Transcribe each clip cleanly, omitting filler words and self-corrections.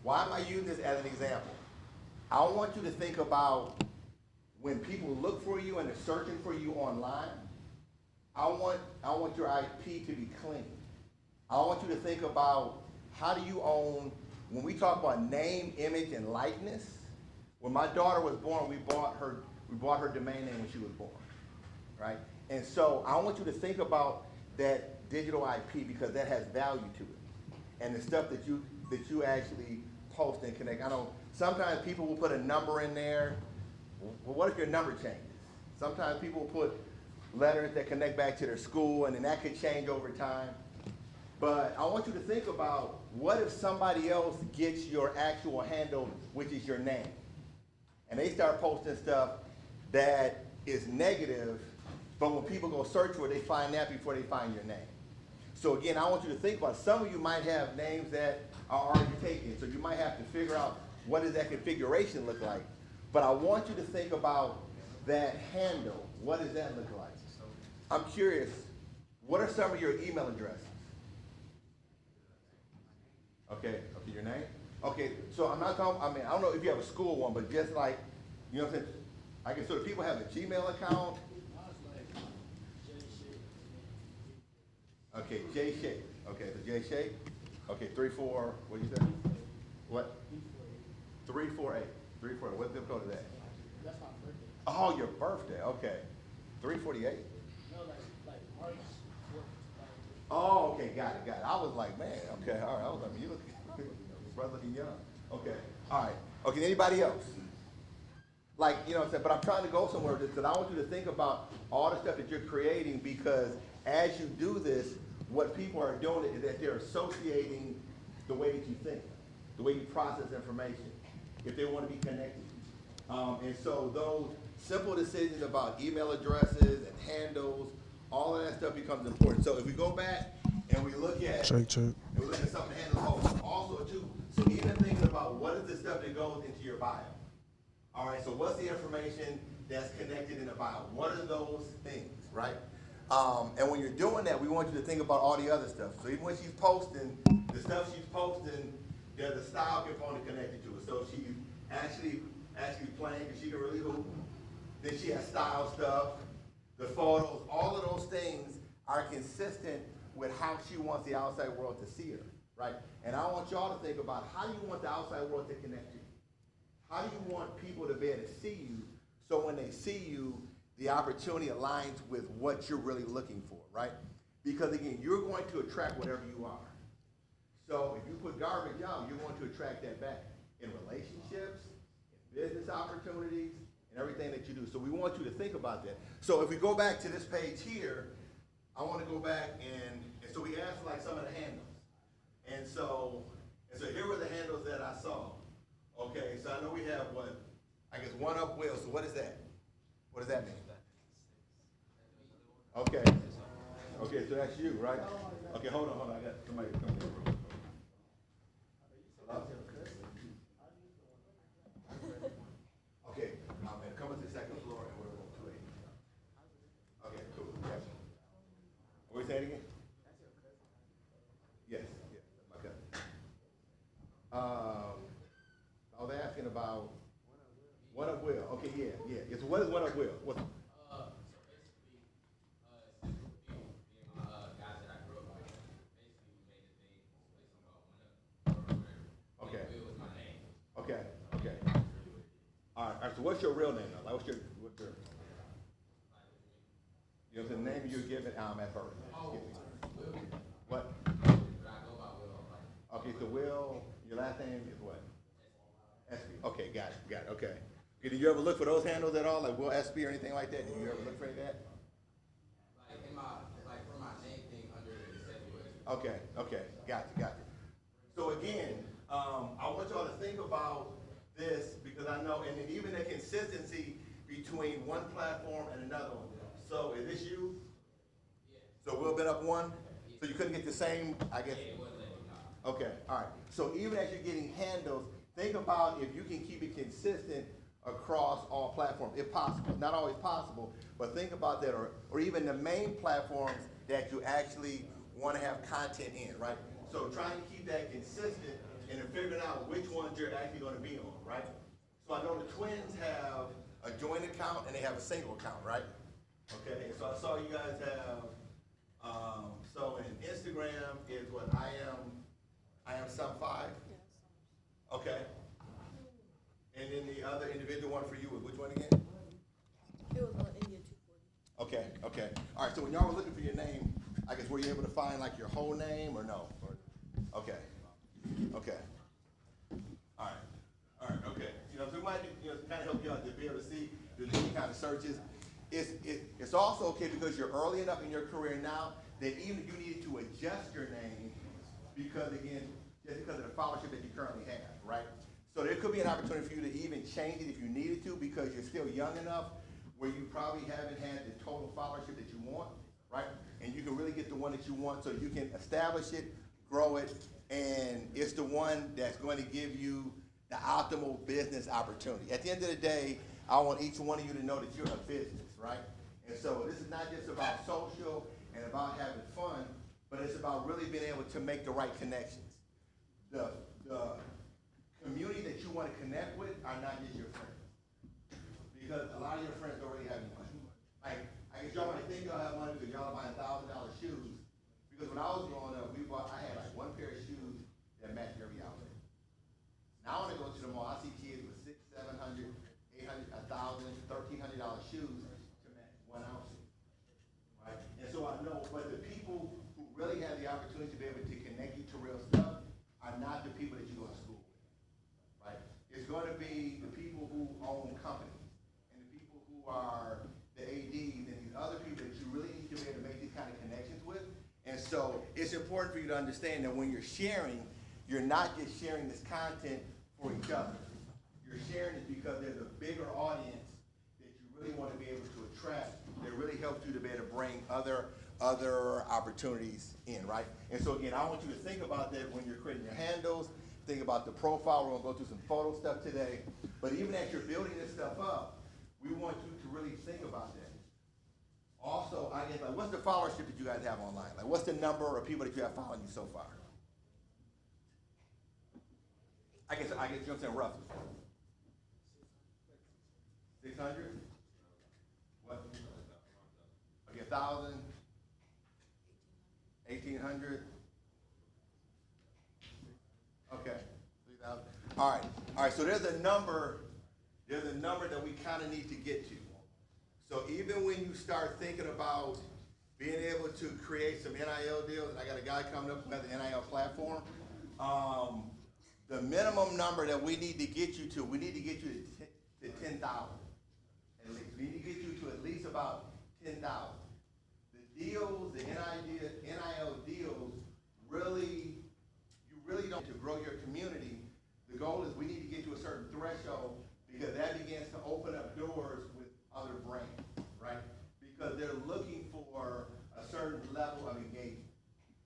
Why am I using this as an example? I want you to think about when people look for you and they're searching for you online. I want your IP to be clean. I want you to think about how do you own, when we talk about name, image, and likeness, when my daughter was born, we bought her domain name when she was born, right? And so I want you to think about that digital IP because that has value to it. And the stuff that you actually post and connect. I know sometimes people will put a number in there. Well, what if your number changes? Sometimes people will put letters that connect back to their school, and then that could change over time. But I want you to think about what if somebody else gets your actual handle, which is your name, and they start posting stuff that is negative, but when people go search for it, they find that before they find your name. So again, I want you to think about it. Some of you might have names that are already taken, so you might have to figure out what does that configuration look like. But I want you to think about that handle. What does that look like? I'm curious, what are some of your email addresses? Okay, your name? Okay, so I'm not talking, I don't know if you have a school one, but just like, you know what I'm saying? I guess, so do people have a Gmail account? Okay, J Shape. Okay, so J Shape. Okay, 34, what do you say? What? 348. 348. What zip code is that? That's my birthday. Oh, your birthday. Okay. 348. No, like March 4th. Oh, okay, got it. I was like, man, okay, all right. I was like, you look, brother looking young. Okay, all right. Okay, anybody else? Like, you know what I'm saying? But I'm trying to go somewhere with this because I want you to think about all the stuff that you're creating because as you do this, what people are doing is that they're associating the way that you think, the way you process information, if they want to be connected. And so those simple decisions about email addresses and handles, all of that stuff becomes important. So if we go back and we look at Check. and we look at some of the handles also too, so even thinking about what is the stuff that goes into your bio. All right, so what's the information that's connected in the bio? What are those things, right? And when you're doing that, we want you to think about all the other stuff. So even when she's posting, the stuff she's posting, there's a style component connected to it. So she's actually playing because she can really hoop. Then she has style stuff, the photos, all of those things are consistent with how she wants the outside world to see her, right? And I want y'all to think about how do you want the outside world to connect to you? How do you want people to be able to see you so when they see you, the opportunity aligns with what you're really looking for, right? Because again, you're going to attract whatever you are. So if you put garbage out, you're going to attract that back in relationships, in business opportunities, and everything that you do. So we want you to think about that. So if we go back to this page here, I want to go back and so we asked like some of the handles. And so here were the handles that I saw. Okay, so I know we have what, I guess one up Will, so what is that? What does that mean? Okay. Okay, so that's you, right? Okay, hold on, I got somebody coming in the room. Hello? Okay, man, come to the second floor and we're on 280. Okay, cool, yes. What you say it again? Yes, that's my cousin. I was asking about What Up Will. Okay, yeah. So what is What Up Will? What's okay. Okay. All right. So what's your real name now? Like, what's your you know the name you're given at birth? What? Okay, so Will, your last name is what? SB. Okay, got it. Okay. Did you ever look for those handles at all, like Will SB or anything like that? Did you ever look for any of that? For my name thing under the Okay, got you. So again, I want y'all to think about this because I know, and then even the consistency between one platform and another one. So is this you? Yeah. So Will been up one? So you couldn't get the same, I guess? Yeah, it wasn't letting me know. Okay, all right. So even as you're getting handles, think about if you can keep it consistent across all platforms, if possible. Not always possible, but think about that, or even the main platforms that you actually want to have content in, right? So trying to keep that consistent and then figuring out which ones you're actually gonna be on, right? So I know the twins have a joint account and they have a single account, right? Okay, so I saw you guys have, so in Instagram is what, I am some five? Okay. And then the other individual one for you was which one again? It was on India 240. Okay, okay. All right, so when y'all were looking for your name, I guess were you able to find like your whole name or no? Okay, okay. All right, okay. You know, so we might, kind of help you out to be able to see the different kind of searches. It's also okay because you're early enough in your career now that even if you needed to adjust your name because again, just because of the followership that you currently have, right? So there could be an opportunity for you to even change it if you needed to because you're still young enough where you probably haven't had the total followership that you want, right? And you can really get the one that you want so you can establish it, grow it, and it's the one that's going to give you the optimal business opportunity. At the end of the day, I want each one of you to know that you're a business, right? And so this is not just about social and about having fun, but it's about really being able to make the right connections. The community that you want to connect with are not just your friends. Because a lot of your friends don't really have any money. Like, I guess y'all might think y'all have money because y'all are buying $1,000 shoes. Because when I was growing up, I had like one pair of shoes that matched every outfit. Now when I go to the mall, I see kids with $600, $700, $800, $1,000, $1,300 shoes to match one outfit. Right? And so I know, but the people who really have the opportunity to be able to connect you to real stuff are not the people that you go to school with. Right? It's going to be the people who own companies and the people who are the ADs and these other people that you really need to be able to make these kind of connections with. And so it's important for you to understand that when you're sharing, you're not just sharing this content for each other. You're sharing it because there's a bigger audience that you really want to be able to attract that really helps you to be able to bring other opportunities in, right? And so again, I want you to think about that when you're creating your handles, think about the profile. We're gonna go through some photo stuff today. But even as you're building this stuff up, we want you to really think about that. Also, I guess, like, what's the followership that you guys have online? Like, what's the number of people that you have following you so far? I guess, you know what I'm saying, roughly. 600? What? Okay, 1,000? 1,800? Okay, 3,000. All right, so there's a number that we kind of need to get to. So even when you start thinking about being able to create some NIL deals, and I got a guy coming up who has an NIL platform, the minimum number that we need to get you to, we need to get you to 10,000 at least. We need to get you to at least about 10,000. The deals, the NIL deals, you really don't to grow your community. The goal is we need to get to a certain threshold because that begins to open up doors with other brands, right? Because they're looking for a certain level of engagement.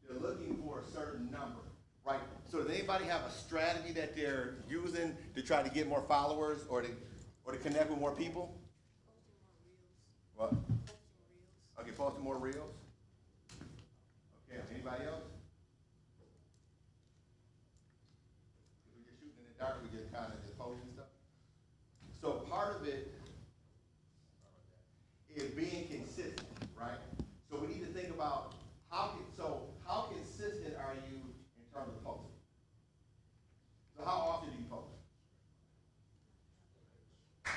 They're looking for a certain number, right? So does anybody have a strategy that they're using to try to get more followers or to connect with more people? What? Okay, posting more reels. Okay, anybody else? If we're just shooting in the dark, we just kind of just posting stuff. So part of it is being consistent, right? So we need to think about how consistent are you in terms of posting? So how often do you post? Okay.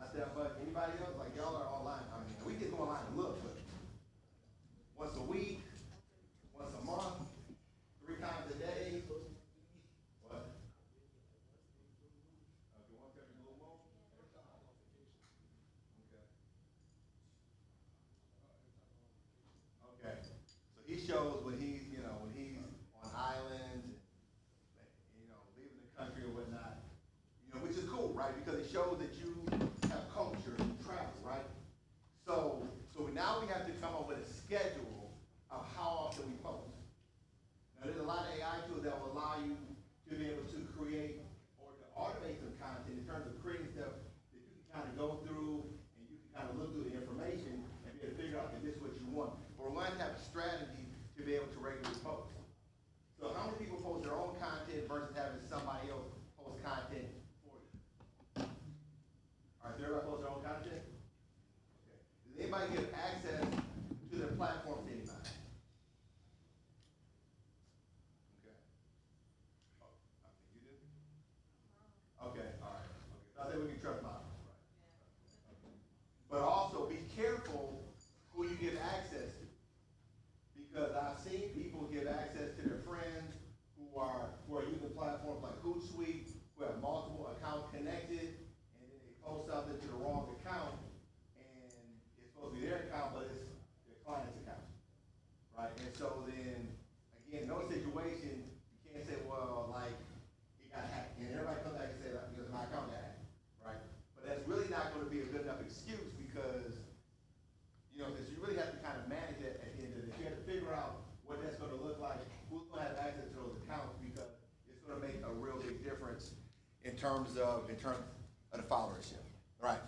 Not that much. Anybody else? Like y'all are online. I mean, we can go online and look, but once a week, once a month, 3 times a day. What? Okay, once every blue moon. Okay. Okay. So he shows when he's on islands and leaving the country or whatnot. Which is cool, right? Because it shows that you have culture and travel, right? So now we have to come up with a schedule of how often we post. Now there's a lot of AI tools that will allow you to be able to create or to automate some content in terms of creating stuff that you can kind of go through and you can kind of look through the information and be able to figure out if this is what you want. But we're going to have a strategy to be able to regularly post. So how many people versus having somebody else post content for you. All right, so everybody post their own content? Okay. Does anybody give access to their platform to anybody? Okay. Oh, I think you do? Okay, all right. Okay, so I think we can trust models, right? Okay. But also be careful who you give access to. Because I've seen people give access to their friends who are using platforms like Hootsuite, who have multiple accounts connected, and then they post something to the wrong account, and it's supposed to be their account, but it's their client's account, right? And so then, again, in those situations, you can't say, well, like, it got hacked, and everybody comes back and say, like, because my account got hacked, right? But that's really not going to be a good enough excuse because, you know, because you really have to kind of manage it at the end of the day. You have to figure out what that's going to look like, who's going to have access to those accounts, because it's going to make a real big difference in terms of the followership, right?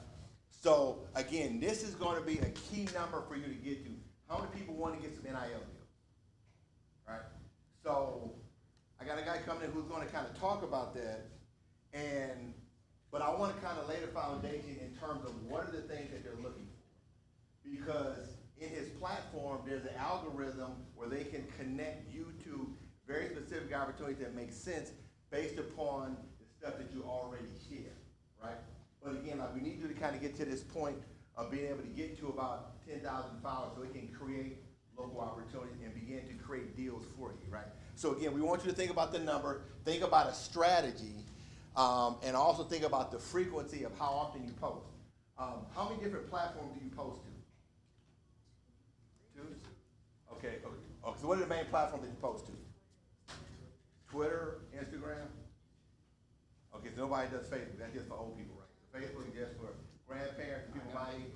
So again, this is going to be a key number for you to get to. How many people want to get some NIL deals, right? So I got a guy coming in who's going to kind of talk about that, but I want to kind of lay the foundation in terms of what are the things that they're looking for. Because in his platform, there's an algorithm where they can connect you to very specific opportunities that make sense based upon the stuff that you already share, right? But again, like, we need you to kind of get to this point of being able to get to about 10,000 followers so we can create local opportunities and begin to create deals for you, right? So again, we want you to think about the number, think about a strategy, and also think about the frequency of how often you post. How many different platforms do you post to? Two? Okay, so what are the main platforms that you post to? Twitter, Instagram? Okay, so nobody does Facebook, that's just for old people, right? So Facebook is just for grandparents, people my age.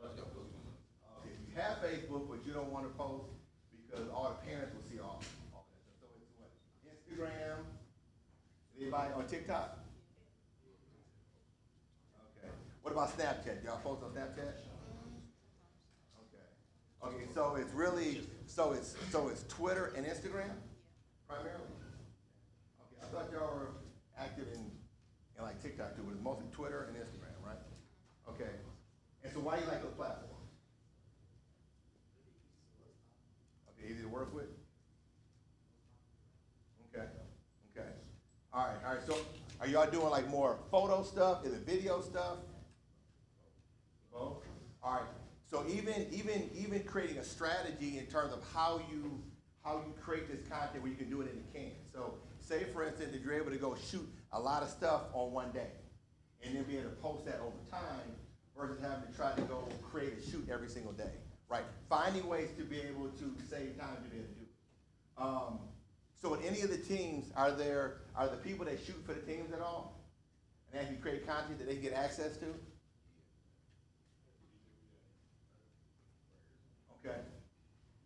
Okay, you have Facebook, but you don't want to post because all the parents will see all that stuff. So it's what? Instagram? Anybody on TikTok? Okay. What about Snapchat? Y'all post on Snapchat? Okay, so it's really, so it's Twitter and Instagram primarily? Okay, I thought y'all were active in like TikTok too, but it's mostly Twitter and Instagram, right? Okay, and so why do you like those platforms? Okay, easy to work with? Okay, all right, so are y'all doing like more photo stuff? Is it video stuff? Both? All right. So even creating a strategy in terms of how you create this content where you can do it in a can. So say for instance, if you're able to go shoot a lot of stuff on one day and then be able to post that over time versus having to try to go create a shoot every single day, right? Finding ways to be able to save time to be able to do it. So in any of the teams, are the people that shoot for the teams at all? And actually create content that they get access to? Okay.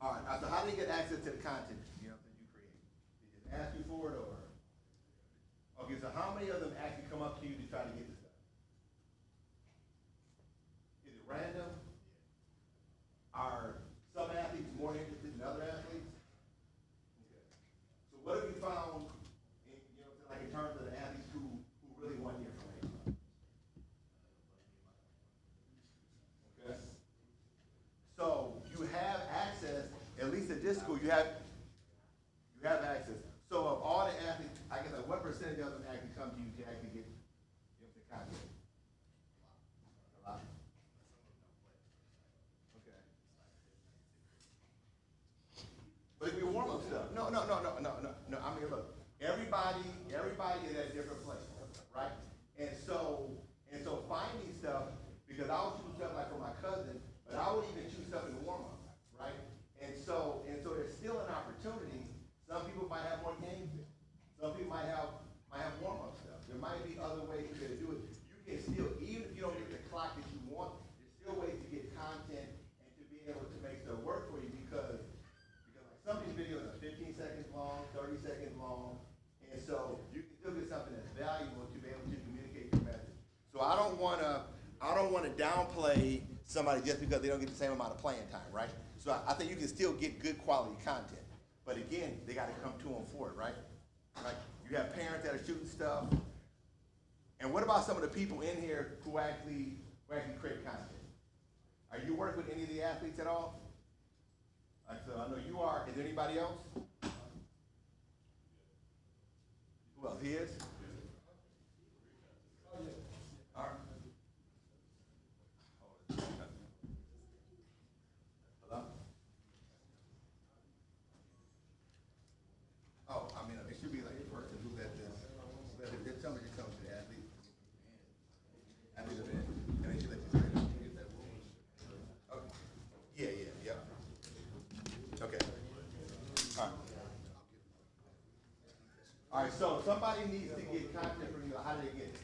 All right. So how do you get access to the content, that you create? Did they ask you for it or? Okay. So how many of them actually come up to you to try to get this stuff? Is it random? Are some athletes more interested than other athletes? Okay. So what have you found, like in terms of the athletes who really want the information? Okay. So you have access, at least at this school, you have access. So of all the athletes, I guess like what percentage of them actually come to you to actually get the content? A lot. Okay. But if we warm up stuff, no. I mean, look, everybody is at a different place, right? And so finding stuff, because I would choose stuff like for my cousin, but I would even choose stuff in the warm up, right? And so there's still an opportunity. Some people might have more games in. Some people might have warm up stuff. There might be other ways to do it. You can still, even if you don't get the clock that you want, there's still ways to get content and to be able to make stuff work for you because like some of these videos are 15 seconds long, 30 seconds long, and so you can still get something that's valuable to be able to communicate your message. So I don't want to downplay somebody just because they don't get the same amount of playing time, right? So I think you can still get good quality content. But again, they got to come to them for it, right? Right? You You have parents that are shooting stuff. And what about some of the people in here who actually create content? Are you working with any of the athletes at all? So I know you are. Is there anybody else? Who else? He is? All right. Hello? Oh, I mean, it should be like a person who let this, somebody just tell me the athlete. Athlete event, and they should let you straight up. You get that rule. Okay. Yeah. Okay. All right. All right, so somebody needs to get content from you. How do they get it?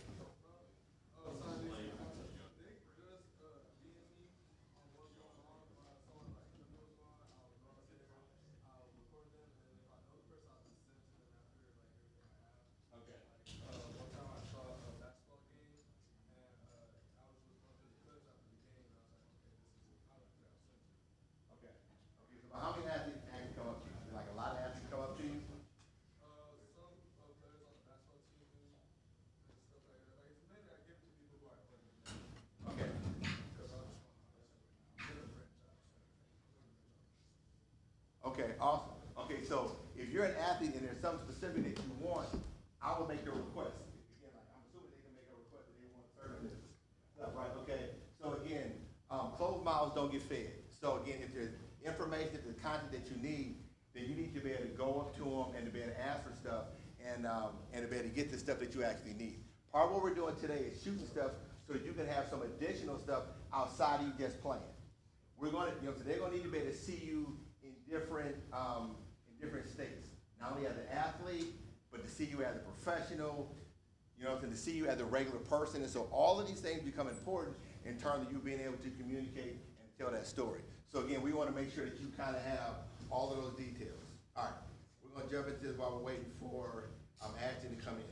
Okay. So how many athletes actually come up to you? Like a lot of athletes come up to you? Okay. Okay, awesome. Okay, so if you're an athlete and there's something specific that you want, I will make your request. Again, like, I'm assuming they can make a request that they want certain stuff, right? Okay. So again, closed mouths don't get fed. So again, if there's information, if there's content that you need, then you need to be able to go up to them and to be able to ask for stuff and to be able to get the stuff that you actually need. Part of what we're doing today is shooting stuff so that you can have some additional stuff outside of you just playing. We're going to, so they're going to need to be able to see you in different states. Not only as an athlete, but to see you as a professional, to see you as a regular person. And so all of these things become important in terms of you being able to communicate and tell that story. So again, we want to make sure that you kind of have all of those details. All right, we're going to jump into this while we're waiting for Ashton to come in.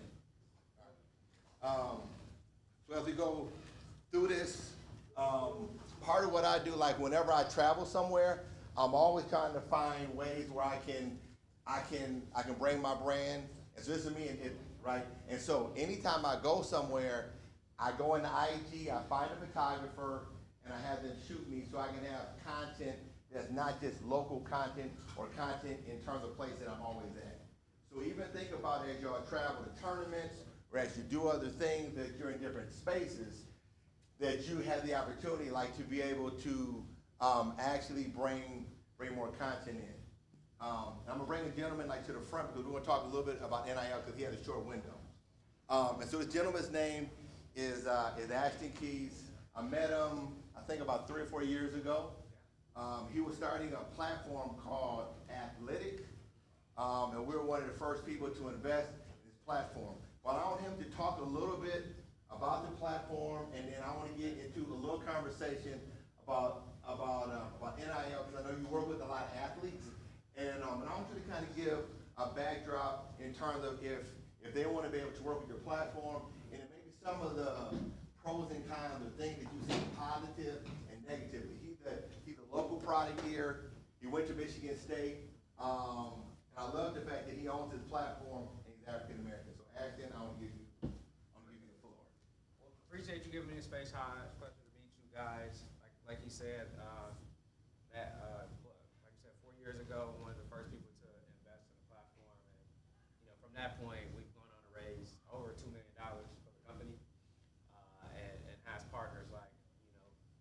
So as we go through this, part of what I do, like whenever I travel somewhere, I'm always trying to find ways where I can bring my brand. And so this is me, right? And so anytime I go somewhere, I go into IG, I find a photographer, and I have them shoot me so I can have content that's not just local content or content in terms of place that I'm always at. So even think about as y'all travel to tournaments or as you do other things that you're in different spaces, that you have the opportunity like to be able to actually bring more content in. I'm gonna bring a gentleman like to the front because we're gonna talk a little bit about NIL because he had a short window. And so this gentleman's name is Ashton Keys. I met him, I think about 3 or 4 years ago. He was starting a platform called Athletic, and we were one of the first people to invest in this platform. But I want him to talk a little bit about the platform, and then I want to get into a little conversation about NIL, because I know you work with a lot of athletes, and I want you to kind of give a backdrop in terms of if they want to be able to work with your platform, and then maybe some of the pros and cons of things that you see positive and negatively. He's a local product here. He went to Michigan State, and I love the fact that he owns his platform and he's African American. So Ashton, I want to give you the floor. Well, appreciate you giving me the space, High. It's a pleasure to meet you guys. Like you said, like you said, 4 years ago, one of the first people to invest in the platform, and from that point, we've gone on to raise over $2 million for the company, and has partners like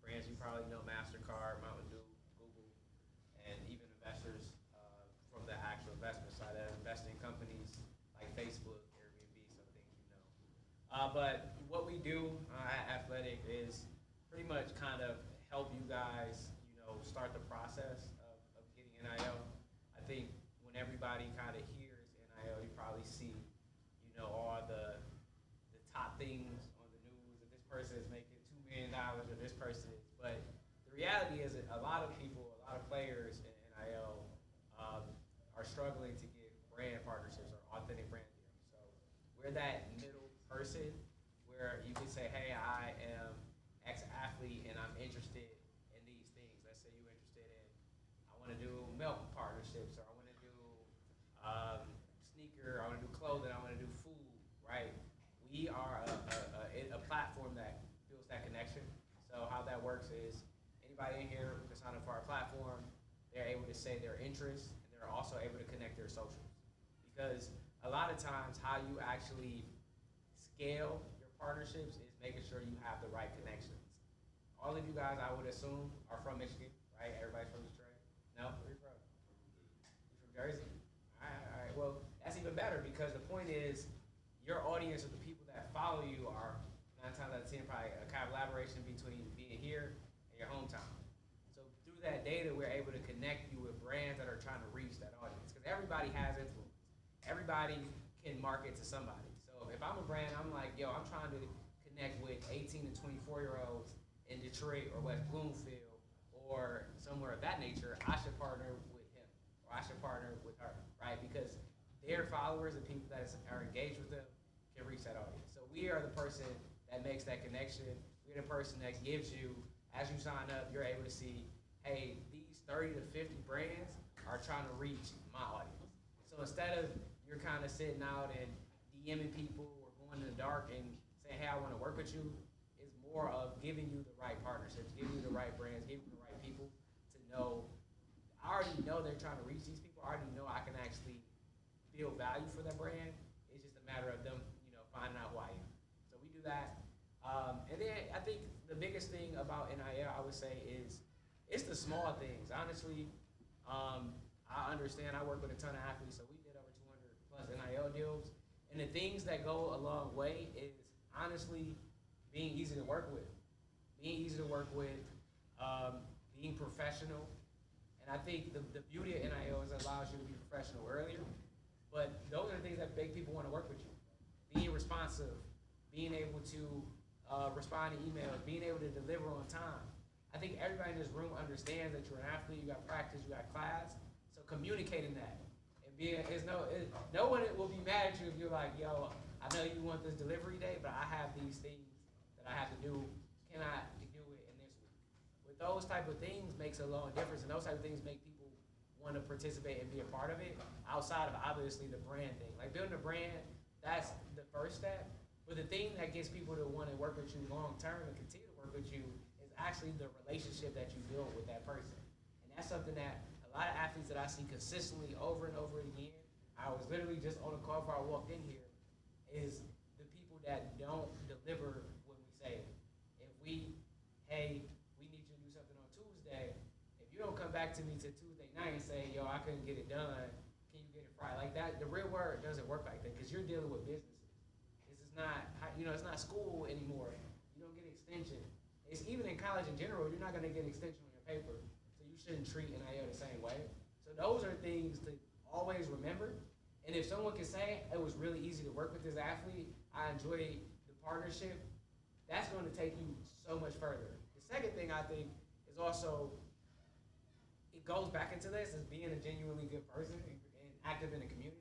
brands you probably know, MasterCard, Mountain Dew, Google, and even investors from the actual investment side that invest in companies like Facebook, Airbnb, some things you know. But what we do at Athletic is pretty much kind of help you guys, start the process of getting NIL. I think when everybody kind of hears NIL, you probably see, all the top things on the news, that this person is making $2 million or this person is. But the reality is that a lot of people, a lot of players in NIL are struggling to get brand partnerships or authentic brand deals. So we're that middle person where you can say, hey, I am ex-athlete and I'm interested in these things. Let's say you're interested in, I want to do milk partnerships, or I want to do sneaker, I want to do clothing, I want to do right? We are a platform that builds that connection. So how that works is anybody in here who can sign up for our platform, they're able to say their interests, and they're also able to connect their socials. Because a lot of times how you actually scale your partnerships is making sure you have the right connections. All of you guys, I would assume, are from Michigan, right? Everybody's from Detroit? No? Where you from? You from Jersey? All right. Well, that's even better because the point is your audience of the people that follow you are 9 times out of 10 probably a collaboration between being here and your hometown. So through that data, we're able to connect you with brands that are trying to reach that audience because everybody has influence. Everybody can market to somebody. So if I'm a brand, I'm like, yo, I'm trying to connect with 18 to 24-year-olds in Detroit or West Bloomfield or somewhere of that nature, I should partner with him or I should partner with her, right? Because their followers and people that are engaged with them can reach that audience. So we are the person that makes that connection. We're the person that gives you, as you sign up, you're able to see, hey, these 30 to 50 brands are trying to reach my audience. So instead of you're kind of sitting out and DMing people or going in the dark and saying, hey, I want to work with you, it's more of giving you the right partnerships, giving you the right brands, giving you the right people to know. I already know they're trying to reach these people. I already know I can actually build value for that brand. It's just a matter of them, finding out who I am. So we do that. And then I think the biggest thing about NIL, I would say, is it's the small things. Honestly, I understand. I work with a ton of athletes, so we did over 200 plus NIL deals. And the things that go a long way is honestly being easy to work with. Being easy to work with, being professional. And I think the beauty of NIL is it allows you to be professional earlier. But those are the things that make people want to work with you. Being responsive, being able to respond to emails, being able to deliver on time. I think everybody in this room understands that you're an athlete, you got practice, you got class. So communicating that. And no one will be mad at you if you're like, yo, I know you want this delivery day, but I have these things that I have to do. Can I do it in this week? With those type of things makes a long difference, and those type of things make people want to participate and be a part of it outside of obviously the brand thing. Like building a brand, that's the first step. But the thing that gets people to want to work with you long term and continue to work with you is actually the relationship that you build with that person. And that's something that a lot of athletes that I see consistently over and over again, I was literally just on a call before I walked in here, is the people that don't deliver when we say it. If hey, we need you to do something on Tuesday, if you don't come back to me till Tuesday night and say, yo, I couldn't get it done, can you get it Friday? Like that, the real word doesn't work like that because you're dealing with businesses. This is not, it's not school anymore. You don't get extension. It's even in college in general, you're not gonna get extension on your paper. So you shouldn't treat NIL the same way. So those are things to always remember. And if someone can say it was really easy to work with this athlete, I enjoyed the partnership, that's going to take you so much further. The second thing I think is also, it goes back into this, is being a genuinely good person and active in the community.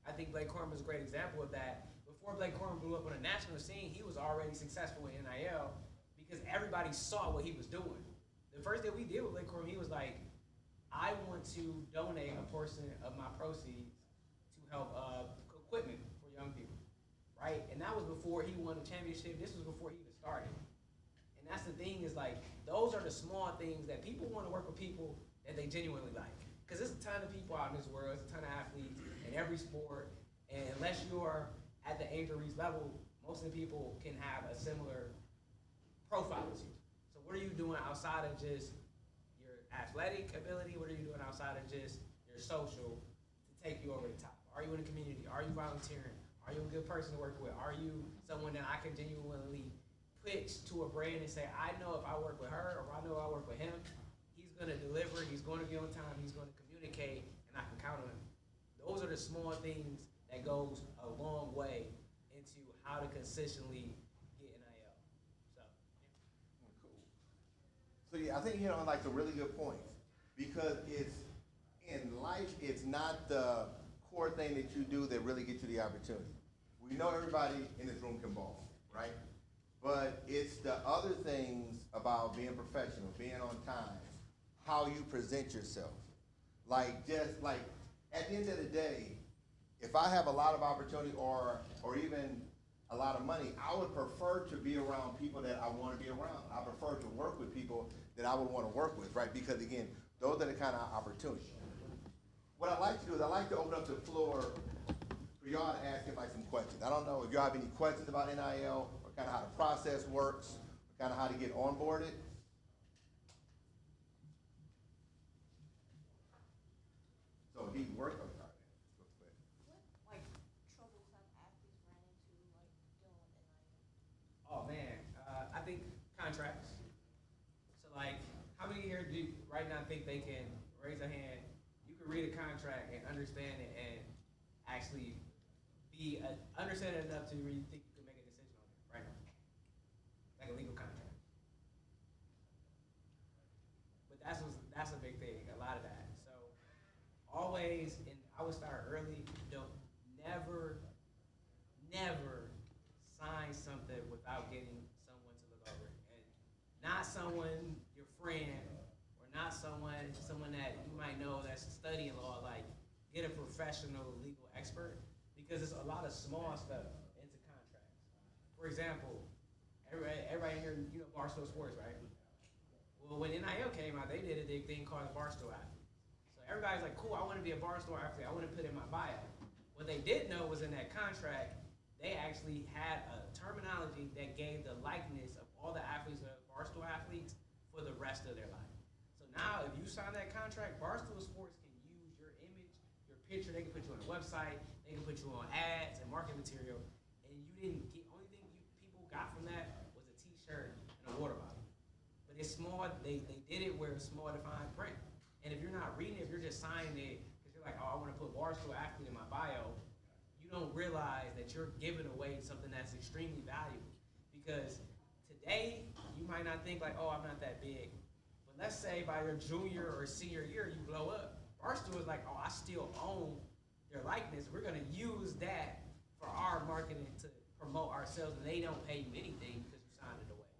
I think Blake Corum was a great example of that. Before Blake Corum blew up on a national scene, he was already successful in NIL because everybody saw what he was doing. The first day we did with Blake Corum, he was like, I want to donate a portion of my proceeds to help equipment for young people, right? And that was before he won the championship. This was before he even started. And that's the thing is like, those are the small things that people want to work with people that they genuinely like. Because there's a ton of people out in this world, there's a ton of athletes in every sport, and unless you're at the Angel Reese level, most of the people can have a similar profile as you. So what are you doing outside of just your athletic ability? What are you doing outside of just your social to take you over the top? Are you in the community? Are you volunteering? Are you a good person to work with? Are you someone that I can genuinely pitch to a brand and say, I know if I work with her or I know if I work with him, he's going to deliver, he's going to be on time, he's going to communicate, and I can count on him. Those are the small things that goes a long way into how to consistently get NIL. So, yeah. Cool. So yeah, I think you hit on like the really good points because it's in life, it's not the core thing that you do that really gets you the opportunity. We know everybody in this room can ball, right? But it's the other things about being professional, being on time, how you present yourself. Like just like at the end of the day, if I have a lot of opportunity or even a lot of money. I would prefer to be around people that I want to be around. I prefer to work with people that I would want to work with, right? Because again, those are the kind of opportunities. What I like to do is I like to open up the floor for y'all to ask him like some questions. I don't know if y'all have any questions about NIL or kind of how the process works, or kind of how to get onboarded. So he worked on it. What, like, troubles have athletes ran into, like, dealing with NIL? Oh man, I think contracts. So like, how many here do right now think they can raise a hand? You can read a contract and understand it and actually be understand it enough to where you think you can make a decision on it right now, like a legal contract. But that's a big thing, a lot of that. So always, and I would start early. Don't never sign something without getting someone to look over it, and not someone your friend or not someone that you might know that's studying law. Like, get a professional legal expert because it's a lot of small stuff into contracts. For example, everybody here, you know Barstool Sports, right? Well, when NIL came out, they did a big thing called Barstool Athlete. So everybody's like, cool, I want to be a Barstool athlete. I want to put in my bio. What they didn't know was in that contract, they actually had a terminology that gave the likeness of all the athletes that are Barstool athletes for the rest of their life. So now, if you sign that contract, Barstool Sports can use your image, your picture. They can put you on a website. They can put you on ads and marketing material. And you didn't get, only thing people got from that was a T-shirt and a water bottle. But it's small. They did it where it's small defined print. And if you're not reading it, if you're just signing it because you're like, oh, I want to put Barstool athlete in my bio, you don't realize that you're giving away something that's extremely valuable. Because today, you might not think like, oh, I'm not that big. But let's say by your junior or senior year, you blow up. Barstool is like, oh, I still own their likeness. We're going to use that for our marketing to promote ourselves, and they don't pay you anything because you signed it away.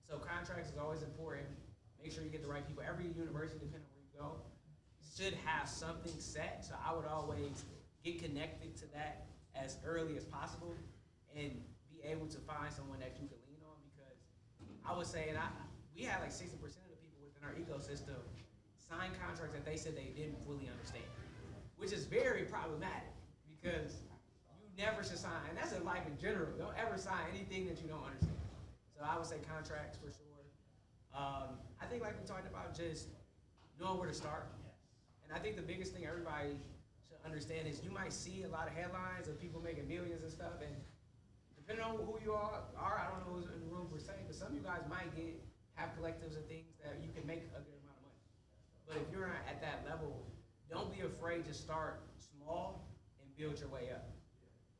So contracts is always important. Make sure you get the right people. Every university, depending on where you go, should have something set. So I would always get connected to that as early as possible and be able to find someone that you can lean on, because I would say, and we had like 60% of the people within our ecosystem sign contracts that they said they didn't fully understand, which is very problematic because you never should sign, and that's in life in general. Don't ever sign anything that you don't understand. So I would say contracts for sure. I think like we talked about, just knowing where to start. And I think the biggest thing everybody should understand is you might see a lot of headlines of people making millions and stuff, and depending on who you are, I don't know who's in the room per se, but some of you guys might have collectives and things that you can make a good amount of money. But if you're not at that level, don't be afraid to start small and build your way up.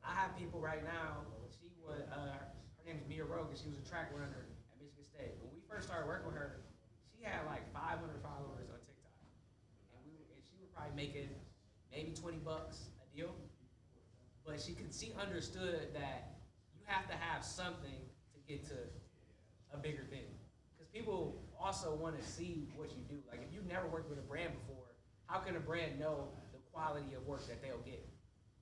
I have people right now, she was, her name is Mia Rogan, she was a track runner at Michigan State. When we first started working with her, she had like 500 followers on TikTok. And she was probably making maybe $20 a deal. But she understood that you have to have something to get to a bigger thing. Because people also want to see what you do. Like if you've never worked with a brand before, how can a brand know the quality of work that they'll get?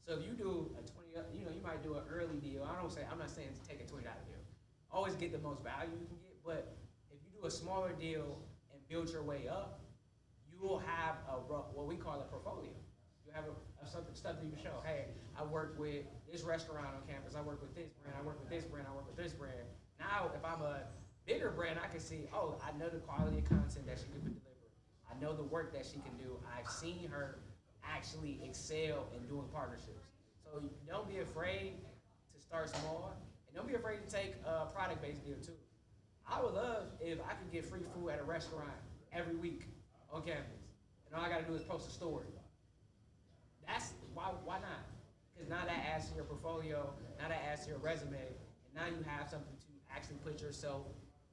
So if you do a 20, you might do an early deal. I'm not saying take a $20 deal. Always get the most value you can get, but if you do a smaller deal and build your way up, you will have what we call a portfolio. You have stuff that you can show. Hey, I worked with this restaurant on campus. I work with this brand. I work with this brand. I work with this brand. Now, if I'm a bigger brand, I can see, oh, I know the quality of content that she can deliver. I know the work that she can do. I've seen her actually excel in doing partnerships. So don't be afraid to start small, and don't be afraid to take a product-based deal too. I would love if I could get free food at a restaurant every week on campus, and all I gotta do is post a story. That's why not? Because now that adds to your portfolio, now that adds to your resume, and now you have something to actually put yourself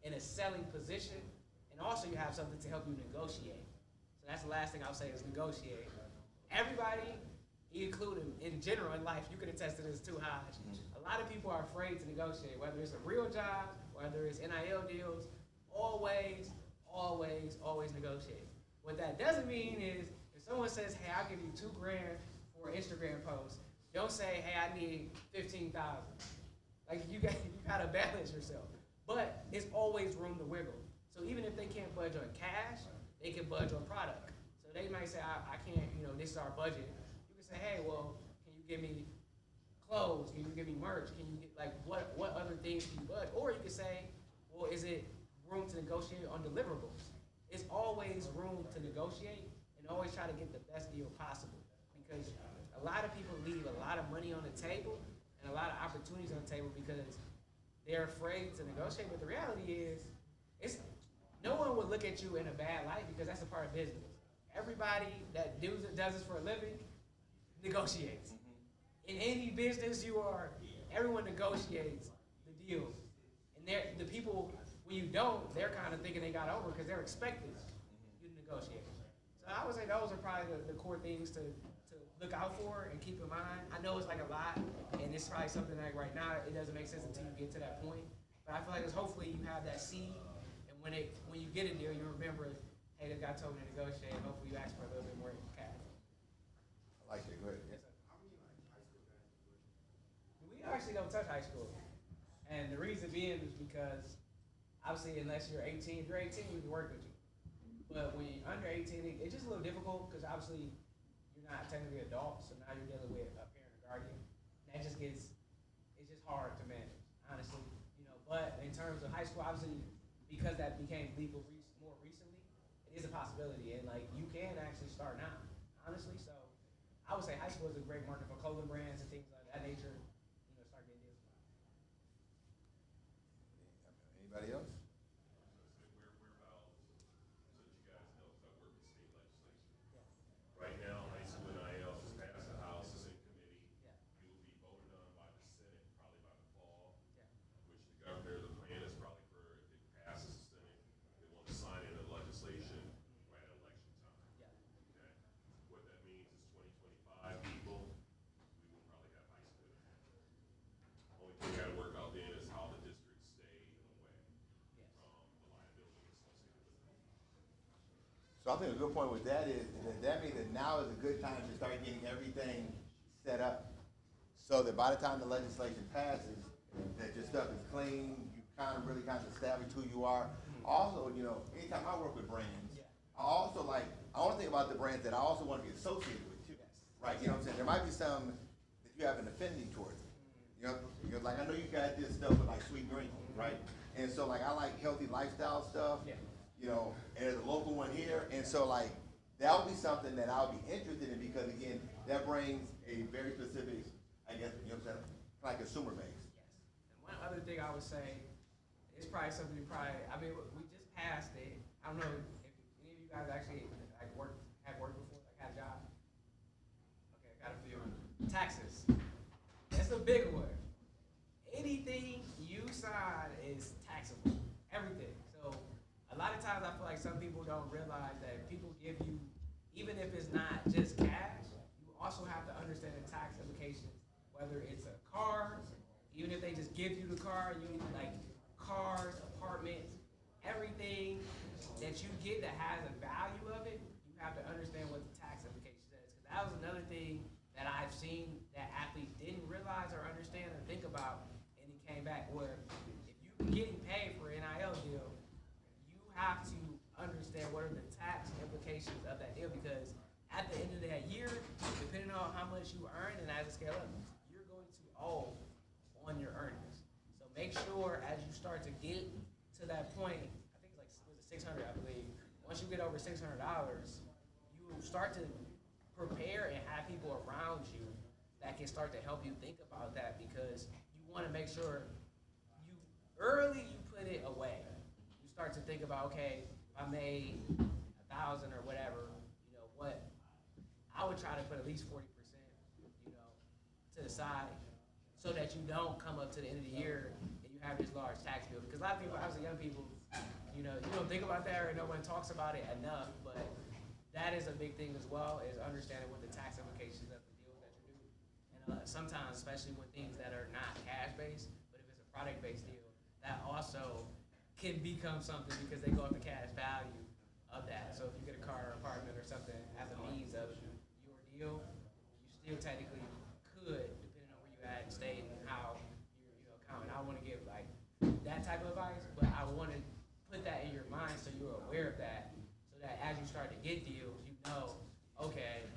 in a selling position, and also you have something to help you negotiate. So that's the last thing I'll say is negotiate. Everybody, including in general in life, you can attest to this too, Hodge. A lot of people are afraid to negotiate, whether it's a real job, whether it's NIL deals. Always negotiate. What that doesn't mean is if someone says, hey, I'll give you $2,000 for an Instagram post, don't say, hey, I need $15,000. Like you gotta balance yourself. But it's always room to wiggle. So even if they can't budge on cash, they can budge on product. So they might say, I can't, this is our budget. You can say, hey, well, can you give me clothes? Can you give me merch? Can you get, like, what other things can you budge? Or you can say, well, is it room to negotiate on deliverables? It's always room to negotiate and always try to get the best deal possible. Because a lot of people leave a lot of money on the table and a lot of opportunities on the table because they're afraid to negotiate. But the reality is, no one would look at you in a bad light because that's a part of business. Everybody that does this for a living negotiates. In any business everyone negotiates the deal. And the people, when you don't, they're kind of thinking they got over because they're expecting you to negotiate. So I would say those are probably the core things to look out for and keep in mind. I know it's like a lot, and it's probably something like right now it doesn't make sense until you get to that point. But I feel like it's hopefully you have that seed, and when you get a deal, you remember, hey, the guy told me to negotiate, and hopefully you ask for a little bit more cash. I like that, go ahead. Yes, sir. We actually don't touch high school, and the reason being is because obviously unless you're 18, if you're 18, we can work with you. But when you're under 18, it's just a little difficult because obviously you're not technically adult, so now you're dealing with a parent or guardian. And that just it's just hard to manage, honestly. But in terms of high school, obviously, because that became legal more recently, it is a possibility, and like you can actually start now, honestly. So I would say high school is a great market for clothing brands and things like that nature. Start getting deals. Anybody else? Right now, high school NIL just passed the House, it's in committee. Yeah. It will be voted on by the Senate probably by the fall, Yeah. which the governor, the plan is probably for, if it passes the Senate, they want to sign into legislation right at election time. Yeah. Okay? What that means is 2025 people, we will probably have high school. Only thing we gotta work out then is how the districts stay away Yes. from the liability associated with it. So I think a good point with that is that means that now is a good time to start getting everything set up so that by the time the legislation passes, that your stuff is clean, you really establish who you are. Also, anytime I work with brands, Yeah. I also I want to think about the brands that I also want to be associated with too. Yes. Right? You know what I'm saying? There might be some that you have an affinity towards. Like I know you guys did stuff with like Sweet Green, right? And so like I like healthy lifestyle stuff. Yeah. And there's a local one here, and so like that'll be something that I'll be interested in because again, that brings a very specific, I guess, like consumer base. Yes. And one other thing I would say, it's probably something we just passed it. I don't know if any of you guys actually have worked before, like had a job. Okay, got a few. Taxes. That's a big one. Anything you sign is taxable. Everything. So a lot of times I feel like some people don't realize that people give you, even if it's not just cash, you also have to understand the tax implications, whether it's a car, even if they just give you the car, you need like cars, apartments, everything that you get that has a value of it, you have to understand what the tax implications is. Because that was another thing that I've seen that athletes didn't realize or understand or think about, and it came back where if you're getting paid for an NIL deal, you have to understand what are the tax implications of that deal, because at the end of that year, depending on how much you earn and as it scale up, you're going to owe on your earnings. So make sure as you start to get to that point, I think it's like, was it 600, I believe. Once you get over $600, you start to prepare and have people around you that can start to help you think about that, because you want to make sure you put it away. You start to think about, okay, if I made 1,000 or whatever, what I would try to put at least 40%, to the side, so that you don't come up to the end of the year and you have this large tax bill. Because a lot of people, obviously young people, you don't think about that or no one talks about it enough, but that is a big thing as well, is understanding what the tax implications of the deals that you do. And sometimes, especially with things that are not cash-based, but if it's a product-based deal, that also can become something because they go up the cash value of that. So if you get a car or apartment or something as a means of your deal, you still technically could, depending on where you at and state and how you're accounted that type of advice, but I want to put that in your mind so you're aware of that, so that as you start to get deals, you know, okay,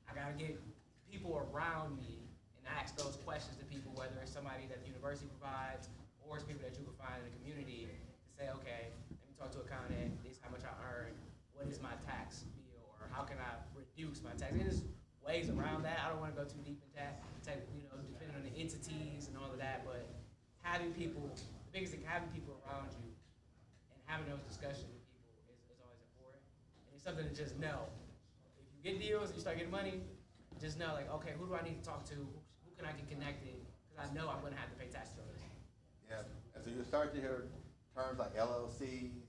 I gotta get people around me and ask those questions to people, whether it's somebody that the university provides or it's people that you can find in the community, to say, okay, let me talk to an accountant, this is how much I earn, what is my tax bill, or how can I reduce my tax? There's ways around that. I don't want to go too deep in that, depending on the entities and all of that, but having people, the biggest thing, having people around you and having those discussions with people is always important. And it's something to just know. If you get deals and you start getting money, just know, like, okay, who do I need to talk to? Who can I get connected? Because I know I'm going to have to pay taxes on this. Yeah, and so you start to hear terms like LLCs,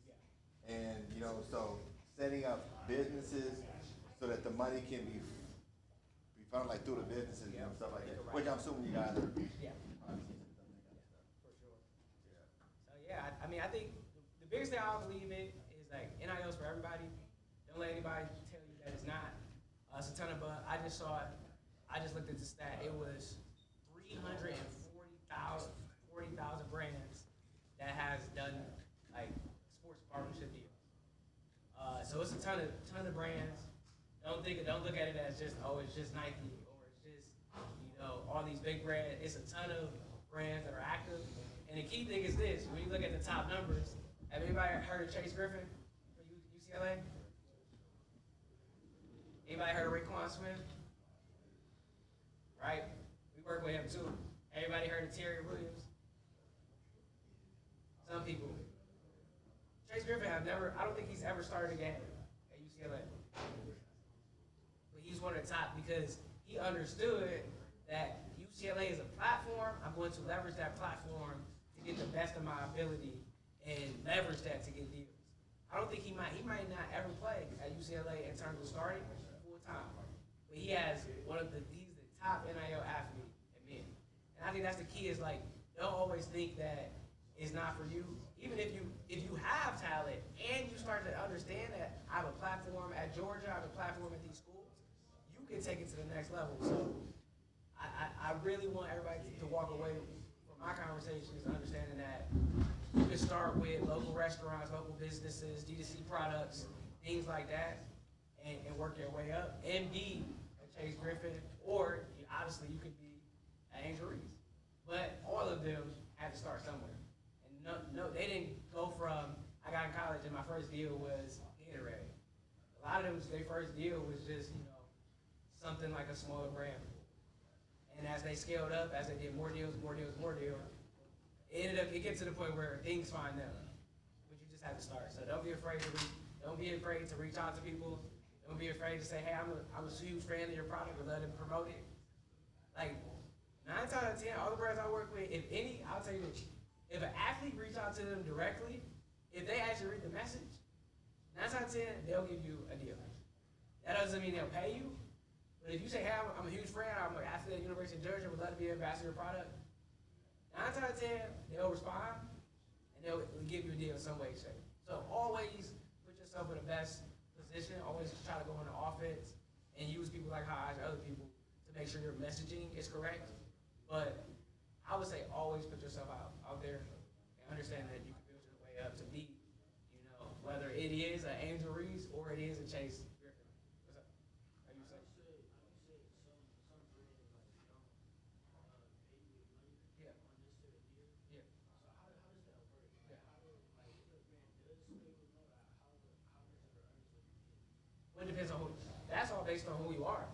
and, so setting up businesses so that the money can be funded like through the businesses, stuff like that, which I'm assuming you guys are. Yeah. For sure. So yeah, I mean, I think the biggest thing I believe in is like NILs for everybody. Don't let anybody tell you that it's not. It's a ton of I just saw it. I just looked at the stat. It was 340,000 brands that has done like sports partnership deals. So it's a ton of brands. Don't look at it as just, oh, it's just Nike or it's just, all these big brands. It's a ton of brands that are active. And the key thing is this: when you look at the top numbers, have anybody heard of Chase Griffin for UCLA? Anybody heard of Raekwon Smith? Right? We work with him too. Everybody heard of Terry Williams? Some people. Chase Griffin I don't think he's ever started a game at UCLA. But he's one of the top because he understood that UCLA is a platform. I'm going to leverage that platform to get the best of my ability and leverage that to get deals. I don't think he might not ever play at UCLA in terms of starting full time. But he's the top NIL athlete at men. And I think that's the key is like, don't always think that it's not for you. Even if you have talent and you start to understand that I have a platform at Georgia, I have a platform at these schools, you can take it to the next level. So I really want everybody to walk away from my conversations understanding that you can start with local restaurants, local businesses, D2C products, things like that, and work your way up. And be a Chase Griffin, or obviously you could be an Angel Reese. But all of them had to start somewhere. No, they didn't go from, I got in college and my first deal was Gatorade. A lot of them, their first deal was just, something like a smaller brand. And as they scaled up, as they did more deals, it gets to the point where things find them. But you just have to start. So don't be afraid to reach out to people. Don't be afraid to say, hey, I'm a huge fan of your product, or let them promote it. Like 9 times out of 10, all the brands I work with, if any, I'll tell you this. If an athlete reaches out to them directly, if they actually read the message, 9 times out of 10, they'll give you a deal. That doesn't mean they'll pay you, but if you say, hey, I'm a huge fan, I'm an athlete at the University of Georgia, would love to be an ambassador of your product, 9 times out of 10, they'll respond, and they'll give you a deal in some way, shape. So always put yourself in the best position, always try to go into offense, and use people like Hodge and other people to make sure your messaging is correct. But I would say always put yourself out there and understand that you can build your way up to be, whether it is an Angel Reese or it is a Chase Griffin. What's up? How you say? You said some brands pay you with money Yeah. on this to the deal. Yeah. So how does that work? Yeah. How does if a brand does pay with money, how does it earn so you get? Well, it depends on who. That's all based on who you are.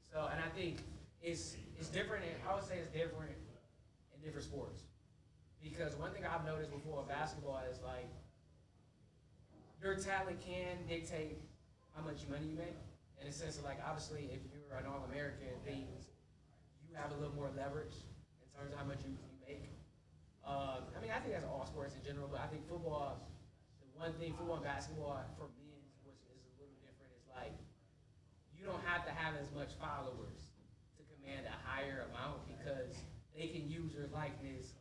So, and I think it's different. I would say it's different in different sports. Because one thing I've noticed before basketball is like, your talent can dictate how much money you make. In the sense of like, obviously, if you're an All-American, things, you have a little more leverage in terms of how much you make. I mean, I think that's all sports in general, but I think football, the one thing, football and basketball for men, which is a little different, is like, you don't have to have as much followers to command a higher amount because they can use your likeness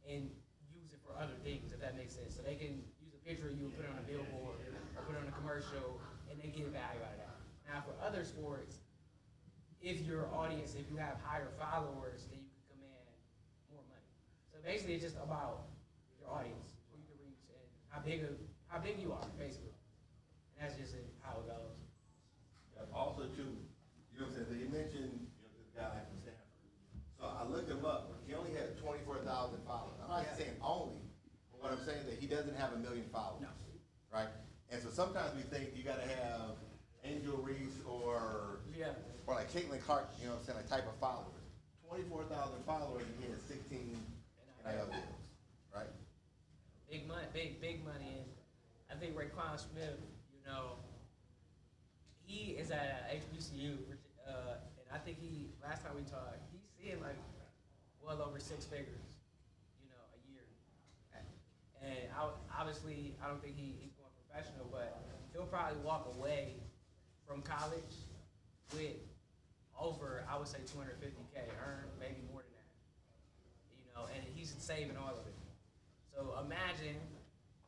and use it for other things, if that makes sense. So they can use a picture of you and put it on a billboard or put it on a commercial, and they get value out of that. Now, for other sports, if your audience, if you have higher followers, then you can command more money. So basically, it's just about audience, who you can reach, and how big you are, basically. And that's just how it goes. Also, too, you know what I'm saying, so you mentioned, you know, this guy from Stanford. So I looked him up, he only had 24,000 followers. I'm not saying only, but what I'm saying is that he doesn't have 1 million followers. No. Right? And so sometimes we think you gotta have Angel Reese or Yeah. like Caitlin Clark, you know what I'm saying, like type of followers. 24,000 followers and he has 16 NIL deals, right? Big money, big money, and I think Raekwon Smith, you know, he is at HBCU, and I think last time we talked, he's seeing like well over 6 figures, you know, a year. And obviously, I don't think he's going professional, but he'll probably walk away from college with over, I would say, 250K earned, maybe more than that. You know, and he's saving all of it. So imagine,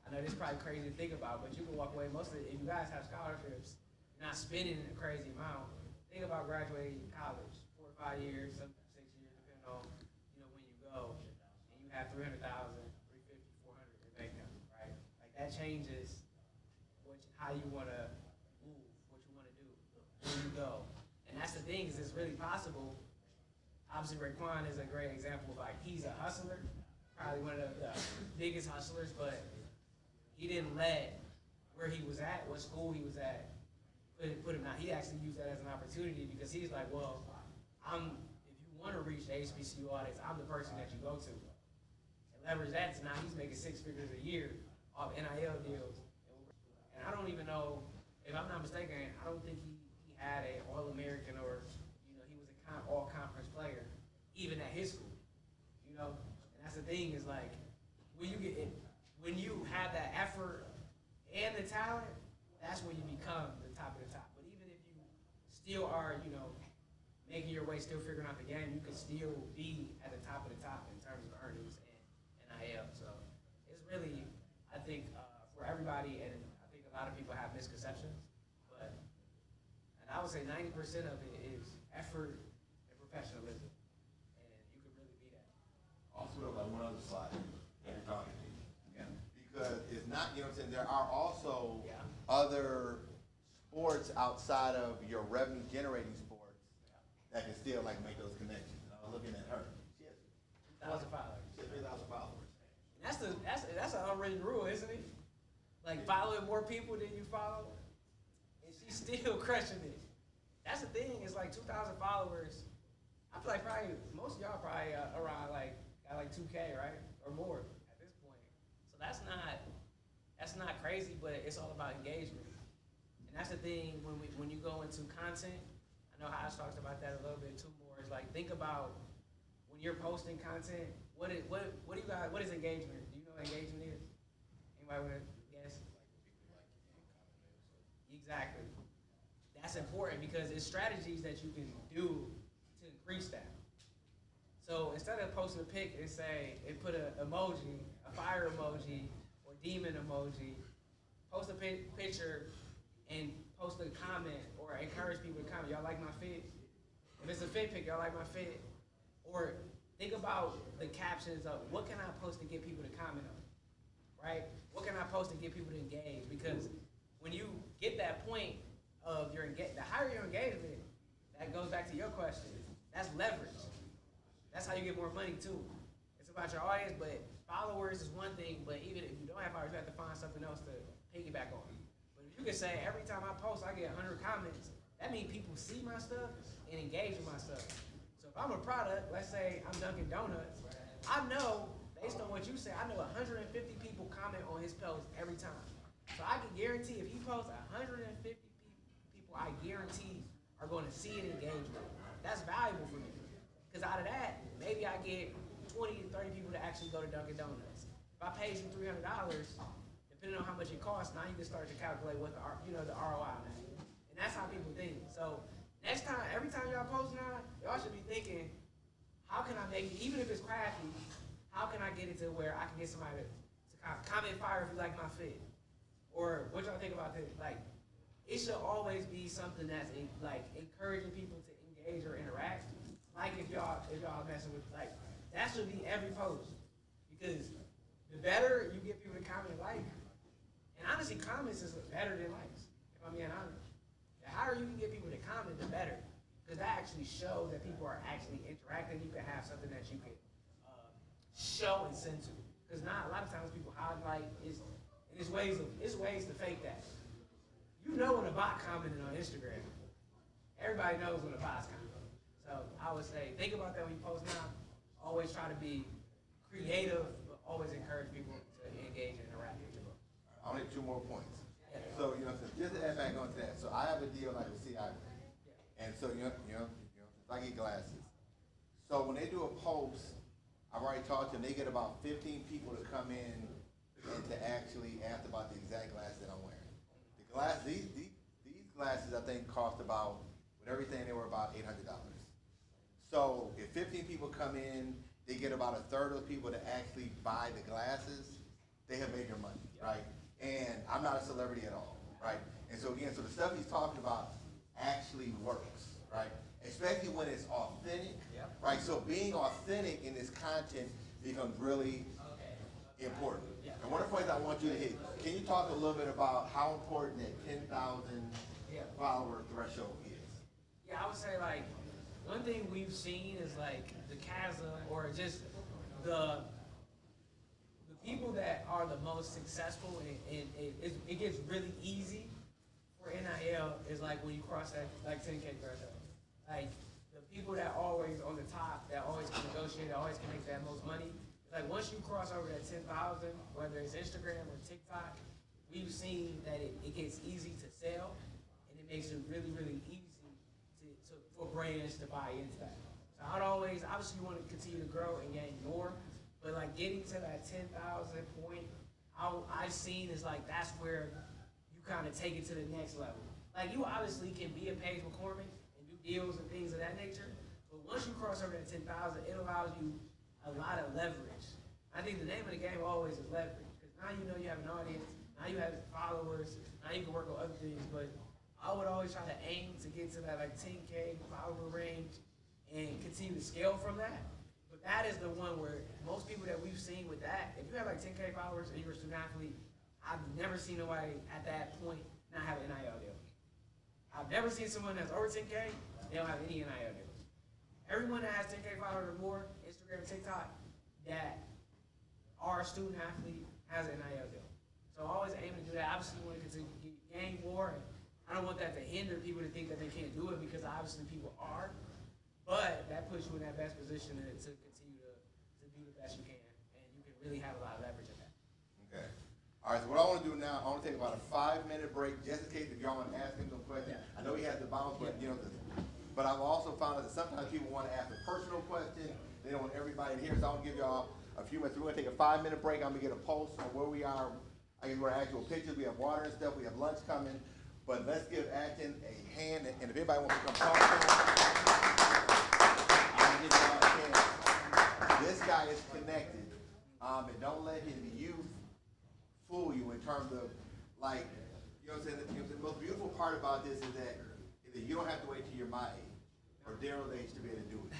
I know this is probably crazy to think about, but you can walk away, most of it, if you guys have scholarships, you're not spending a crazy amount. Think about graduating college, 4 to 5 years, some 6 years, depending on, you know, when you go, and you have 300,000, 350, 400 in your bank account, right? Like that changes how you want to move, what you want to do, where you go. And that's the thing, is it's really possible. Obviously, Raekwon is a great example of like, he's a hustler, probably one of the biggest hustlers, but he didn't let where he was at, what school he was at, put him out. He actually used that as an opportunity because he's like, well, if you want to reach the HBCU audience, I'm the person that you go to. And leverage that to now he's making 6 figures a year off NIL deals. And I don't even know, if I'm not mistaken, I don't think he had a All-American or, you know, he was a all-conference player, even at his school, you know? And that's the thing is like, when you have that effort and the talent, that's when you become the top of the top. But even if you still are, you know, making your way, still figuring out the game, you can still be at the top of the top in terms of earnings and NIL. So it's really, I think, for everybody, and I think a lot of people have misconceptions, but, and I would say 90% of it is effort and professionalism, and you can really be that. Also, like one other slide, that you're talking to. Yeah. Because it's not, you know what I'm saying, there are also Yeah. other sports outside of your revenue generating sports that can still like make those connections. And I was looking at her. She has 2,000 followers. 3,000 followers. That's an unwritten rule, isn't it? Like following more people than you follow, and she's still crushing it. That's the thing. It's like 2,000 followers. I feel like probably most of y'all probably around like got like 2K, right, or more at this point. So that's not crazy, but it's all about engagement. And that's the thing when you go into content. I know Haas talks about that a little bit too more. It's like think about when you're posting content. What do you guys? What is engagement? Do you know what engagement is? Anybody want to guess? Exactly. That's important because it's strategies that you can do to increase that. So instead of posting a pic and put an emoji, a fire emoji, or demon emoji, post a picture and post a comment or encourage people to comment. Y'all like my fit? If it's a fit pic, y'all like my fit? Or think about the captions of what can I post to get people to comment on, right? What can I post to get people to engage? Because when you get that point of the higher your engagement, that goes back to your question. That's leverage. That's how you get more money too. It's about your audience, but followers is one thing, but even if you don't have followers, you have to find something else to piggyback on. But if you can say every time I post, I get 100 comments, that means people see my stuff and engage with my stuff. So if I'm a product, let's say I'm Dunkin' Donuts, I know, based on what you say, I know 150 people comment on his post every time. So I can guarantee if he posts 150 people, I guarantee are going to see it and engage with it. That's valuable for me. Because out of that, maybe I get 20 to 30 people to actually go to Dunkin' Donuts. If I paid you $300, depending on how much it costs, now you can start to calculate what the ROI on that. And that's how people think. So next time, every time y'all post now, y'all should be thinking, how can I make it, even if it's crafty, how can I get it to where I can get somebody to comment fire if you like my fit? Or what y'all think about this? Like, it should always be something that's like encouraging people to engage or interact. Like if y'all messing with, like, that should be every post. Because the better you get people to comment and like, and honestly, comments is better than likes, if I'm being honest. The higher you can get people to comment, the better. Because that actually shows that people are actually interacting. You can have something that you can show and send to. Because not a lot of times people highlight is, and it's ways to fake that. You know when a bot commented on Instagram. Everybody knows when a bot's commenting. So I would say, think about that when you post now. Always try to be creative, but always encourage people to engage and interact with you. I'll make 2 more points. So, just to add back onto that, so I have a deal like with CI. And so, I get glasses. So when they do a post, I've already talked to them, they get about 15 people to come in and to actually ask about the exact glasses that I'm wearing. The glasses, these glasses I think cost about, with everything, they were about $800. So if 15 people come in, they get about a third of the people to actually buy the glasses, they have made their money, right? And I'm not a celebrity at all, right? And so again, so the stuff he's talking about actually works, right? Especially when it's authentic, right? So being authentic in this content becomes really important. And one of the points I want you to hit, can you talk a little bit about how important that 10,000 follower threshold is? Yeah, I would say like, one thing we've seen is like the chasm or just the people that are the most successful and it gets really easy for NIL is like when you cross that like 10K threshold. Like the people that always on the top, that always can negotiate, that always can make that most money. Like once you cross over that 10,000, whether it's Instagram or TikTok, we've seen that it gets easy to sell and it makes it really, really easy for brands to buy into that. So I'd always, obviously you want to continue to grow and gain more, but like getting to that 10,000 point, I've seen is like, that's where you kind of take it to the next level. Like you obviously can be a Paige McCormick and do deals and things of that nature, but once you cross over that 10,000, it allows you a lot of leverage. I think the name of the game always is leverage, because now you know you have an audience, now you have followers, now you can work on other things, but I would always try to aim to get to that like 10K follower range and continue to scale from that. But that is the one where most people that we've seen with that, if you have like 10K followers and you're a student athlete, I've never seen nobody at that point not have an NIL deal. I've never seen someone that's over 10K, they don't have any NIL deals. Everyone that has 10K followers or more, Instagram and TikTok, that are a student athlete has an NIL deal. So I always aim to do that. Obviously, you want to continue to gain more. And I don't want that to hinder people to think that they can't do it, because obviously people are, but that puts you in that best position to continue to do the best you can, and you can really have a lot of leverage in that. Okay. All right, so what I want to do now, I want to take about a 5-minute break, just in case if y'all want to ask him some questions. I know he has to bounce, but but I've also found out that sometimes people want to ask a personal question. They don't want everybody to hear, so I'm going to give y'all a few minutes. We're going to take a 5-minute break. I'm going to get a pulse on where we are. I can go to actual pictures. We have water and stuff. We have lunch coming. But let's give Acton a hand, and if anybody wants to come talk to him, I'll give y'all a chance. This guy is connected, and don't let his youth fool you in terms of, like, you know what I'm saying? The most beautiful part about this is that you don't have to wait till you're my age or Daryl's age to be able to do it.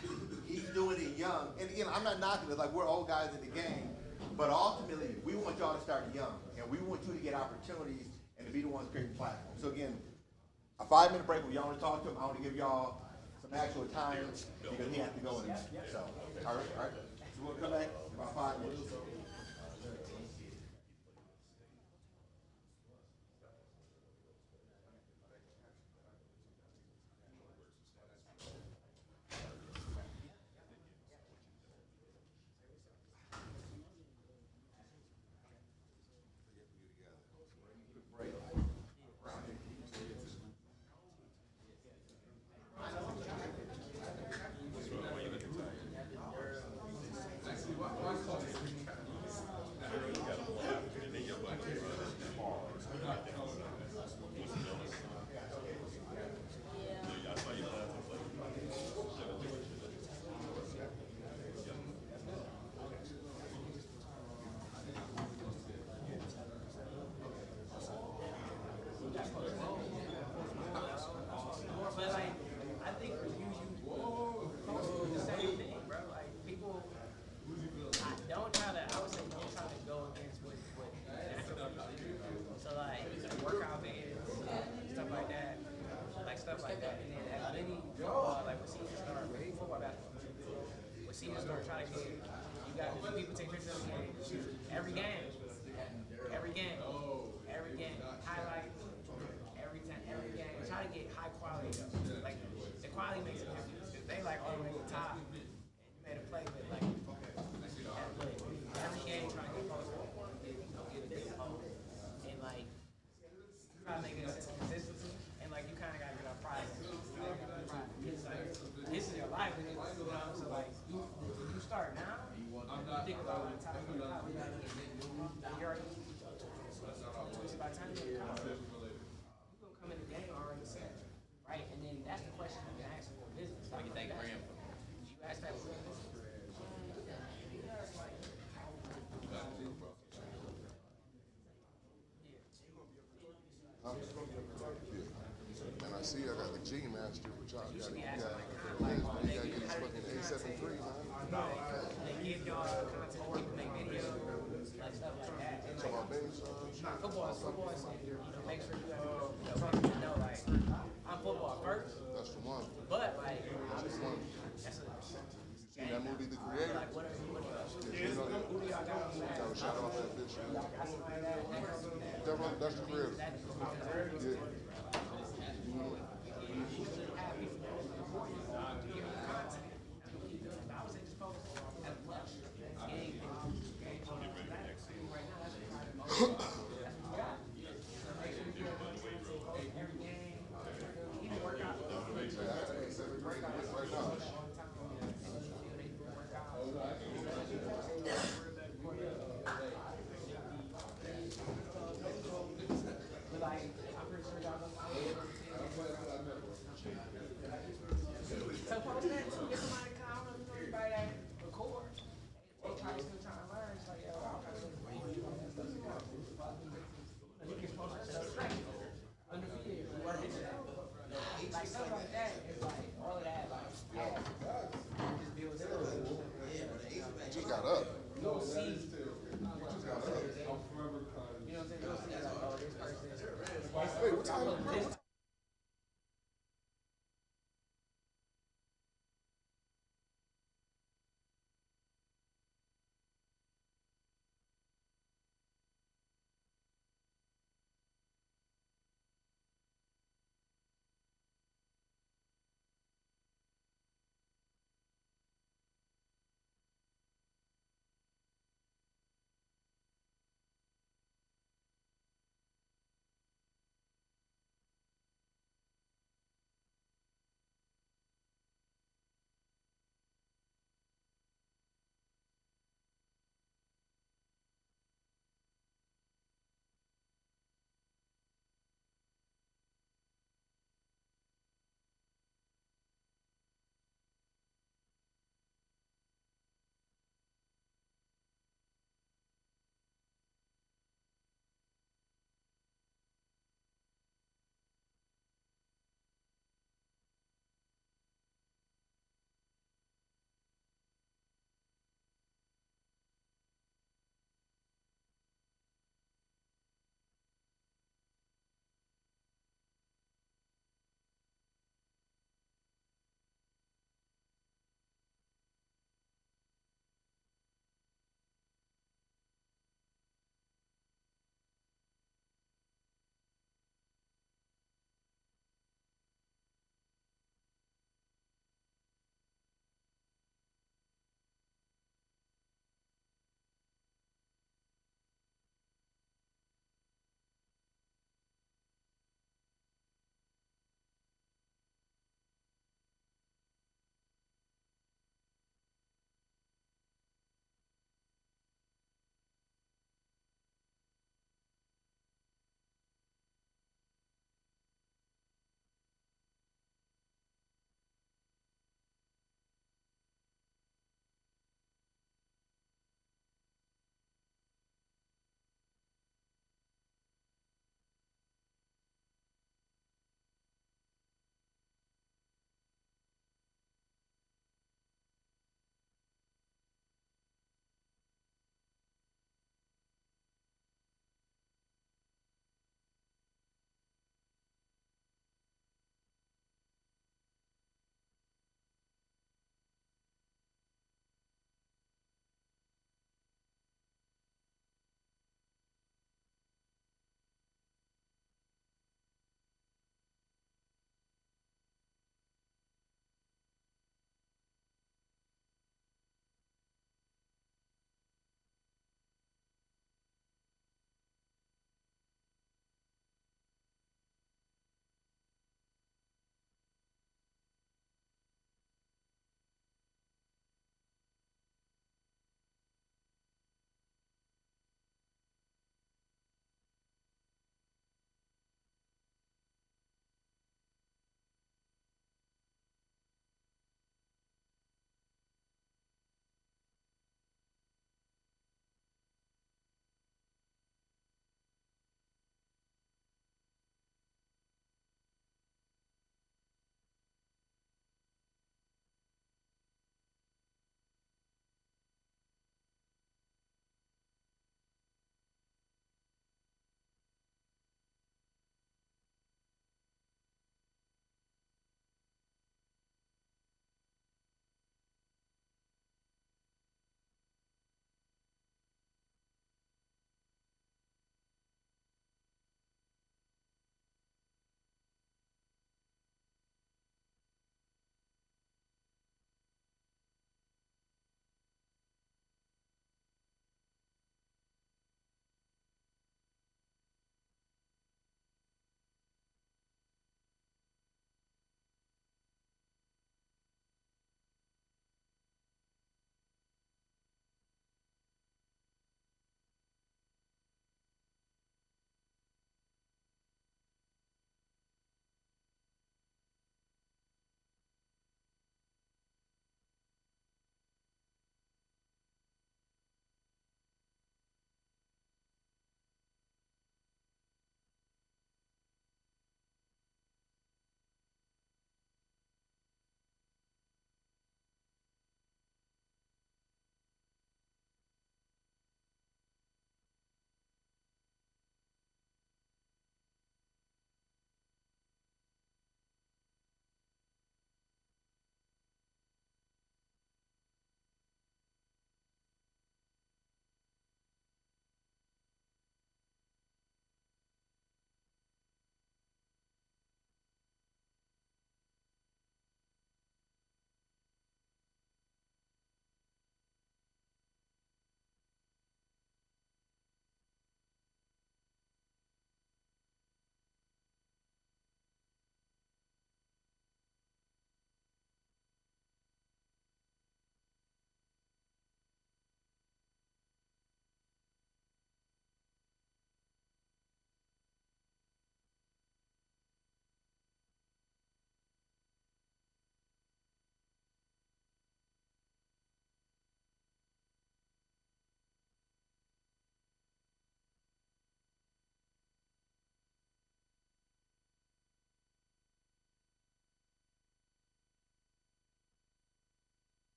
He's doing it young, and again, I'm not knocking it, like we're old guys in the game, but ultimately, we want y'all to start young, and we want you to get opportunities and to be the ones creating platforms. So again, a 5-minute break where y'all want to talk to him. I want to give y'all some actual time because he has to go in. So, all right. So we'll come back in about 5 minutes. people take pictures of the game. Every game. Every game. Every game. Highlights. Every time. Every game. Try to get high quality though. Like the quality makes a difference. If they like all the way to the top and you made a play with like every game trying to get posted. Get a big post. And like try to make it a sense of consistency. And like you kinda gotta get our pride. It's like this is your livelihood, you know. So like you start now, you think about the top of the top. You're already so by the time you get to college, you're gonna come in the game already set. Right? And then that's the question you ask for business. Like you think Graham? You ask that for business. And I see I got the G Master, which I got. You gotta get his fucking A73, man. They give y'all content, people make videos, like stuff like that. And So my like, baby football is like, you know, make sure you know, like, I'm football first, that's the one. but like, obviously, that's a See that movie, The Creator? like, what Who do y'all got on that? I would shout off that bitch. Got somebody That's the creator. Yeah. So post that too. Get somebody to come. I don't know anybody that record. They probably still trying to learn. It's like, yo, I don't know. You can post that stuff like under video. Like stuff like that. It's like all of that. Like yeah, just builds it. Just got up. You'll see. You know what I'm saying? You'll see like, oh, this person. Wait, what time?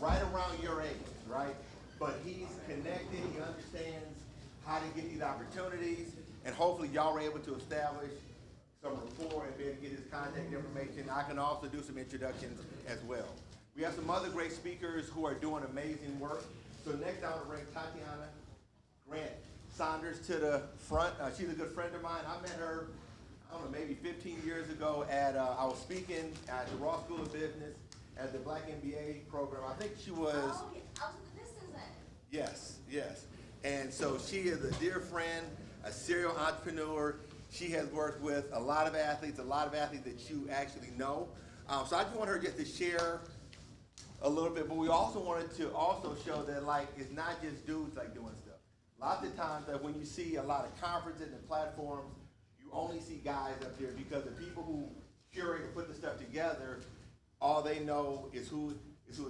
right around your age, right? But he's connected, he understands how to get these opportunities, and hopefully y'all are able to establish some rapport and be able to get his contact information. I can also do some introductions as well. We have some other great speakers who are doing amazing work. So next I want to bring Tatiana Grant Saunders to the front. She's a good friend of mine. I met her, I don't know, maybe 15 years ago at, I was speaking at the Ross School of Business at the Black MBA program. I think she was, Oh, yeah. I was at the distance end. yes, yes. And so she is a dear friend, a serial entrepreneur. She has worked with a lot of athletes that you actually know. So I just want her just to share a little bit, but we also wanted to also show that like it's not just dudes like doing stuff. Lots of times that when you see a lot of conferences and platforms, you only see guys up there because the people who curate and put the stuff together, all they know is who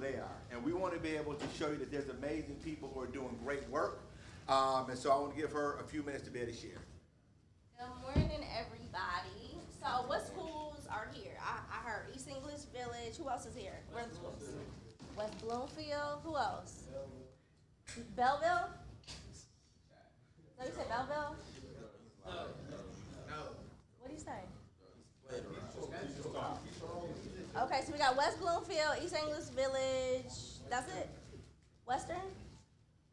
they are. And we want to be able to show you that there's amazing people who are doing great work. And so I want to give her a few minutes to be able to share. Good morning, everybody. So what schools are here? I heard East English Village. Who else is here? Where are the schools? West Bloomfield. Who else? Belleville? So you said Belleville? What do you say? Okay, so we got West Bloomfield, East English Village. That's it? Western?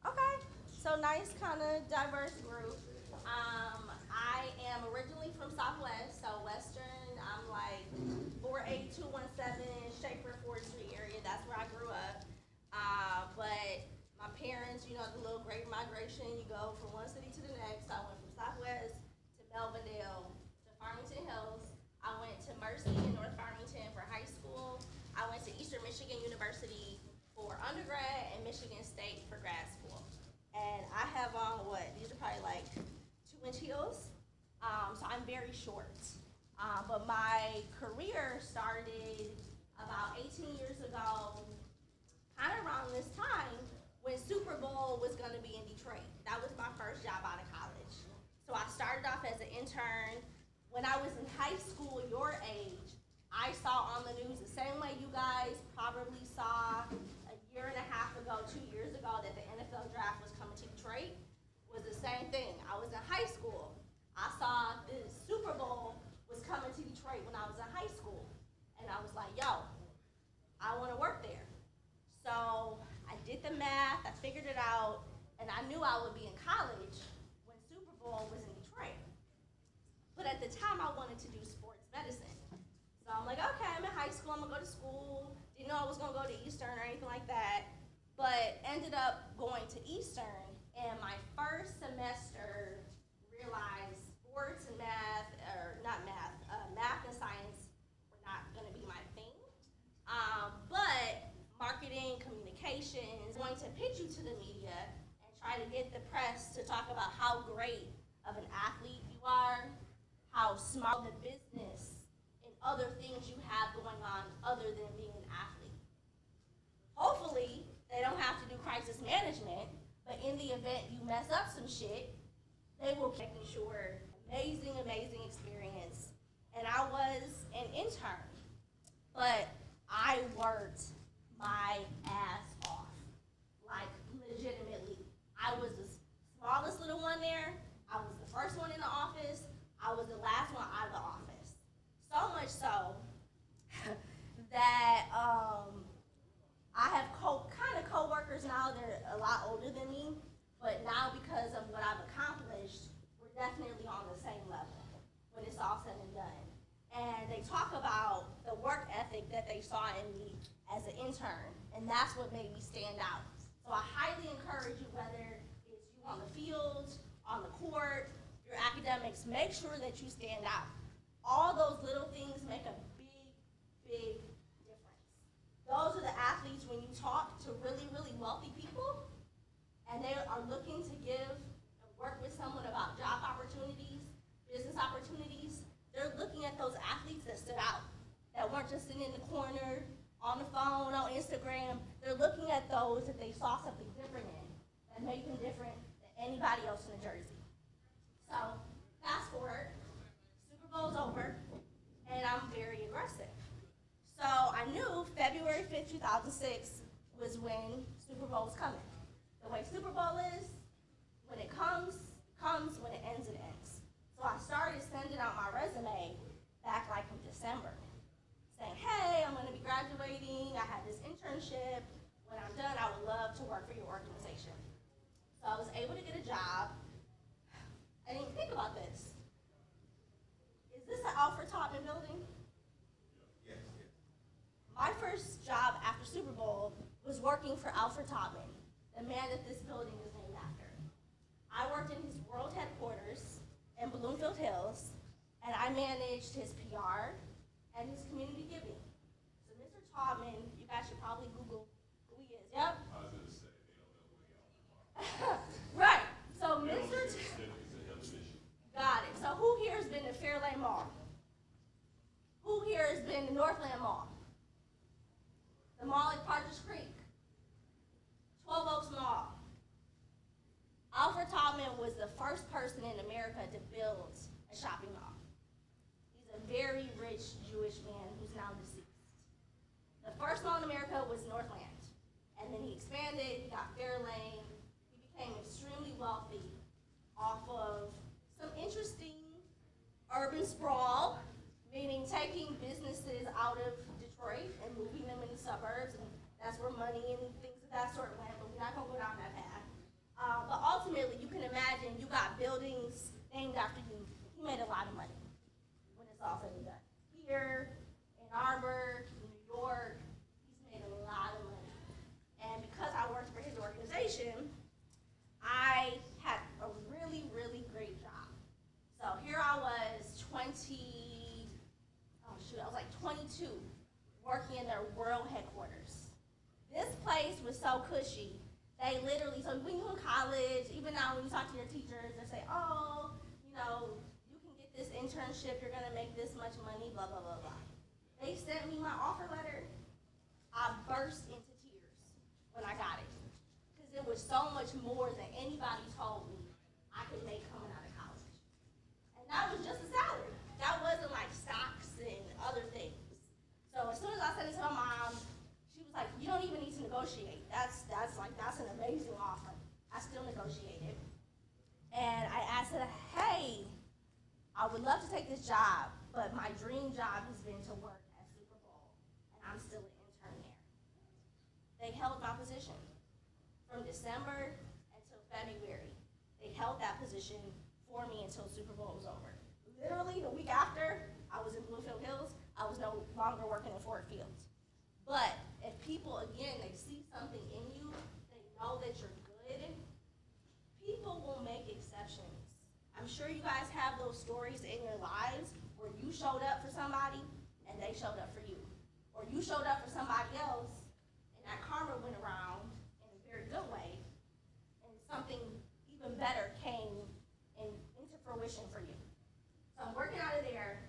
Okay. So nice, kind of diverse group. I am originally from Southwest, so Western, I'm like 48217 Schaefer, Ford Street area. That's where I grew up. But my parents, you know, the little great migration, you go from one city to the next. I went from Southwest to Belvedere to Farmington Hills. I went to Mercy in North Farmington for high school. I went to Eastern Michigan University for undergrad and Michigan State for grad school. And I have on these are probably like 2-inch heels. So I'm very short. But my career started about 18 years ago, kind of around this time when Super Bowl was gonna be in Detroit. That was my first job out of college. So I started off as an intern. When I was in high school, your age, I saw on the news the same way you guys probably saw a year and a half ago, 2 years ago, that the NFL draft was coming to Detroit. Was the same thing. I was in high school. I saw the Super Bowl was coming to Detroit when I was in high school. And I was like, yo, I want to work there. So I did the math, I figured it out, and I knew I would be in college when Super Bowl was in Detroit. But at the time, I wanted to do sports medicine. So I'm like, okay, I'm in high school, I'm gonna go to school. Didn't know I was gonna go to Eastern or anything like that. But ended up going to Eastern, and my first semester realized sports and math, or not math, math and science were not gonna be my thing. But marketing, communications, going to pitch you to the media and try to get the press to talk about how great of an athlete you are, how small the business and other things you have going on other than being an athlete. Hopefully, they don't have to do crisis management, but in the event you mess up some shit, they will make sure amazing experience. And I was an intern, but I worked my ass off, like legitimately. I was the smallest little one there. I was the first one in the office. I was the last one out of the office. So much so that I have kind of coworkers now. They're a lot older than me, but now because of what I've accomplished, we're definitely on the same level when it's all said and done. And they talk about the work ethic that they saw in me as an intern, and that's what made me stand out. So I highly encourage you, whether it's you on the field, on the court, your academics, make sure that you stand out. All those little things make a big difference. Those are the athletes when you talk to really wealthy people, and they are looking to give and work with someone about job opportunities, business opportunities. They're looking at those athletes that stood out, that weren't just sitting in the corner, on the phone, on Instagram. They're looking at those that they saw something different in, that made them different than anybody else in the jersey. So, fast forward, Super Bowl's over, and I'm very aggressive. So I knew February 5th, 2006 was is when Super Bowl is coming. The way Super Bowl is, when it comes, when it ends, it ends. So I started sending out my resume back like in December, saying, hey, I'm gonna be graduating, I had this internship, when I'm done, I would love to work for your organization. So I was able to get a job. I didn't even think about this. Is this an Alfred Topman building? Yes, yes. My first job after Super Bowl was working for Alfred Topman, the man that this building is named after. I worked in his world headquarters in Bloomfield Hills, and I managed his PR and his community giving. So Mr. Topman, you guys should probably Google who he is. Yep. I was gonna say, they don't know who we are. Right. So They don't Mr. see the significance of him mission. Got it. So who here has been to Fairlane Mall? Who here has been to Northland Mall? The mall at Partridge Creek? 12 Oaks Mall? Alfred Topman was the first person in America to build a shopping mall. He's a very rich Jewish man who's now deceased. The first mall in America was Northland. And then he expanded, he got Fairlane, he became extremely wealthy off of some interesting urban sprawl, meaning taking businesses out of Detroit and moving them into suburbs, and that's where money and things of that sort went, but we're not gonna go down that path. But ultimately, you can imagine you got buildings named after you. He made a lot of money when it's all said and done. Here, in Arbor, New York, he's made a lot of money. And because I worked for his organization, I had a really, really great job. So here I was, I was like 22, working in their world headquarters. This place was so cushy. They literally, so when you're in college, even now when you talk to your teachers, they say, oh, you know, you can get this internship, you're gonna make this much money, blah, blah, blah, blah. They sent me my offer letter. I burst into tears when I got it. Because it was so much more than anybody told me I could make coming out of college. And that was just a salary. That wasn't like stocks and other things. So as soon as I said it to my mom, she was like, you don't even need to negotiate. That's an amazing offer. I still negotiated. And I asked her, hey, I would love to take this job, but my dream job has been to work at Super Bowl, and I'm still an intern there. They held my position from December until February. They held that position for me until Super Bowl was over. Literally the week after, I was in Bluefield Hills. I was no longer working in Ford Fields. But if people, again, they see something in you, they know that you're good, people will make exceptions. I'm sure you guys have those stories in your lives where you showed up for somebody and they showed up for you. Or you showed up for somebody else and that karma went around in a very good way and something even better came into fruition for you. So I'm working out of there,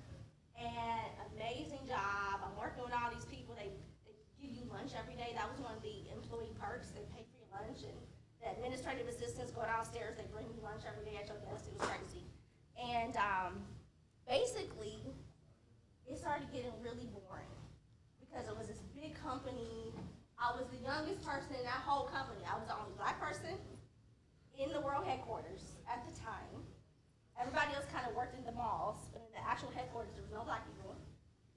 and amazing job. I'm working with all these people. They give you lunch every day. That was one of the employee perks. They pay for your lunch, and the administrative assistants go downstairs. They bring you lunch every day at your desk. It was crazy. And basically, it started getting really boring because it was this big company. I was the youngest person in that whole company. I was the only black person in the world headquarters at the time. Everybody else kind of worked in the malls, but in the actual headquarters, there was no black people.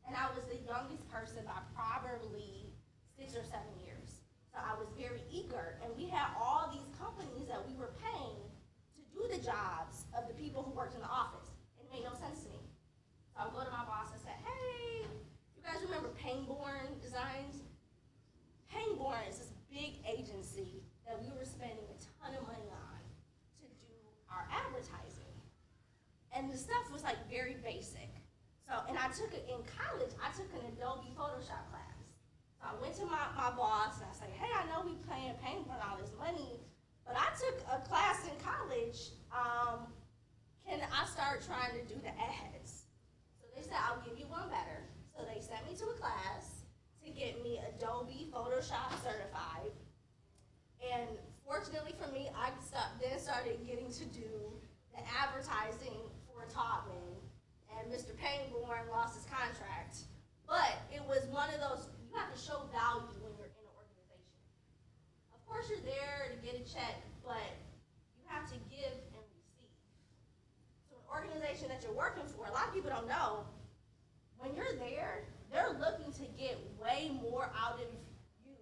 And I was the youngest person by probably 6 or 7 years. So I was very eager, and we had all these companies that we were paying to do the jobs of the people who worked in the office. It made no sense to me. So I would go to my boss and say, hey, you guys remember Pangborn Designs? Pangborn is this big agency that we were spending a ton of money on to do our advertising. And the stuff was like very basic. So, and I took it in college, I took an Adobe Photoshop class. So I went to my boss and I said, hey, I know we paying Pangborn all this money, but I took a class in college. Can I start trying to do the ads? So they said, I'll give you one better. So they sent me to a class to get me Adobe Photoshop certified. And fortunately for me, I then started getting to do the advertising for Topman, and Mr. Pangborn lost his contract. But it was one of those, you have to show value when you're in an organization. check, but you have to give and receive. So an organization that you're working for, a lot of people don't know, when you're there, they're looking to get way more out of you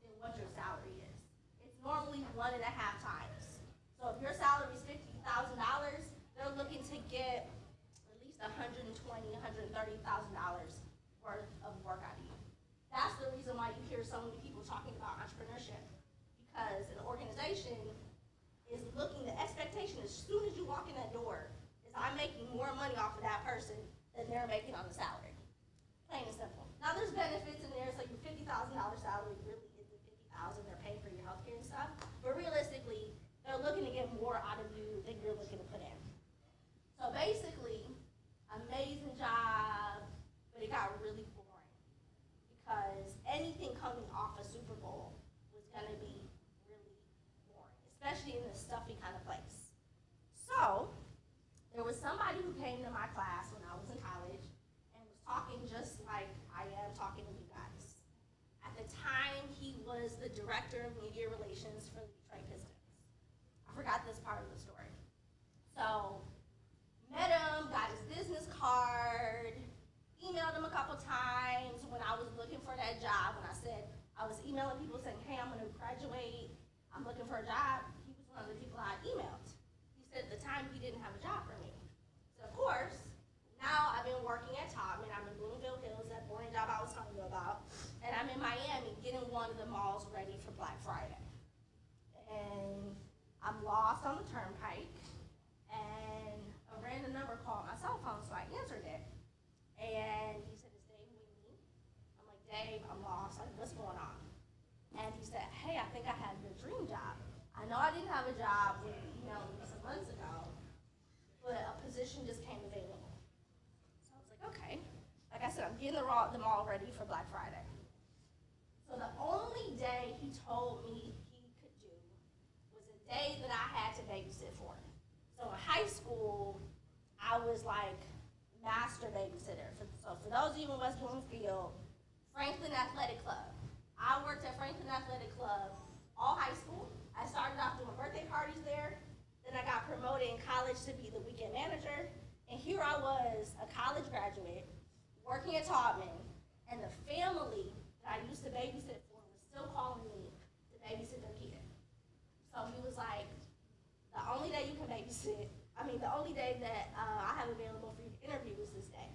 than what your salary is. It's normally 1.5 times. So if your salary is $50,000, they're looking to get at least $120,000, $130,000 worth of work out of you. That's the reason why you hear so many people talking about entrepreneurship, because an organization is looking, the expectation as soon as you walk in that door is I'm making more money off of that person than they're making on the salary. Plain and simple. Now there's benefits in there, so your $50,000 salary really isn't $50,000, they're paying for your healthcare and stuff, but realistically, they're looking to get more out of you than you're looking to put in. So basically, amazing job, but it got really boring because anything coming off a Super Bowl was gonna be really boring, especially in this stuffy kind of place. So, there was somebody who came to my class when I was in college and was talking just like I am talking to you guys. At the time, he was the director of media relations for the Detroit Pistons. I forgot this part of the story. So, met him, got his business card, emailed him a couple times when I was looking for that job. When I said, I was emailing people saying, hey, I'm gonna graduate, I'm looking for a job. He was one of the people I emailed. He said at the time he didn't have a job for me. So of course, now I've been working at Topman. I'm in Bloomfield Hills, that boring job I was telling you about. And I'm in Miami getting one of the malls ready for Black Friday. And I'm lost on the turnpike. And a random number called my cell phone, so I answered it. And he said, is Dave with me? I'm like, Dave, I'm lost. Like, what's going on? And he said, hey, I think I had the dream job. I know I didn't have a job when you emailed me some months ago, but a position just came available. So I was like, okay. Like I said, I'm getting the mall ready for Black Friday. So the only day he told me he could do was a day that I had to babysit for. So in high school, I was like master babysitter. So for those of you in West Bloomfield, Franklin Athletic Club. I worked at Franklin Athletic Club all high school. I started off doing birthday parties there. Then I got promoted in college to be the weekend manager. And here I was, a college graduate, working at Taubman, and the family that I used to babysit for was still calling me to babysit their kid. So he was like, the only day you can babysit, the only day that I have available for you to interview is this day.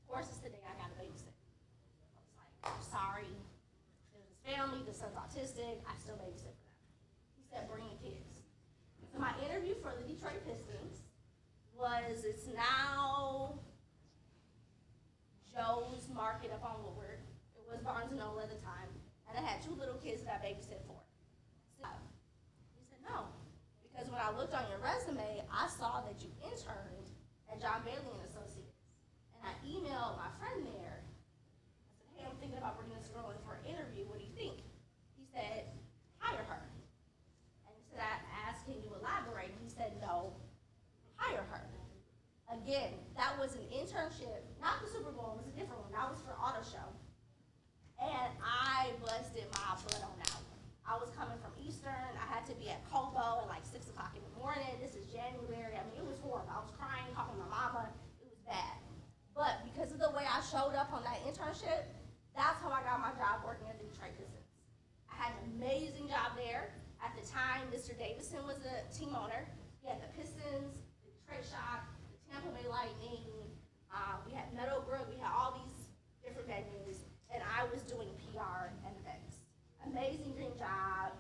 Of course, it's the day I got to babysit. I was like, I'm sorry. There's his family, the son's autistic, I still babysit for them. He said, bring your kids. So my interview for the Detroit Pistons was, it's now Joe's Market up on Woodward. It was Barnes & Noble at the time. And I had 2 little kids that I babysit for. So, he said, no. Because when I looked on your resume, I saw that you interned at John Bailey and Associates. And I emailed my friend there. I said, hey, I'm thinking about bringing this girl in for an interview. What do you think? He said, hire her. And he said, I asked, can you elaborate? And he said, no, hire her. Again, that was an internship, not the Super Bowl, it was a different one. That was for Auto Show. And I busted my butt on that one. I was coming from Eastern. I had to be at Cobo at like 6 o'clock in the morning. This is January. It was horrible. I was crying, calling my mama. It was bad. But because of the way I showed up on that internship, that's how I got my job working at the Detroit Pistons. I had an amazing job there. At the time, Mr. Davison was the team owner. He had the Pistons, the Detroit Shock, the Tampa Bay Lightning. We had Meadowbrook. We had all these different venues. And I was doing PR and events. Amazing dream job.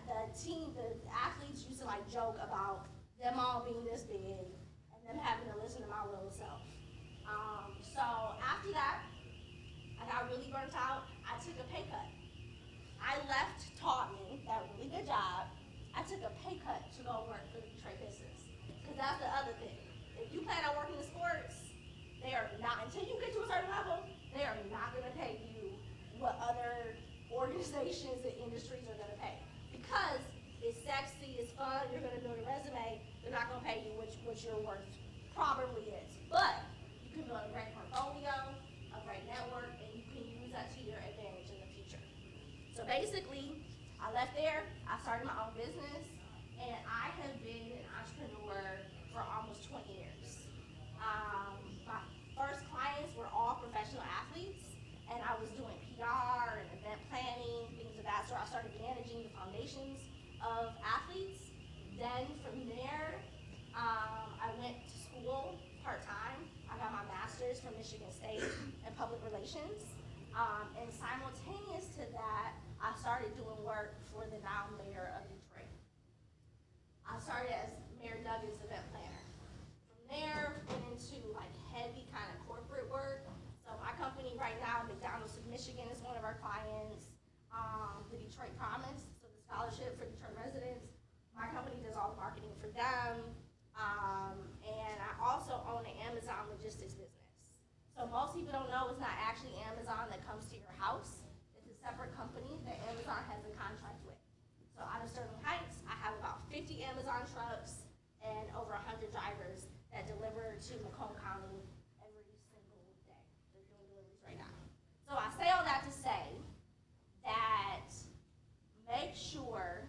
The team, the athletes used to like joke about them all being this big and them having to listen to my little self. So after that, I got really burnt out. I took a pay cut. I left Taubman, that really good job. I took a pay cut to go work for the Detroit Pistons. Because that's the other thing. If you plan on working in sports, they are not, until you get to a certain level, they are not going to pay you what other organizations and industries are going to pay. Because it's sexy, it's fun, you're going to build a resume, they're not going to pay you what your worth probably is. But you can build a great portfolio, a great network, and you can use that to your advantage in the future. So basically, I left there, I started my own business, and I have been an entrepreneur for almost 20 years. My first clients were all professional athletes, and I was doing PR and event planning, things of that sort. I started managing the foundations of athletes. Then from there, I went to school part-time. I got my master's from Michigan State in public relations. And simultaneous to that, I started doing work for the now mayor of Detroit. I started as Mayor Duggan's event planner. From there, went into like heavy kind of corporate work. So my company right now, McDonald's of Michigan, is one of our clients. The Detroit Promise, so the scholarship for Detroit residents. My company does all the marketing for them. And I also own an Amazon logistics business. So most people don't know it's not actually Amazon that comes to your house. It's a separate company that Amazon has a contract with. So out of Sterling Heights, I have about 50 Amazon trucks and over 100 drivers that deliver to Macomb County every single day. They're doing deliveries right now. So I say all that to say that make sure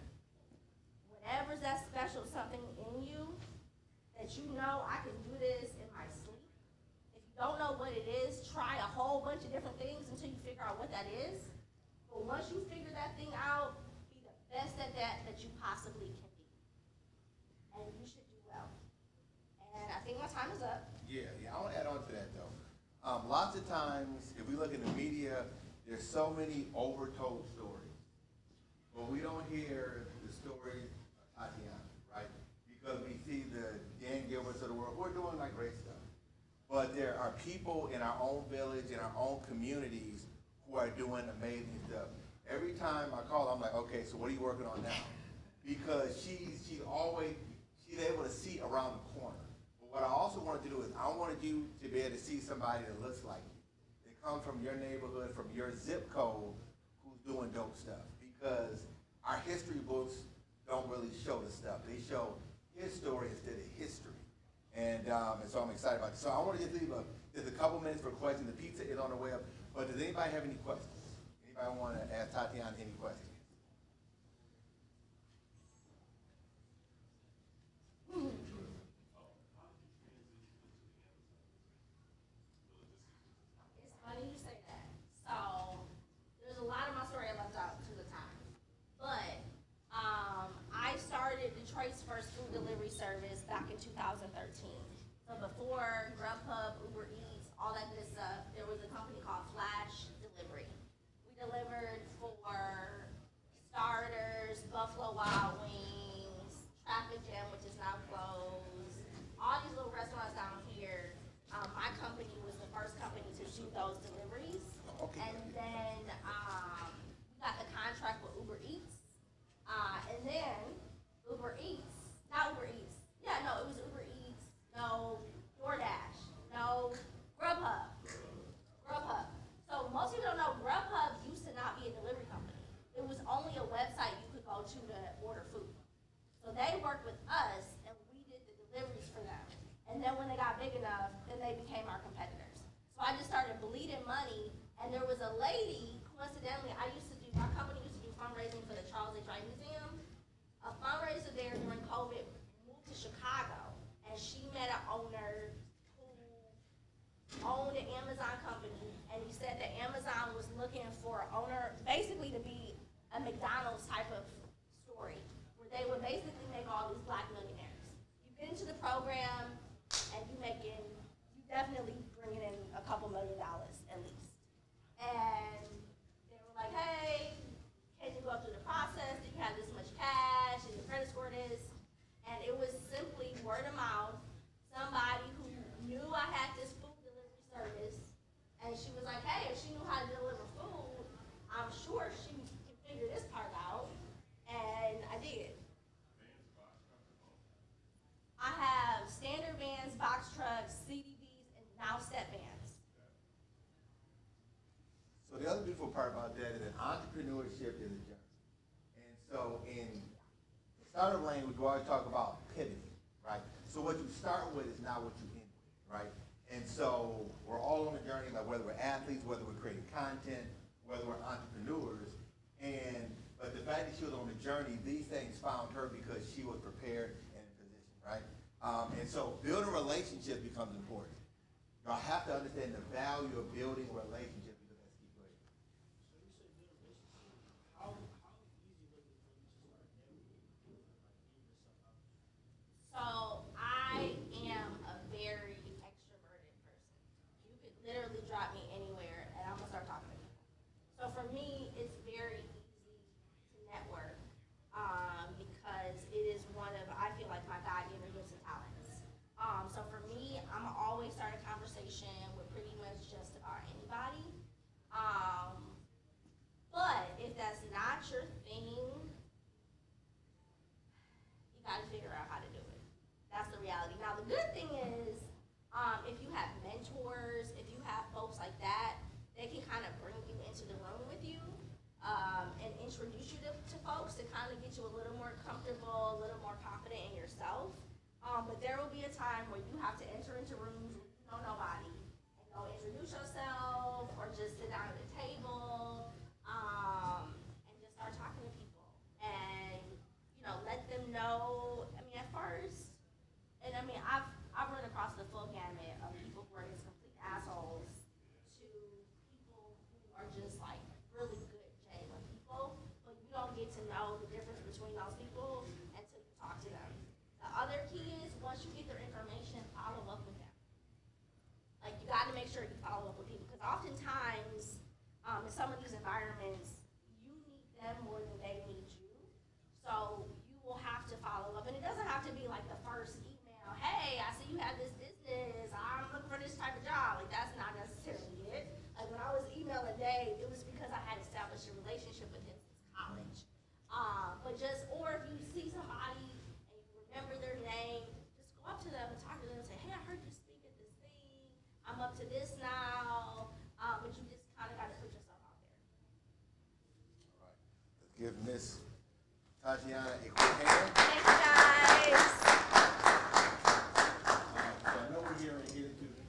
whatever's that special something in you, that you know I can do this in my sleep. If you don't know what it is, try a whole bunch of different things until you figure out what that is. But once you figure that thing out, be the best at that you possibly can be. And you should do well. And I think my time is up. Yeah, I want to add on to that though. Lots of times, if we look in the media, there's so many overtold stories. But we don't hear the story of Tatiana, right? Because we see the Dan Gilberts of the world who are doing like great stuff. But there are people in our own village, in our own communities, who are doing amazing stuff. Every time I call, I'm like, okay, so what are you working on now? Because she's able to see around the corner. But what I also wanted to do is I wanted you to be able to see somebody that looks like you. They come from your neighborhood, from your zip code, who's doing dope stuff. Because our history books don't really show the stuff. They show his story instead of history. And so I'm excited about it. So I want to just leave just a couple minutes for questions. The pizza is on the way up. But does anybody have any questions? Anybody want to ask Tatiana any questions? It's funny you say that. So there's a lot of my story I left out to the time. But I started Detroit's first food delivery service back in 2013. So before Grubhub, Uber Eats, all that good stuff, there was a company called Flash Delivery. We delivered for Starters, Buffalo Wild Wings, Traffic Jam, which is now closed, all these little restaurants down here. My company was the first company to do those deliveries. Okay. And then we got the contract with Uber Eats. And then Uber Eats, not Uber Eats. Yeah, no, it was Uber Eats. No DoorDash. No Grubhub. Grubhub. So most people don't know Grubhub used to not be a delivery company. It was only a website you could go to order food. So they worked with us and we did the deliveries for them. And then when they got big enough, then they became our competitors. So I just started bleeding money, and there was a lady, coincidentally, my company used to do fundraising for the Charles H. Wright Museum. A fundraiser there during COVID moved to Chicago, and she met an owner who owned an Amazon company, and he said that Amazon was looking for an owner, basically to be a McDonald's type of story, where they would basically make all these black millionaires. You get into the program, and you definitely bringing in a couple $1 million at least. And they were like, hey, can you go through the process? Do you have this much cash? And your credit score is? And it was simply word of mouth. Somebody who knew I had this food delivery service, and she was like, hey, if she knew how to deliver food, I'm sure she can figure this part out. And I did. I have standard vans, box trucks, CDVs, and now step vans. So the other beautiful part about that is that entrepreneurship is a journey. And so in startup language, we always talk about pivoting, right? So what you start with is not what you end with, right? And so we're all on a journey, like whether we're athletes, whether we're creating content, whether we're entrepreneurs. But But the fact that she was on the journey, these things found her because she was prepared and in position, right? And so building relationships becomes important. Y'all have to understand the value of building relationships because that's key. Go ahead. So you said good relationship. How easy was it for you to start networking, like getting yourself out there? So I am a very extroverted person. You could literally drop me anywhere and I'm gonna start talking to people. So for me, it's very easy to network because it is one of, I feel like, my God-given gifts and talents. So for me, I'm always start a conversation with pretty much just about anybody. But if that's not your thing, you gotta figure out how to do it. That's the reality. Now, the good thing is, if you have mentors, if you have folks like that, they can kind of bring you into the room with you and introduce you to folks to kind of get you a little more comfortable, a little more confident in yourself. But there will be a time where you have to enter into rooms where you know nobody and go introduce yourself or just sit down at the table and just start talking to people and, you know, let them know. I mean, at first, and I mean, I've run across the full gamut of people who are just complete assholes to people who are just like really good, genuine people, but you don't get to know the difference between those people until you talk to them. The other key is once you get their information, follow up with them. Like you got to make sure you follow up with people because oftentimes in some of these environments, you need them more than they need you. So you will have to follow up, and it doesn't have to be like the first email. Hey, I see you have this business. I'm looking for this type of job. Like that's not necessarily it. Like when I was emailing Dave, it was because I had established a relationship with him since college. But just, or if you see somebody and you remember their name, just go up to them and talk to them and say, hey, I heard you speak at this thing. I'm up to this now. But you just kind of got to put yourself out there. All right. Let's give Miss Tatiana a quick hand. Thank you, guys. So I know we're here and getting to the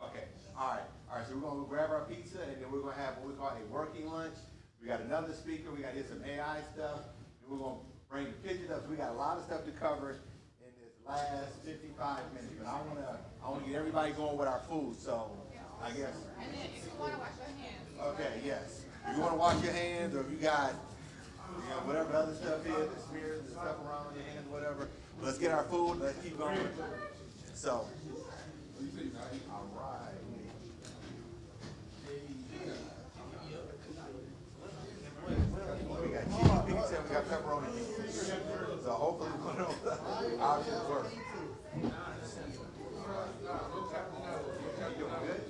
Okay, all right, so we're gonna grab our pizza and then we're gonna have what we call a working lunch. We got another speaker, we gotta get some AI stuff, and we're gonna bring the pictures up. So we got a lot of stuff to cover in this last 55 minutes, but I wanna get everybody going with our food, so I guess. And then if you wanna wash your hands. Okay, yes. If you wanna wash your hands, or if you got, you know, whatever the other stuff is, the smears, the stuff around your hands, whatever. Let's get our food, let's keep going. So. All right. We got cheese pizza and we got pepperoni pizza. So hopefully one of those options work. You doing good?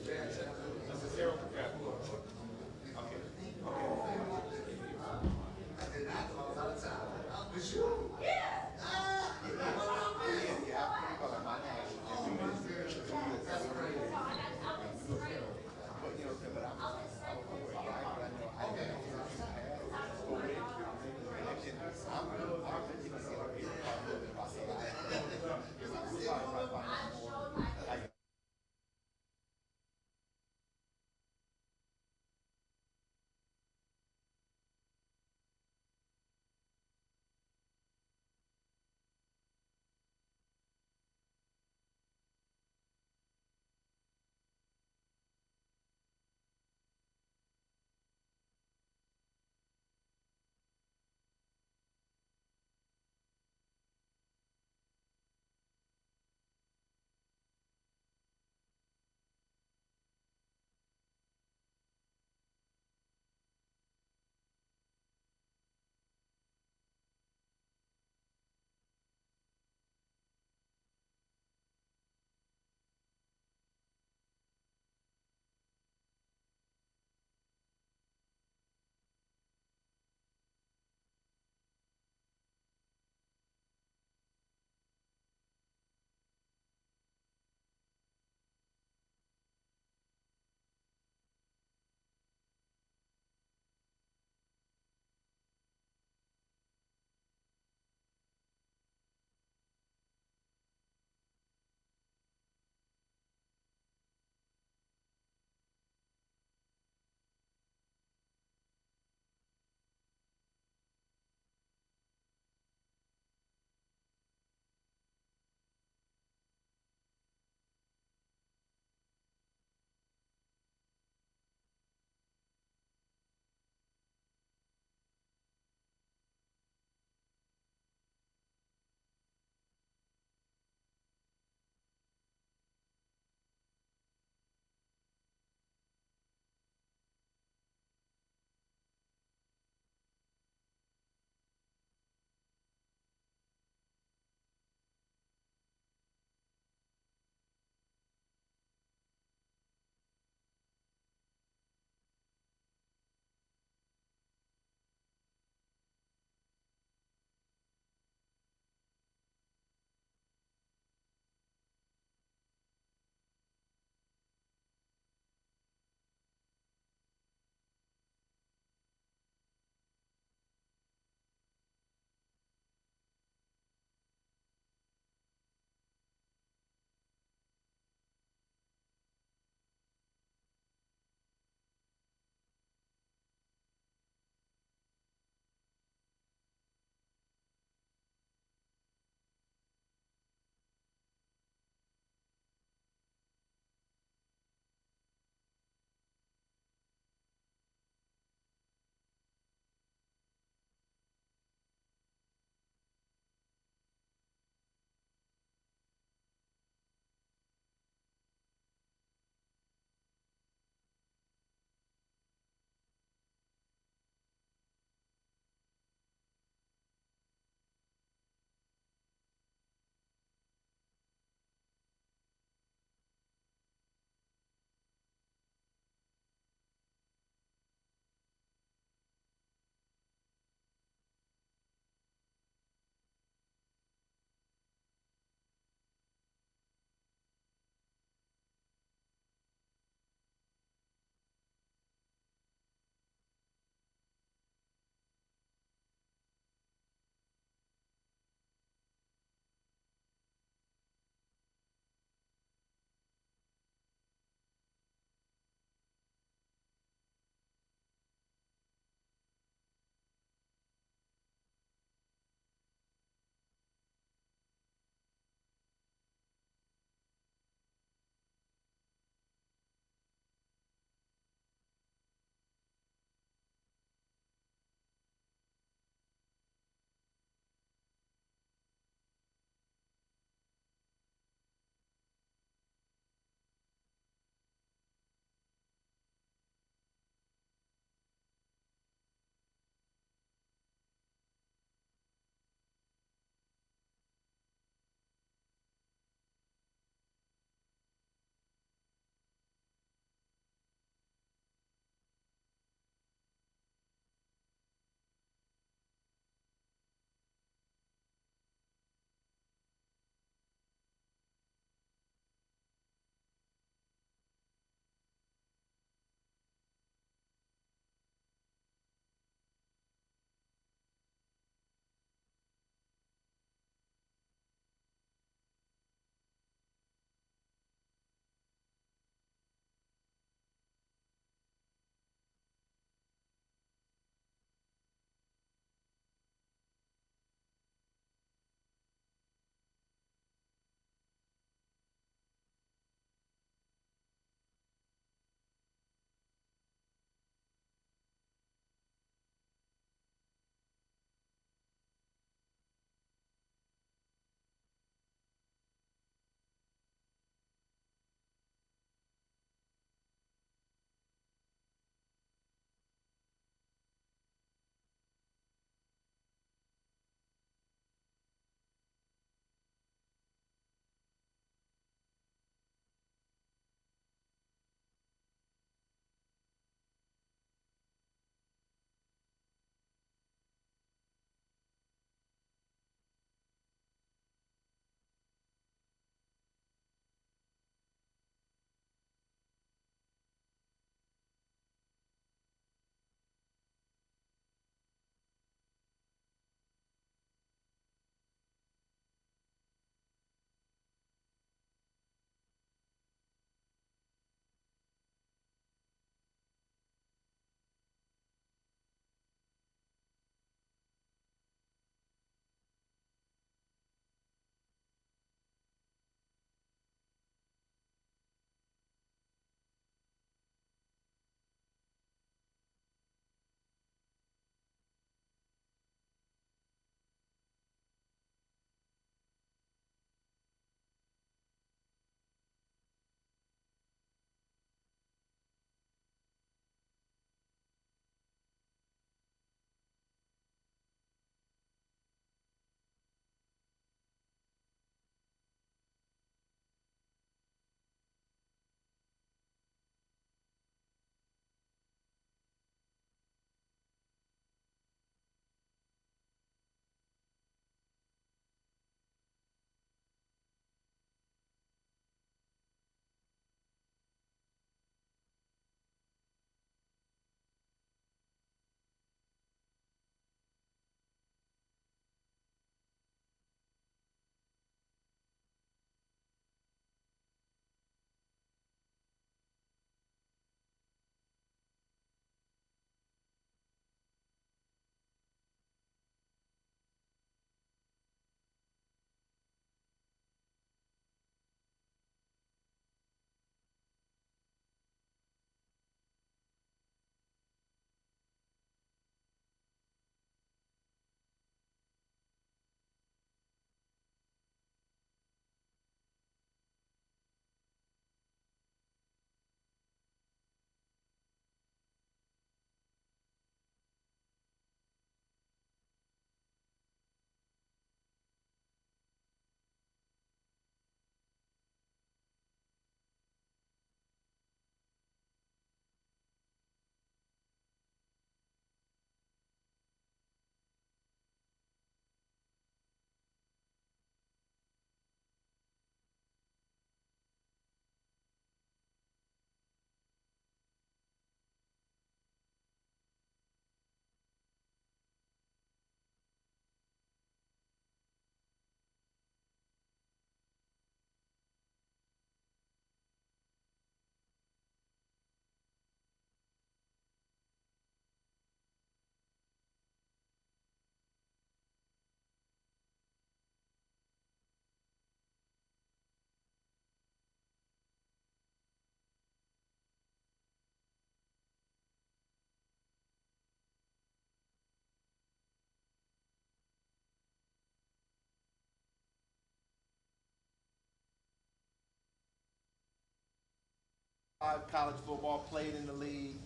college football, played in the league,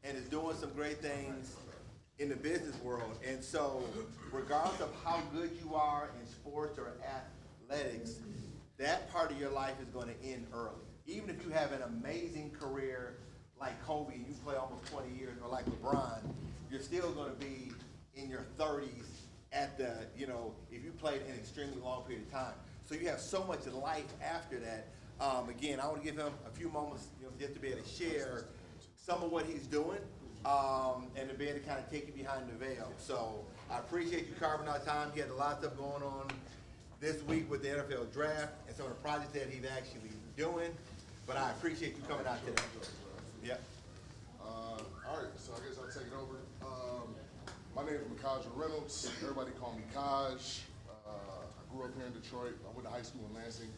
and is doing some great things in the business world. And so, regardless of how good you are in sports or athletics, that part of your life is going to end early. Even if you have an amazing career like Kobe, you play almost 20 years, or like LeBron, you're still going to be in your 30s at the, if you played an extremely long period of time. So you have so much life after that. Again, I want to give him a few moments, just to be able to share some of what he's doing, and to be able to kind of take you behind the veil. So I appreciate you carving out time. He had a lot of stuff going on this week with the NFL draft and some of the projects that he's actually doing. But I appreciate you coming out today. Yep. All right, so I guess I'll take it over. My name is Makaj Reynolds. Everybody call me Kaj. I grew up here in Detroit. I went to high school in Lansing.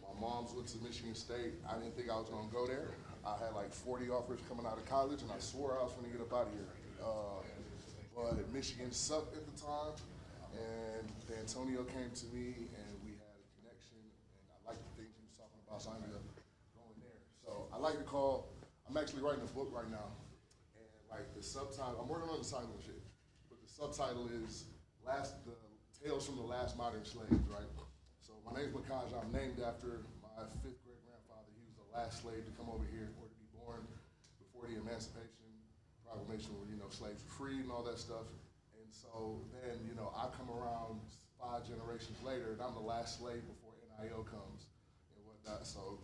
My mom's went to Michigan State. I didn't think I was gonna go there. I had like 40 offers coming out of college, and I swore I was gonna get up out of here. But Michigan sucked at the time, and D'Antonio came to me, and we had a connection, and I liked the things he was talking about, so I ended up going there. So I like to call, I'm actually writing a book right now, and like the subtitle, I'm working on the title and shit, but the subtitle is the Tales from the Last Modern Slaves, right? So my name's Makaj. I'm named after my 5th great grandfather. He was the last slave to come over here or to be born before the Emancipation Proclamation, where slaves were freed and all that stuff. And so then I come around 5 generations later, and I'm the last slave before NIL comes and whatnot. So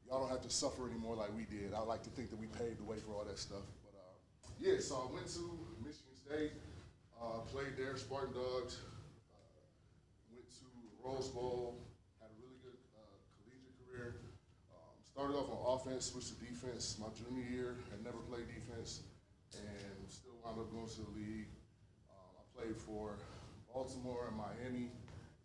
y'all don't have to suffer anymore like we did. I like to think that we paved the way for all that stuff. But yeah, so I went to Michigan State. Played there, Spartan Dogs, went to the Rose Bowl, had a really good collegiate career. Started off on offense, switched to defense my junior year, had never played defense, and still wound up going to the league. I played for Baltimore and Miami,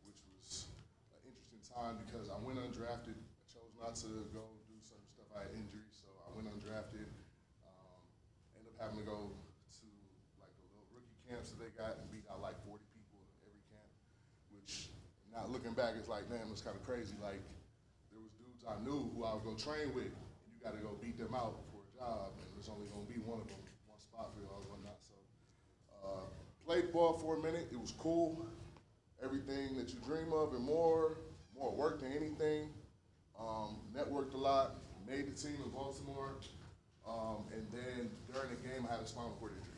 which was an interesting time because I went undrafted. I chose not to go do certain stuff. I had injuries, so I went undrafted. Ended up having to go camps that they got and beat out like 40 people every camp, which now looking back, it's like, damn, it's kind of crazy. Like, there was dudes I knew who I was going to train with, and you got to go beat them out for a job, and there's only going to be one of them, one spot for y'all and whatnot. So, played ball for a minute. It was cool. Everything that you dream of and more work than anything. Networked a lot, made the team in Baltimore, and then during the game, I had a spinal cord injury.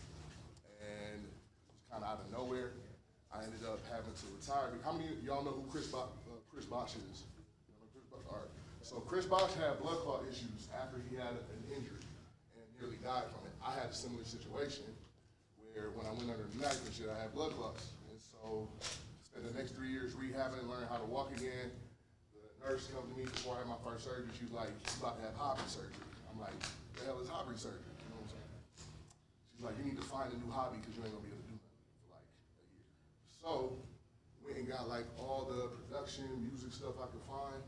And kind of out of nowhere, I ended up having to retire. How many of y'all know who Chris Bosh is? You know Chris Bosh? All right. So Chris Bosh had blood clot issues after he had an injury and nearly died from it. I had a similar situation where when I went under the knife and shit, I had blood clots. And so spent the next 3 years rehabbing and learning how to walk again. The nurse come to me before I had my first surgery. She was like, "You about to have Hobby surgery." I'm like, "The hell is Hobby surgery?" You know what I'm saying? She's like, "You need to find a new hobby because you ain't gonna be able to do nothing for like a year." So went and got like all the production, music stuff I could find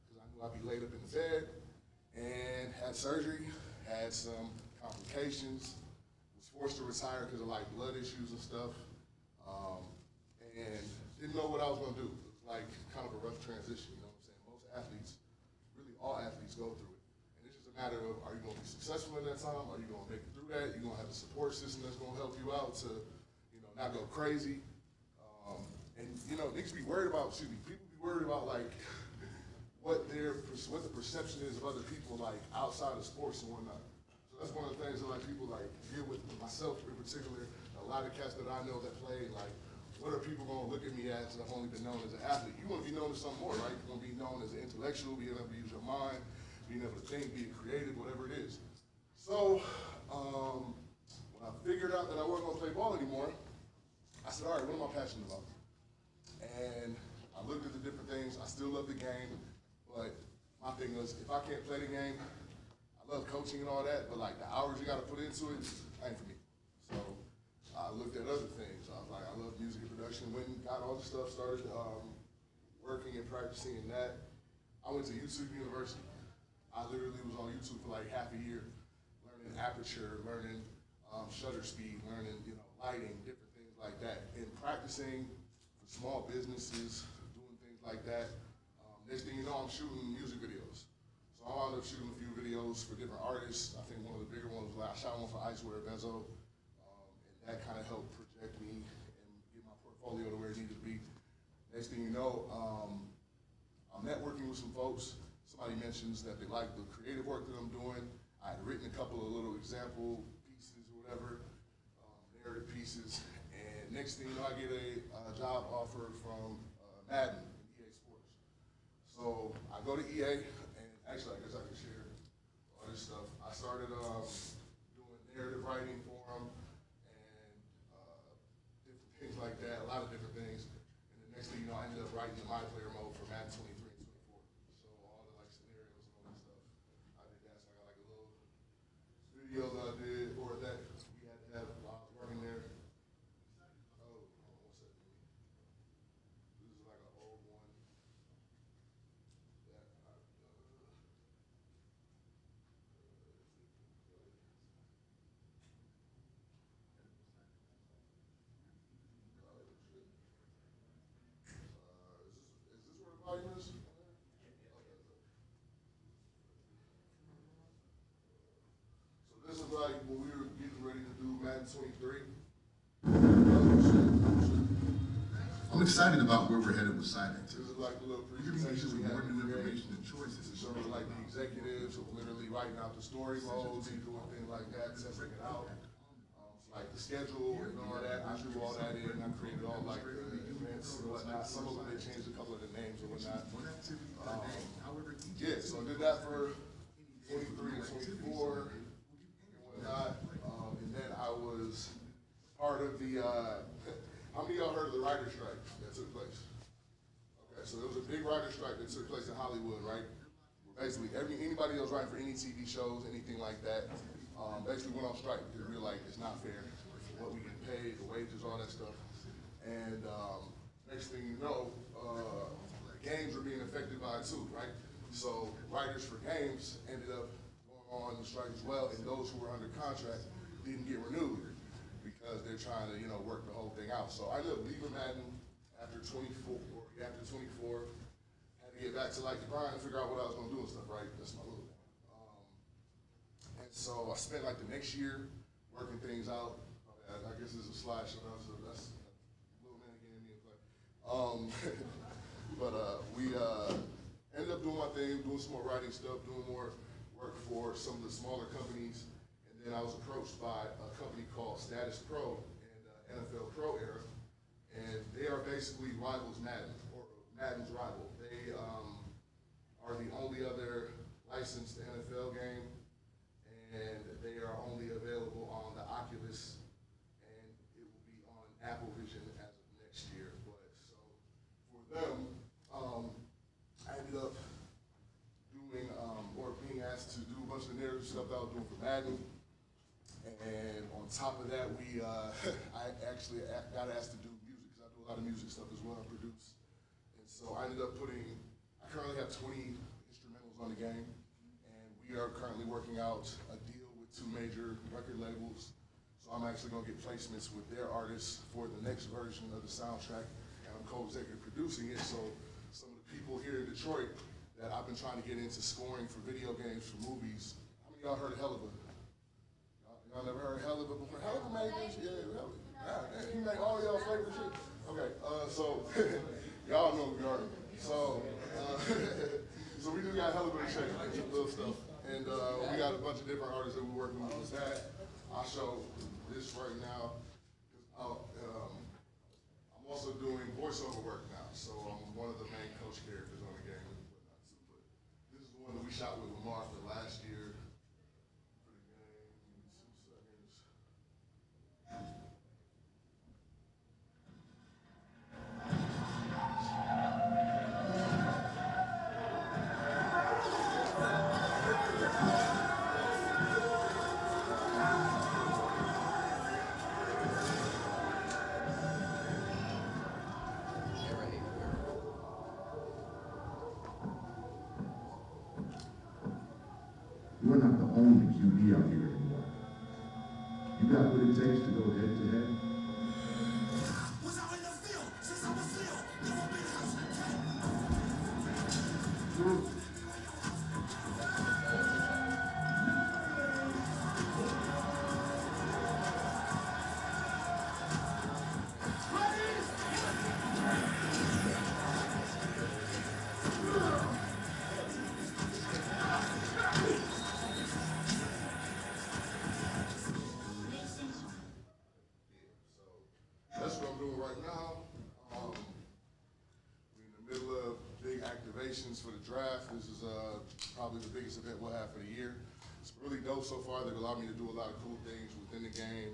because I knew I'd be laid up in the bed, and had surgery, had some complications, was forced to retire because of like blood issues and stuff, and didn't know what I was gonna do. It was like kind of a rough transition, you know what I'm saying? Most athletes, really all athletes go through it. And it's just a matter of, are you gonna be successful in that time? Are you gonna make it through that? You're gonna have a support system that's gonna help you out to, not go crazy. And niggas be worried about, people be worried about like what the perception is of other people like outside of sports and whatnot. So that's one of the things that like people like deal with, myself in particular, a lot of cats that I know that play, like, what are people gonna look at me as? I've only been known as an athlete. You wanna be known as something more, right? You wanna be known as an intellectual, being able to use your mind, being able to think, being creative, whatever it is. So, when I figured out that I wasn't gonna play ball anymore, I said, all right, what am I passionate about? And I looked at the different things. I still love the game, but my thing was, if I can't play the game, I love coaching and all that, but like the hours you gotta put into it ain't for me. So I looked at other things. I was like, I love music and production. Went and got all the stuff, started working and practicing in that. I went to YouTube University. I literally was on YouTube for like half a year, learning aperture, learning shutter speed, learning lighting, different things like that, and practicing for small businesses, doing things like that. Next thing you know, I'm shooting music videos. So I wound up shooting a few videos for different artists. I think one of the bigger ones was I shot one for Icewear Bezo, and that kind of helped project me and get my portfolio to where it needed to be. Next thing you know, I'm networking with some folks. Somebody mentions that they like the creative work that I'm doing. I had written a couple of little example pieces or whatever, narrative pieces, and next thing you know, I get a job offer from Madden and EA Sports. So I go to EA, and actually I guess I can share all this stuff. I started doing narrative writing for them and different things like that, a lot of different things. And the next thing you know, I ended up writing the My Player mode for Madden 23 and 24. So all the like scenarios and all that stuff, I did that. So I got like a little video that I did, or that we had to have while I was working there. Oh, hold on one second. This is like an old one that I've done. Is this where the volume is? So this is like when we were getting ready to do Madden 23. I'm excited about where we're headed with signing. This is like a little You're giving us presentation we more had new to create. information and choices. To show like the executives who were literally writing out the story modes and doing things like that, testing it out. Like the schedule and all that, I drew all that in, I created all like the events and whatnot. Some of them, they changed a couple of the names and whatnot. Yeah, so I did that for 23 and 24 and whatnot. And then I was part of the, how many of y'all heard of the writer's strike that took place? Okay, so there was a big writer's strike that took place in Hollywood, right? Basically, anybody that was writing for any TV shows, anything like that, basically went on strike because we were like, it's not fair, what we get paid, the wages, all that stuff. And next thing you know, games were being affected by it too, right? So writers for games ended up going on the strike as well, and those who were under contract didn't get renewed because they're trying to, work the whole thing out. So I ended up leaving Madden after 24, had to get back to like the grind and figure out what I was gonna do and stuff, right? That's my little thing. And so I spent like the next year working things out. I guess this is a slideshow now, so that's a little man again me and play. But we ended up doing my thing, doing some more writing stuff, doing more work for some of the smaller companies. And then I was approached by a company called Status Pro and NFL Pro Era. And they are basically rivals Madden, or Madden's rival. They are the only other licensed NFL game, and they are only available on the Oculus, and it will be on Apple Vision as of next year. But so for them, I ended up doing or being asked to do a bunch of the narrative stuff that I was doing for Madden. And on top of that, I actually got asked to do music, because I do a lot of music stuff as well, I produce. And so I ended up I currently have 20 instrumentals on the game, and we are currently working out a deal with 2 major record labels. So I'm actually gonna get placements with their artists for the next version of the soundtrack, and I'm co-executive producing it. So some of the people here in Detroit that I've been trying to get into scoring for video games, for movies, how many of y'all heard of Helluva? Y'all never heard of Helluva before? Helluva made this? Yeah, Helluva. Yeah, he made all y'all favorite shit. Okay, so y'all know who we are. So, so we just got Helluva to check some little stuff. And we got a bunch of different artists that we're working with that. I'll show this right now. I'm also doing voiceover work now. So I'm one of the main coach characters on the game and whatnot too. But this is the one that we shot with Lamar for last year. For the game, 2 seconds. You're not the only QB out here anymore. You got what it takes to go head to head. Was out in the field since I was little. Never been house. Congratulations for the draft. This is probably the biggest event we'll have for the year. It's really dope so far. They've allowed me to do a lot of cool things within the game.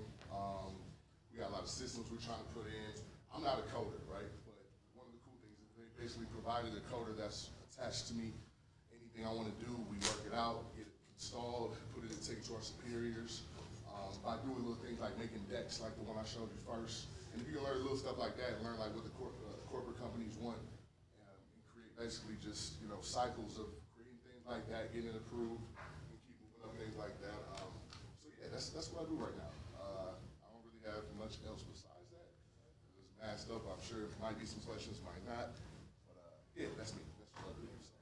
We got a lot of systems we're trying to put in. I'm not a coder, right? But one of the cool things is they basically provided a coder that's attached to me. Anything I want to do, we work it out, get it installed, put it and take it to our superiors. By doing little things like making decks like the one I showed you first. And if you can learn little stuff like that and learn like what the corporate companies want, and create basically just, you know, cycles of creating things like that, getting it approved, and keep moving up, things like that. So yeah, that's what I do right now. I don't really have much else besides that. It's masked up. I'm sure there might be some questions, might not. But yeah, that's me. That's what I do. So.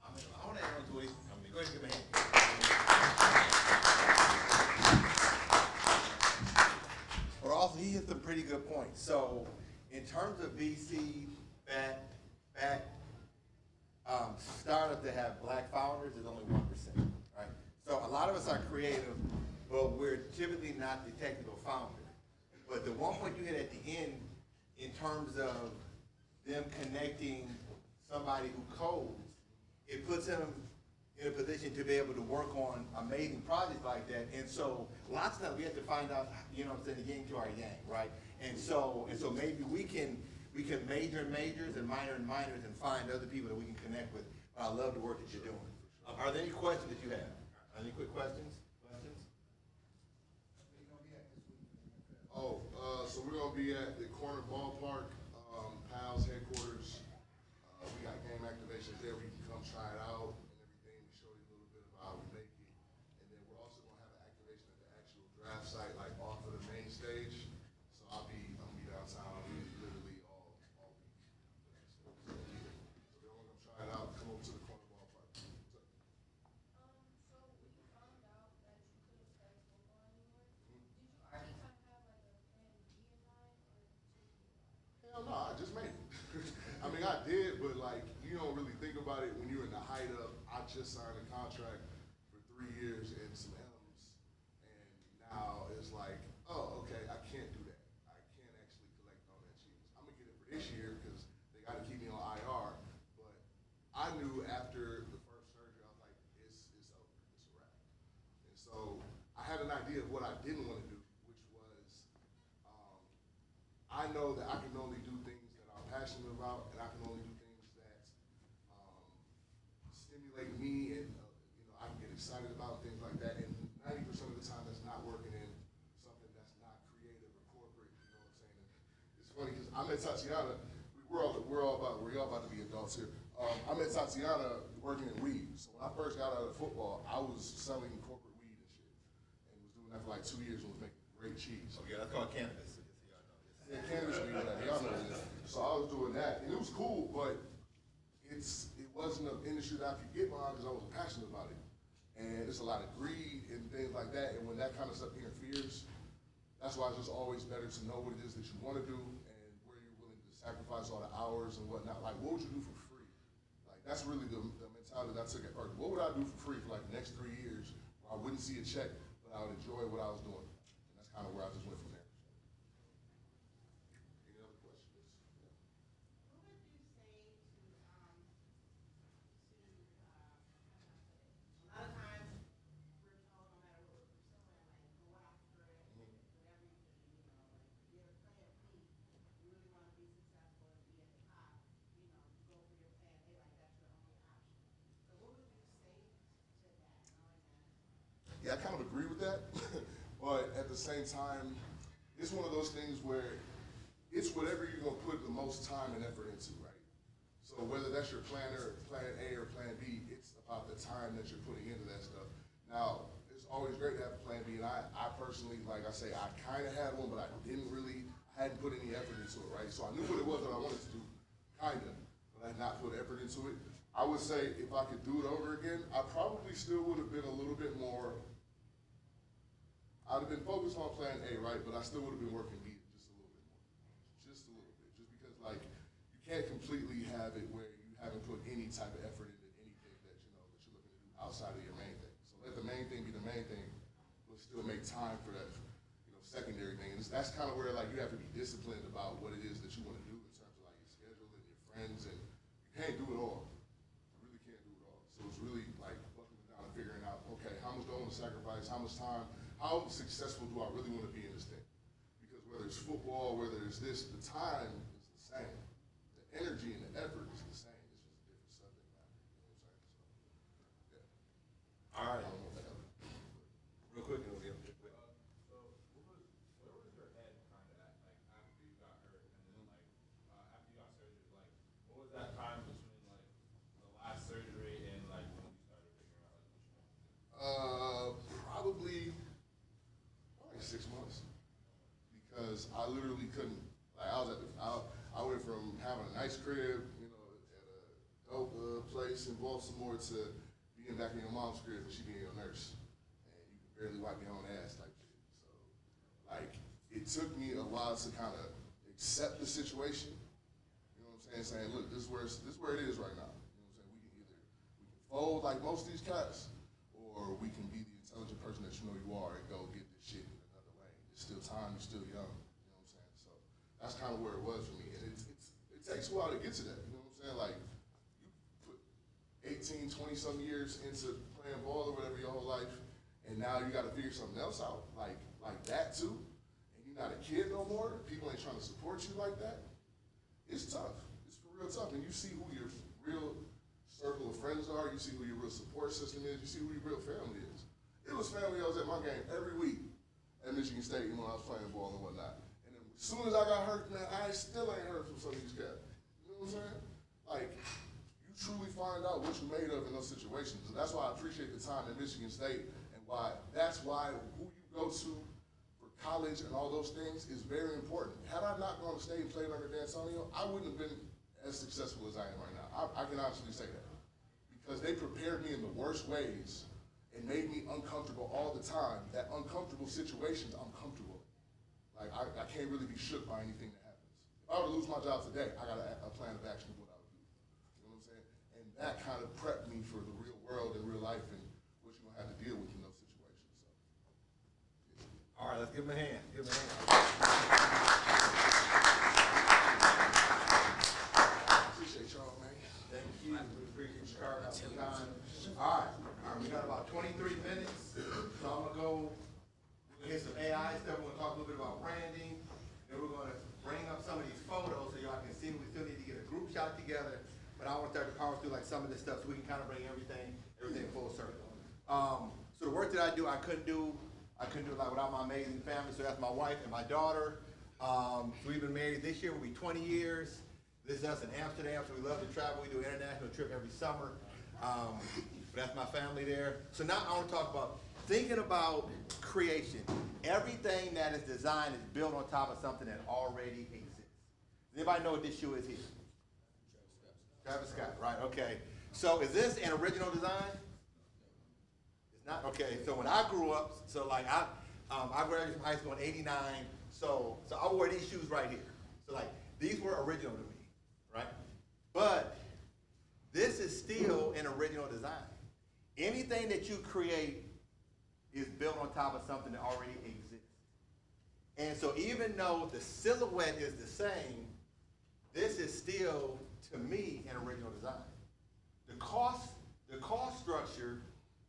I want to add on to it. Go ahead and give me a hand. But also, he hit some pretty good points. So, in terms of VC back startup that have black founders is only 1%, right? So a lot of us are creative, but we're typically not the technical founder. But the one point you hit at the end, in terms of them connecting somebody who codes, it puts them in a position to be able to work on amazing projects like that. And so lots of times we have to find out, you know what I'm saying, the yin to our yang, right? And so maybe we can major in majors and minor in minors and find other people that we can connect with. I love the work that you're doing. Are there any questions that you have? Any quick questions? So we're gonna be at the corner ballpark, PAL's headquarters. We got game activations there where you can come try it out and everything. We show you a little bit about how we make it. And then we're also gonna have an activation at the actual draft site, like off of the main stage. So I'm gonna be downtown literally all week. So if you wanna come try it out, come over to the corner ballpark. So when you found out that you couldn't play football anymore, did you already kind of have like a plan B in mind, or Hell no, I just made it. I mean, I did, but like, you don't really think about it when you're in the height of, I just signed a contract for 3 years and some M's, and now it's like, oh, okay, I can't do that. I can't actually collect on that cheese. I'm gonna get it for this year because they gotta keep me on IR, but I knew after the first surgery, I was like, it's over, it's a wrap. And so I had an idea of what I didn't want to do, which was, I know that I can only do things that I'm passionate about, and I can only do things that stimulate me, and I can get excited about things like that. And 90% of the time, that's not working in something that's not creative or corporate. You know what I'm saying? It's funny because I met Tatiana. We're all about to be adults here. I met Tatiana working in weed. So when I first got out of football, I was selling corporate weed and shit, and was doing that for like 2 years and was making great cheese. Okay, that's called cannabis. Yeah, cannabis weed, y'all know this. So I was doing that, and it was cool, but it wasn't an industry that I could get behind because I wasn't passionate about it. And there's a lot of greed and things like that, and when that kind of stuff interferes, that's why it's just always better to know what it is that you want to do and where you're willing to sacrifice all the hours and whatnot. Like, what would you do for free? Like, that's really the mentality that I took at first. What would I do for free for like the next 3 years where I wouldn't see a check, but I would enjoy what I was doing? And that's kind of where I just went from there. Any other questions? what would you say to a lot of times we're told no matter what we're pursuing, like go after it, whatever you can, like you're a plan B. You really want to be successful and be at the top, you go for your plan A, like that's your only option. So what would you say to that, knowing that? Yeah, I kind of agree with that, but at the same time, it's one of those things where it's whatever you're gonna put the most time and effort into, right? So whether that's your plan A or plan B, it's about the time that you're putting into that stuff. Now, it's always great to have a plan B, and I personally, like I say, I kind of had one, but I hadn't put any effort into it, right? So I knew what it was that I wanted to do, kind of, but I had not put effort into it. I would say if I could do it over again, I probably still would have been a little bit more, I'd have been focused on plan A, right? But I still would have been working B just a little bit more. Just a little bit. Just because, like, you can't completely have it where you haven't put any type of effort into anything that you're looking to do outside of your main thing. So let the main thing be the main thing, but still make time for that, secondary thing. And that's kind of where, like, you have to be disciplined about what it is that you want to do in terms of, like, your schedule and your friends, and you can't do it all. sacrifice, how much time, how successful do I really want to be in this thing? Because whether it's football, whether it's this, the time is the same. The energy and the effort is the same. It's just a different subject matter. You know what I'm saying? So, yeah. All right. I don't know if that helped. Real quick, and we'll get So, where was your head kind of at, like, after you got hurt, and then, like, after you got surgery, like, what was that time between, like, the last surgery and, like, when you started figuring out, like, what you wanted to do? Probably 6 months. Because I literally couldn't, like, I went from having a nice crib, you know, at a dope place in Baltimore to being back in your mom's crib and she being your nurse. And you can barely wipe your own ass type shit. So, like, it took me a while to kind of accept the situation. You know what I'm saying? Saying, look, this is where it is right now. You know what I'm saying? We can fold like most of these cats, or we can be the intelligent person that you know you are and go get this shit in another lane. It's still time, you're still young. You know what I'm saying? So that's kind of where it was for me. And it takes a while to get to that. You know what I'm saying? Like, you put 18, 20 some years into playing ball or whatever your whole life, and now you got to figure something else out, like that too. And you're not a kid no more. People ain't trying to support you like that. It's tough. It's for real tough. And you see who your real circle of friends are. You see who your real support system is. You see who your real family is. It was family. I was at my game every week at Michigan State when I was playing ball and whatnot. And then as soon as I got hurt, man, I still ain't heard from some of these guys. You know what I'm saying? Like, you truly find out what you're made of in those situations. And that's why I appreciate the time at Michigan State, and that's why who you go to for college and all those things is very important. Had I not gone to state and played under D'Antonio, I wouldn't have been as successful as I am right now. I can honestly say that. Because they prepared me in the worst ways and made me uncomfortable all the time. That uncomfortable situations, I'm comfortable in. Like, I can't really be shook by anything that happens. If I were to lose my job today, I got a plan of action of what I would do. You know what I'm saying? And that kind of prepped me for the real world and real life and what you're gonna have to deal with in those situations. So, yeah. All right, let's give him a hand. Give him a hand. Appreciate y'all, man. Thank you. We appreciate you carving out some time. All right, we got about 23 minutes. So I'm gonna go get some AI stuff. We're gonna talk a little bit about branding. Then we're gonna bring up some of these photos so y'all can see. We still need to get a group shot together. But I want to start to power through like some of this stuff so we can kind of bring everything full circle. So the work that I do, I couldn't do it like without my amazing family. So that's my wife and my daughter. So we've been married this year will be 20 years. This is us in Amsterdam, so we love to travel. We do an international trip every summer. But that's my family there. So now I want to talk about thinking about creation. Everything that is designed is built on top of something that already exists. Does anybody know what this shoe is here? Travis Scott, right, okay. So is this an original design? It's not, okay, so when I grew up, so like I graduated from high school in '89, so I wore these shoes right here. So like, these were original to me, right? But this is still an original design. Anything that you create is built on top of something that already exists. And so even though the silhouette is the same, this is still, to me, an original design. The cost structure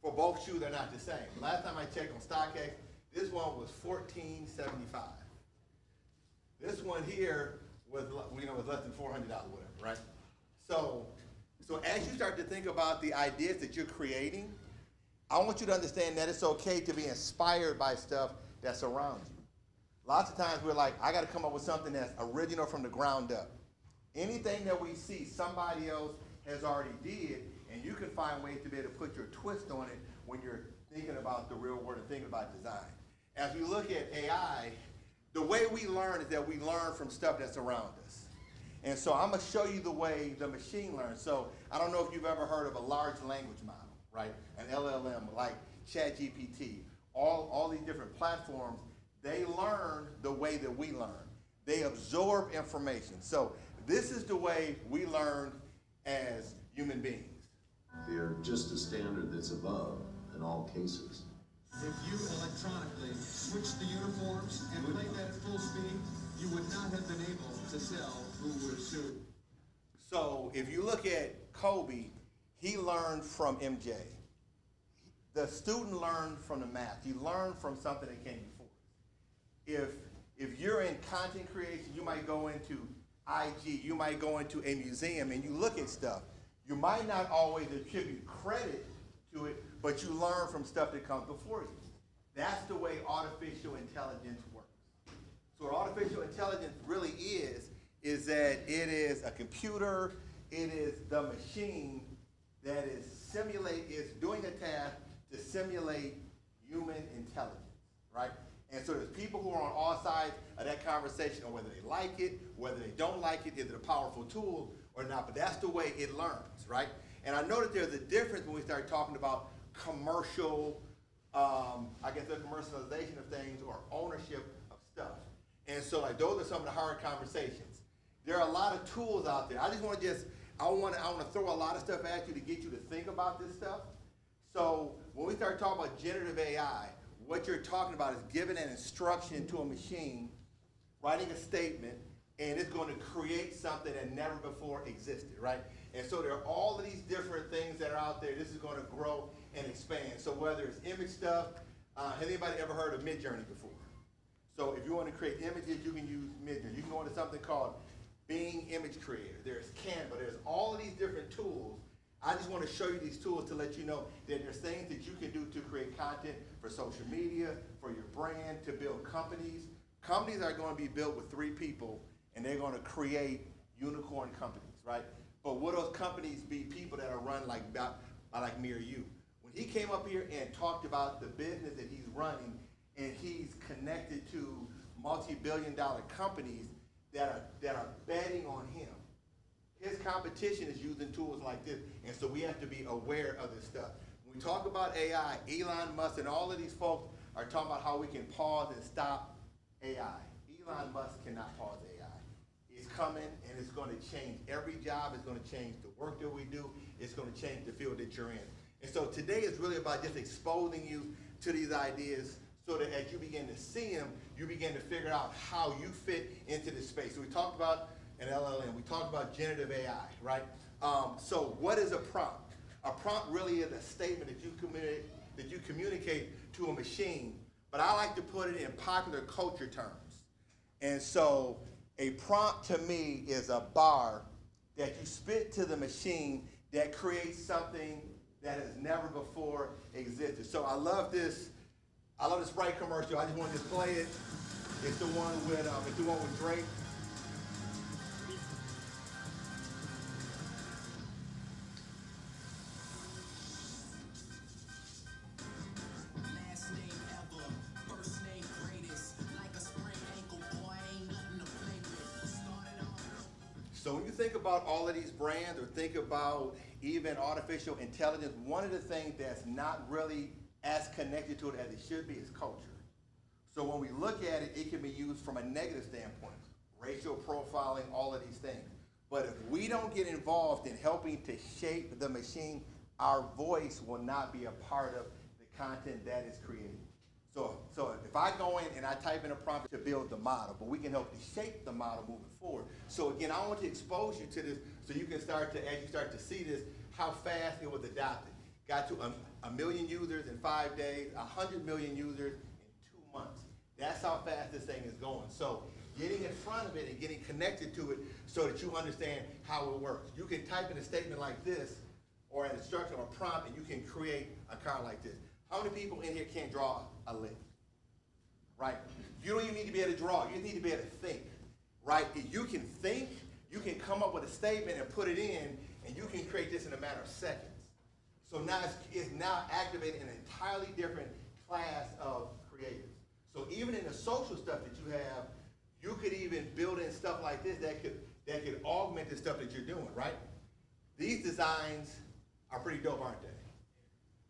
for both shoes are not the same. Last time I checked on StockX, this one was $14.75. This one here was less than $400, whatever, right? So as you start to think about the ideas that you're creating, I want you to understand that it's okay to be inspired by stuff that's around you. Lots of times we're like, I got to come up with something that's original from the ground up. Anything that we see somebody else has already did, and you can find ways to be able to put your twist on it when you're thinking about the real world and thinking about design. As we look at AI, the way we learn is that we learn from stuff that's around us. And so I'm gonna show you the way the machine learns. So I don't know if you've ever heard of a large language model, right? An LLM, like ChatGPT, all these different platforms, they learn the way that we learn. They absorb information. So this is the way we learn as human beings. They're just a standard that's above in all cases. If you electronically switched the uniforms and played that at full speed, you would not have been able to tell who was who. So if you look at Kobe, he learned from MJ. the student learned from the math. You learn from something that came before. If you're in content creation, you might go into IG, you might go into a museum and you look at stuff. You might not always attribute credit to it, but you learn from stuff that comes before you. That's the way artificial intelligence works. So what artificial intelligence really is that it is a computer, it is the machine that is doing a task to simulate human intelligence, right? And so there's people who are on all sides of that conversation on whether they like it, whether they don't like it, is it a powerful tool or not, but that's the way it learns, right? And I know that there's a difference when we start talking about commercial, I guess the commercialization of things or ownership of stuff. And so like those are some of the hard conversations. There are a lot of tools out there. I want to throw a lot of stuff at you to get you to think about this stuff. So when we start talking about generative AI, what you're talking about is giving an instruction to a machine, writing a statement, and it's going to create something that never before existed, right? And so there are all of these different things that are out there. This is going to grow and expand. So whether it's image stuff, has anybody ever heard of Midjourney before? So if you want to create images, you can use Midjourney. You can go into something called Bing Image Creator. There's Canva. There's all of these different tools. I just want to show you these tools to let you know that there's things that you can do to create content for social media, for your brand, to build companies. Companies are going to be built with 3 people, and they're going to create unicorn companies, right? But will those companies be people that are run like me or you? When he came up here and talked about the business that he's running, and he's connected to multi-billion-dollar companies that are betting on him. His competition is using tools like this, and so we have to be aware of this stuff. When we talk about AI, Elon Musk and all of these folks are talking about how we can pause and stop AI. Elon Musk cannot pause AI. It's coming, and it's going to change every job. It's going to change the work that we do. It's going to change the field that you're in. And so today is really about just exposing you to these ideas so that as you begin to see them, you begin to figure out how you fit into this space. So we talked about an LLM. We talked about generative AI, right? So what is a prompt? A prompt really is a statement that you communicate to a machine, but I like to put it in popular culture terms. And so a prompt to me is a bar that you spit to the machine that creates something that has never before existed. So I love this Sprite commercial. I just want to play it. It's the one with Drake. Last name ever, first name greatest. Like a sprained ankle, boy, ain't nothing to play with. Started off. So when you think about all of these brands or think about even artificial intelligence, one of the things that's not really as connected to it as it should be is culture. So when we look at it, it can be used from a negative standpoint, racial profiling, all of these things. But if we don't get involved in helping to shape the machine, our voice will not be a part of the content that is created. So if I go in and I type in a prompt to build the model, but we can help to shape the model moving forward. So again, I want to expose you to this so you can start to, as you start to see this, how fast it was adopted. Got to a million users in 5 days, 100 million users in 2 months. That's how fast this thing is going. So getting in front of it and getting connected to it so that you understand how it works. You can type in a statement like this or an instruction or a prompt and you can create a car like this. How many people in here can't draw a lift? Right? You don't even need to be able to draw. You need to be able to think. Right? If you can think, you can come up with a statement and put it in, and you can create this in a matter of seconds. So now it's now activating an entirely different class of creators. So even in the social stuff that you have, you could even build in stuff like this that could augment the stuff that you're doing, right? These designs are pretty dope, aren't they?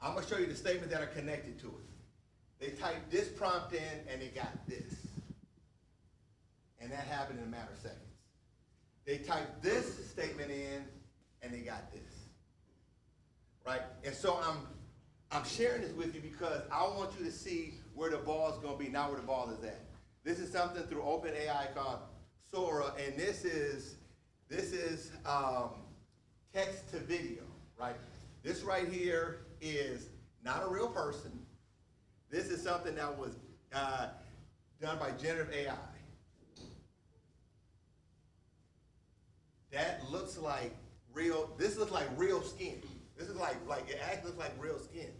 I'm gonna show you the statements that are connected to it. They typed this prompt in and they got this. And that happened in a matter of seconds. They typed this statement in and they got this. Right? And so I'm sharing this with you because I want you to see where the ball is gonna be, not where the ball is at. This is something through OpenAI called Sora, and this is text to video, right? This right here is not a real person. This is something that was done by generative AI. That looks like real, this looks like real skin. This is like it actually looks like real skin.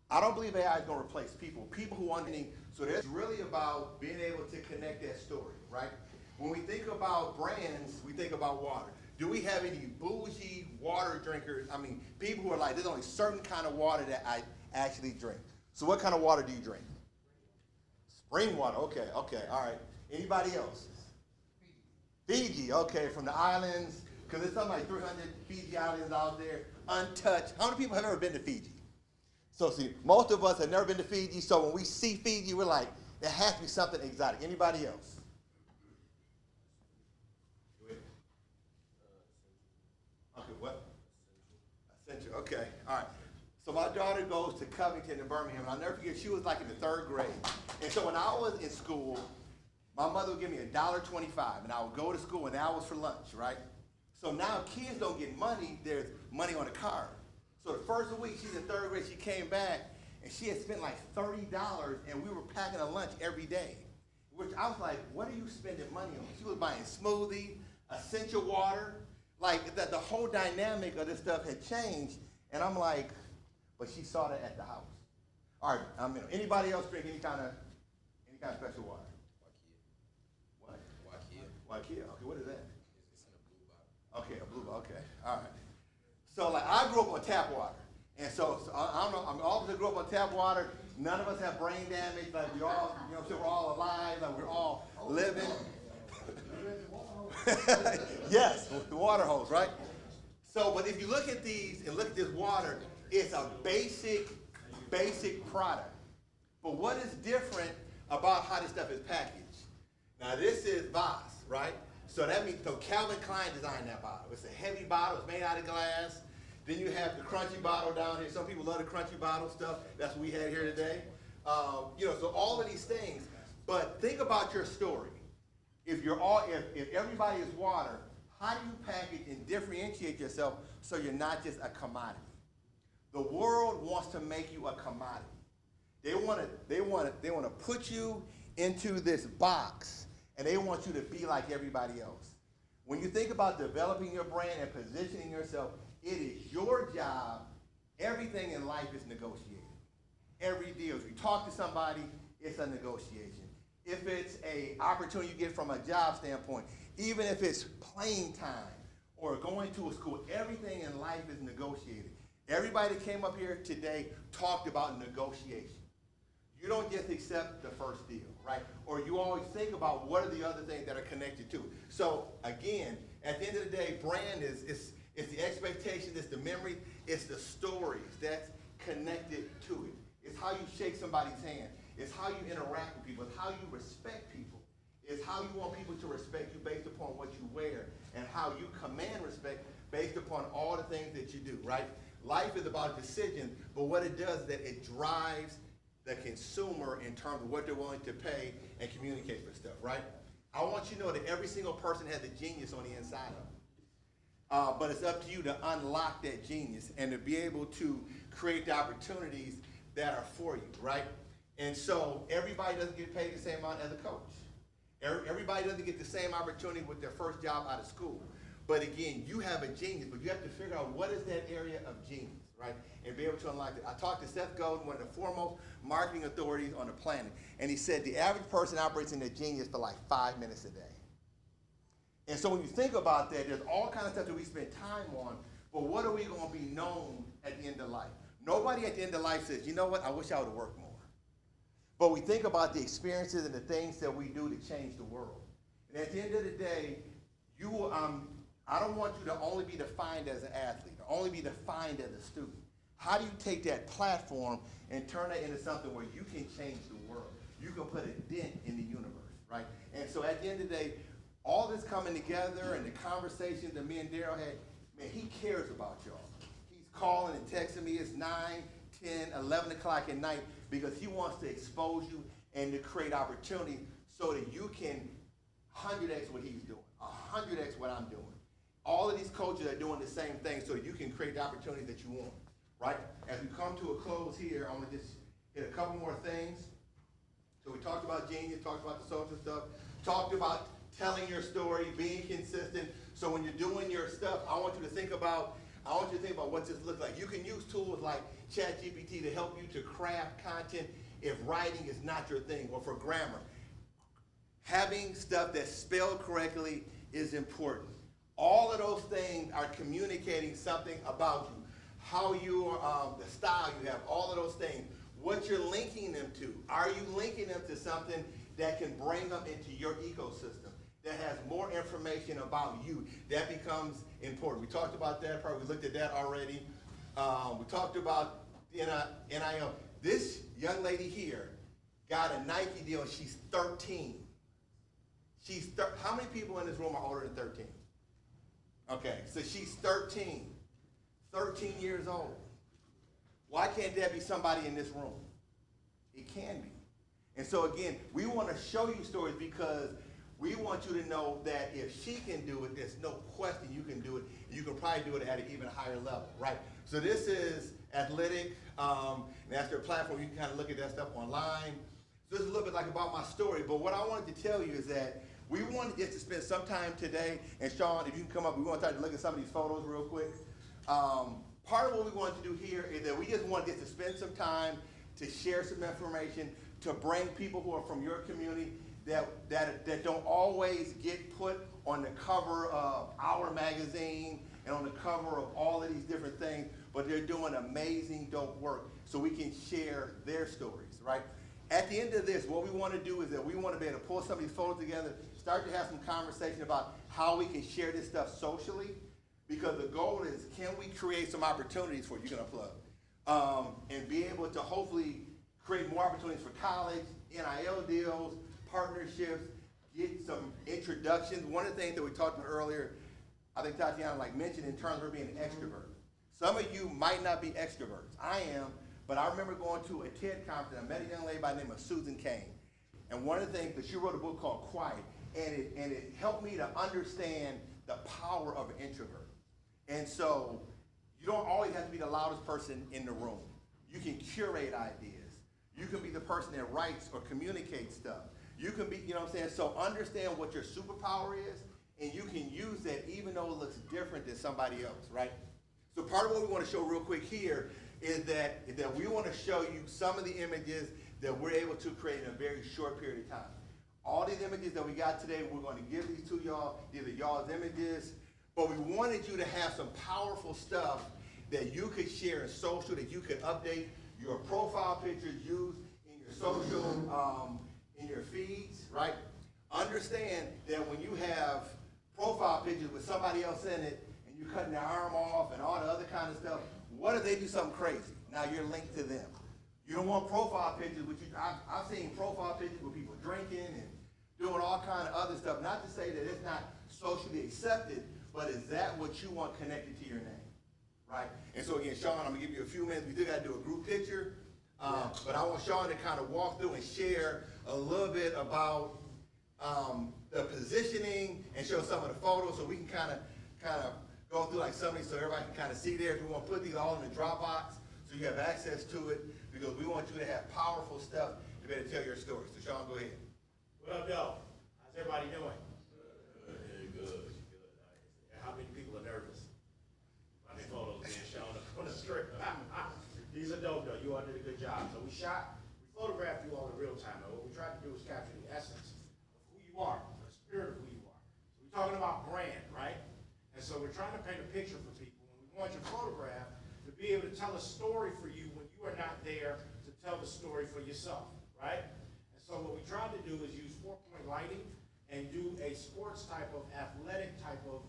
I don't believe AI is gonna replace people. People who understand, so it's really about being able to connect that story, right? When we think about brands, we think about water. Do we have any bougie water drinkers? I mean, people who are like, there's only certain kind of water that I actually drink. So what kind of water do you drink? Spring water, okay, all right. Anybody else? Fiji, okay, from the islands, because there's something like 300 Fiji islands out there, untouched. How many people have ever been to Fiji? So see, most of us have never been to Fiji, so when we see Fiji, we're like, there has to be something exotic. Anybody else? Okay, what? Essential, okay, all right. So my daughter goes to Covington in Birmingham, and I'll never forget, she was like in the 3rd grade. And so when I was in school, my mother would give me $1.25, and I would go to school, and that was for lunch, right? So now kids don't get money, there's money on a card. So the first week, she's in 3rd grade, she came back, and she had spent like $30, and we were packing a lunch every day. Which I was like, what are you spending money on? She was buying smoothie, essential water, like the whole dynamic of this stuff had changed, and I'm like, but she saw that at the house. All right, anybody else drink any kind of special water? What? Wakia. Okay, what is that? It's in a blue bottle. Okay, a blue bottle. Okay, all right. So like I grew up on tap water, and so I don't know. All of us grew up on tap water. None of us have brain damage. Like we all, so we're all alive. Like we're all living. Yes, the water hose, right? So, but if you look at these and look at this water, it's a basic product. But what is different about how this stuff is packaged? Now this is Voss, right? So that means, so Calvin Klein designed that bottle. It's a heavy bottle, it's made out of glass. Then you have the crunchy bottle down here. Some people love the crunchy bottle stuff. That's what we had here today. So all of these things. But think about your story. If everybody is water, how do you package and differentiate yourself so you're not just a commodity? The world wants to make you a commodity. They want to put you into this box, and they want you to be like everybody else. When you think about developing your brand and positioning yourself, it is your job. Everything in life is negotiated. Every deal. If you talk to somebody, it's a negotiation. If it's an opportunity you get from a job standpoint, even if it's playing time or going to a school, everything in life is negotiated. Everybody that came up here today talked about negotiation. You don't just accept the first deal, right? Or you always think about what are the other things that are connected to. So again, at the end of the day, brand is the expectation, it's the memory, it's the stories that's connected to it. It's how you shake somebody's hand. It's how you interact with people. It's how you respect people. It's how you want people to respect you based upon what you wear and how you command respect based upon all the things that you do, right? Life is about decisions, but what it does is that it drives the consumer in terms of what they're willing to pay and communicate for stuff, right? I want you to know that every single person has a genius on the inside of them. But it's up to you to unlock that genius and to be able to create the opportunities that are for you, right? And so everybody doesn't get paid the same amount as a coach. Everybody doesn't get the same opportunity with their first job out of school. But again, you have a genius, but you have to figure out what is that area of genius, right? And be able to unlock it. I talked to Seth Godin, one of the foremost marketing authorities on the planet, and he said the average person operates in their genius for like 5 minutes a day. And so when you think about that, there's all kinds of stuff that we spend time on, but what are we going to be known at the end of life? Nobody at the end of life says, you know what, I wish I would have worked more. But we think about the experiences and the things that we do to change the world. And at the end of the day, I don't want you to only be defined as an athlete, or only be defined as a student. How do you take that platform and turn it into something where you can change the world? You can put a dent in the universe, right? And so at the end of the day, all this coming together and the conversations that me and Daryl had, man, he cares about y'all. He's calling and texting me. It's 9, 10, 11 o'clock at night because he wants to expose you and to create opportunity so that you can 100x what he's doing, 100x what I'm doing. All of these coaches are doing the same thing so you can create the opportunity that you want. right? As we come to a close here, I want to just hit a couple more things. So we talked about genius, talked about the social stuff, talked about telling your story, being consistent. So when you're doing your stuff, I want you to think about what this looks like. You can use tools like ChatGPT to help you to craft content if writing is not your thing, or for grammar. Having stuff that's spelled correctly is important. All of those things are communicating something about you, how you are, the style you have, all of those things. What you're linking them to. Are you linking them to something that can bring them into your ecosystem, that has more information about you? That becomes important. We talked about that part. We looked at that already. We talked about NIL. This young lady here got a Nike deal. She's 13. How many people in this room are older than 13? Okay, so she's 13. 13 years old. Why can't there be somebody in this room? It can be. And so again, we want to show you stories because we want you to know that if she can do it, there's no question you can do it. You can probably do it at an even higher level, right? So this is Athletic, and that's their platform. You can kind of look at that stuff online. So this is a little bit like about my story, but what I wanted to tell you is that we wanted just to spend some time today, and Sean, if you can come up, we want to try to look at some of these photos real quick. Part of what we wanted to do here is that we just wanted to spend some time to share some information, to bring people who are from your community that don't always get put on the cover of our magazine and on the cover of all of these different things, but they're doing amazing, dope work, so we can share their stories, right? At the end of this, what we want to do is that we want to be able to pull some of these photos together, start to have some conversation about how we can share this stuff socially, because the goal is, can we create some opportunities for you, can unplug, and be able to hopefully create more opportunities for college, NIL deals, partnerships, get some introductions. One of the things that we talked about earlier, I think Tatiana mentioned in terms of her being an extrovert. Some of you might not be extroverts. I am, but I remember going to a TED conference. I met a young lady by the name of Susan Cain. And one of the things that she wrote a book called Quiet, and it helped me to understand the power of an introvert. And so you don't always have to be the loudest person in the room. You can curate ideas. You can be the person that writes or communicates stuff. You can be, you know what I'm saying? So understand what your superpower is, and you can use that even though it looks different than somebody else, right? So part of what we want to show real quick here is that we want to show you some of the images that we're able to create in a very short period of time. All these images that we got today, we're going to give these to y'all. These are y'all's images. But we wanted you to have some powerful stuff that you could share in social, that you could update your profile pictures, use in your social, in your feeds, right? Understand that when you have profile pictures with somebody else in it, and you're cutting their arm off and all the other kind of stuff, what if they do something crazy? Now you're linked to them. You don't want profile pictures, which I've seen profile pictures with people drinking and doing all kind of other stuff. Not to say that it's not socially accepted, but is that what you want connected to your name, right? And so again, Sean, I'm gonna give you a few minutes. We still gotta do a group picture, but I want Sean to kind of walk through and share a little bit about the positioning and show some of the photos, so we can kind of go through some of these so everybody can kind of see theirs. We want to put these all in the Dropbox so you have access to it, because we want you to have powerful stuff to be able to tell your story. So Sean, go ahead. What up, y'all? How's everybody doing? Good. How many people are nervous? My photos being shown up on the strip. These are dope, though. You all did a good job. So we photographed you all in real time. And what we tried to do is capture the essence of who you are, the spirit of who you are. So we're talking about brand, right? And so we're trying to paint a picture for people. And we want your photograph to be able to tell a story for you when you are not there to tell the story for yourself, right? And so what we tried to do is use 4-point lighting and do a sports type of, athletic type of,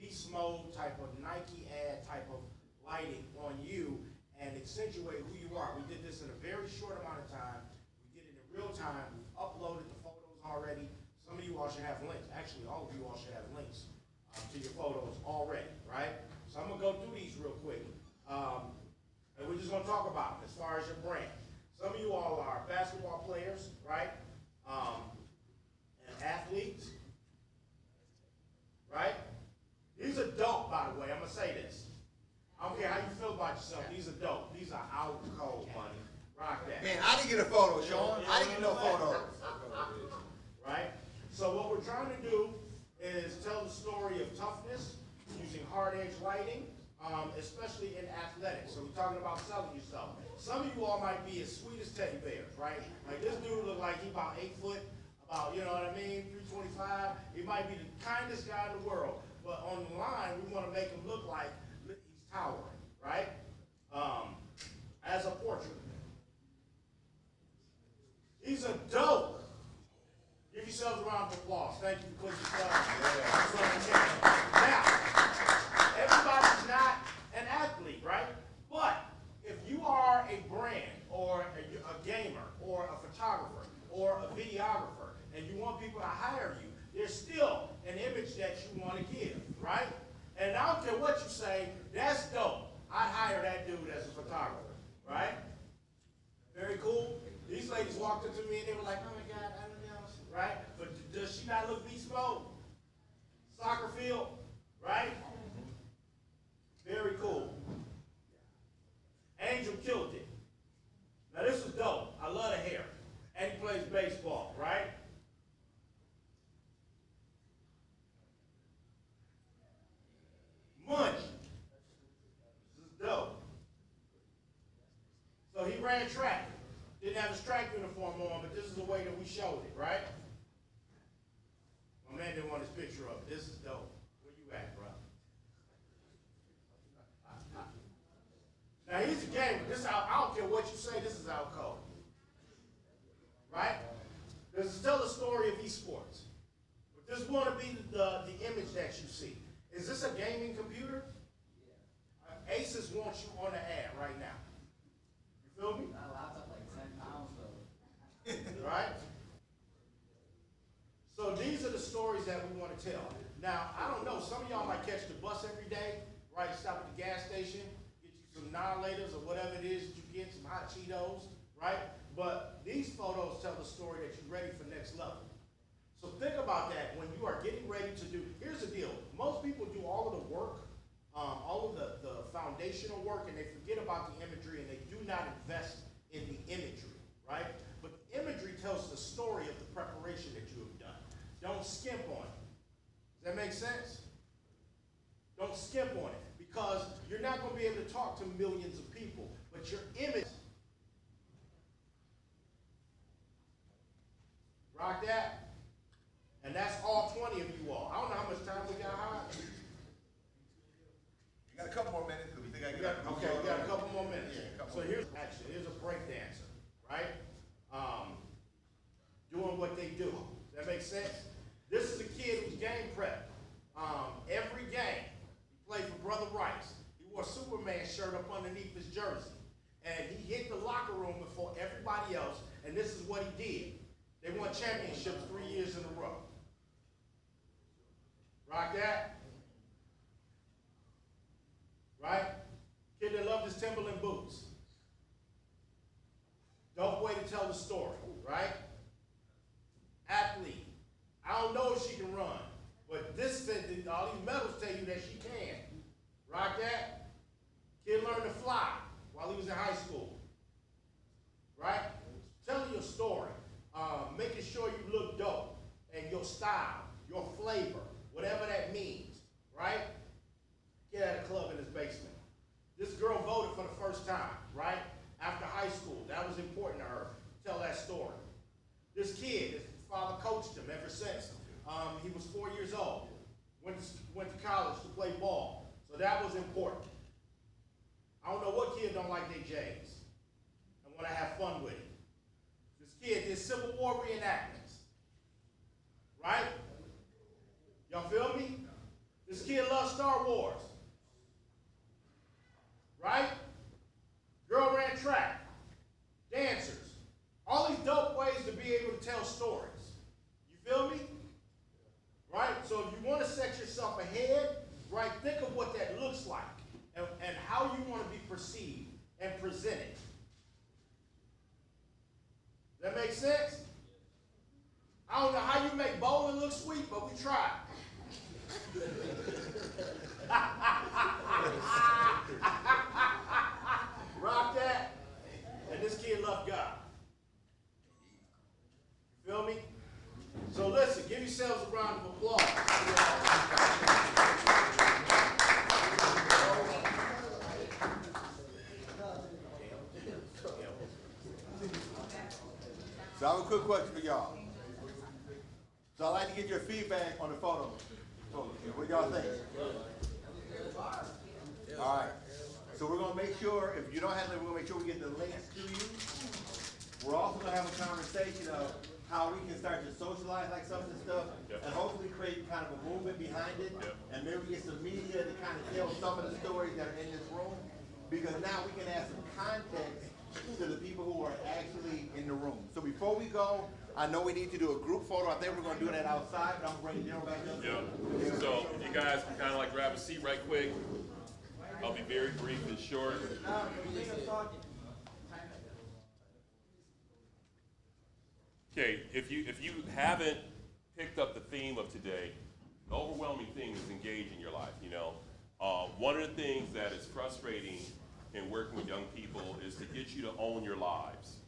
beast mode type of, Nike ad type of lighting on you and accentuate who you are. We did this in a very short amount of time. We did it in real time. We've uploaded the photos already. Some of you all should have links. Actually, all of you all should have links to your photos already, right? So I'm gonna go through these real quick. And we're just gonna talk about them as far as your brand. Some of you all are basketball players, right? And athletes, right? These are dope, by the way. I'm gonna say this. I don't care how you feel about about yourself. These are dope. These are out cold, money. Rock that. Man, I didn't get a photo, Sean. I didn't get no photo. Right? So what we're trying to do is tell the story of toughness using hard edge lighting, especially in athletics. So we're talking about selling yourself. Some of you all might be as sweet as teddy bears, right? Like this dude look like he about 8 foot, about, you know what I mean, 325. He might be the kindest guy in the world. But on the line, we want to make him look like he's towering, right? As a portrait. He's a dope. Give yourselves a round of applause. Thank you for putting yourself. Now, everybody's not an athlete, right? But if you are a brand or a gamer or a photographer or a videographer and you want people to hire you, there's still an image that you want to give, right? And I don't care what you say, that's dope. I'd hire that dude as a photographer, right? Very cool. These ladies walked up to me and they were like, oh my God, I don't know, right? But does she not look beast mode? Soccer field, right? Very cool. Angel killed it. Now this is dope. I love the hair. And he plays baseball, right? Munch. This is dope. So he ran track. Didn't have his track uniform on, but this is the way that we showed it, right? My man didn't want his picture up. This is dope. Where you at, bro? Now he's a gamer. This out. I don't care what you say. This is out cold, right? This is tell the story of esports. But this want to be the image that you see. Is this a gaming computer? Asus wants you on the ad right now. You feel me? Right? So these are the stories that we want to tell. Now, I don't know, some of y'all might catch the bus every day, right? Stop at the gas station, get you some Nihilators or whatever it is that you get, some hot Cheetos, right? But these photos tell the story that you're ready for next level. So think about that when you are getting ready to do, here's the deal. Most people do all of the work, all of the foundational work, and they forget about the imagery, and they do not invest in the imagery, right? But the imagery tells the story of the preparation that you have done. Don't skimp on it. Does that make sense? Don't skimp on it, because you're not going to be able to talk to millions of people, but your image. Rock that. And that's all 20 of you all. I don't know how much time we got, Howard. You got a couple more minutes, because we think I We got a couple more minutes. So here's a break dancer, right? Doing what they do. Does that make sense? This is a kid who's game prep. Every game, he played for Brother Rice. He wore a Superman shirt up underneath his jersey. And he hit the locker room before everybody else, and this is what he did. They won championships 3 years in a row. Rock that. Right? Kid that loved his Timberland boots. Dope way to tell the story, right? Athlete. I don't know if she can run, but this said all these medals tell you that she can. Rock that. Kid learned to fly while he was in high school. Right? Telling your story. Making sure you look dope and your style, your flavor, whatever that means, right? Get at a club in his basement. This girl voted for the first time, right? After high school. That was important to her. Tell that story. This kid, his father coached him ever since. He was 4 years old. Went to college to play ball. So that was important. I don't know what kid don't like their J's and want to have fun with it. This kid did Civil War reenactments. Right? Y'all feel me? This kid loves Star Wars. Right? Girl ran track. Dancers. All these dope ways to be able to tell stories. You feel me? Right? So if you want to set yourself ahead, right, think of what that looks like and how you want to be perceived and presented. That makes sense? I don't know how you make bowling look sweet, but we tried. So I have a quick question for y'all. So I'd like to get your feedback on the photo. What do y'all think? All right. So we're gonna make sure, if you don't have it, we're gonna make sure we get the links to you. We're also gonna have a conversation of how we can start to socialize like some of this stuff, Yep. and hopefully create kind of a movement behind it, Yep. and maybe get some media to kind of tell some of the stories that are in this room, because now we can add some context to the people who are actually in the room. So before we go, I know we need to do a group photo. I think we're gonna do that outside, but I'm gonna bring Daryl back up. Yeah, so if you guys can kind of like grab a seat right quick. I'll be very brief and short. Okay, if you haven't picked up the theme of today, the overwhelming thing is engaging your life, you know. One of the things that is frustrating in working with young people is to get you to own your lives.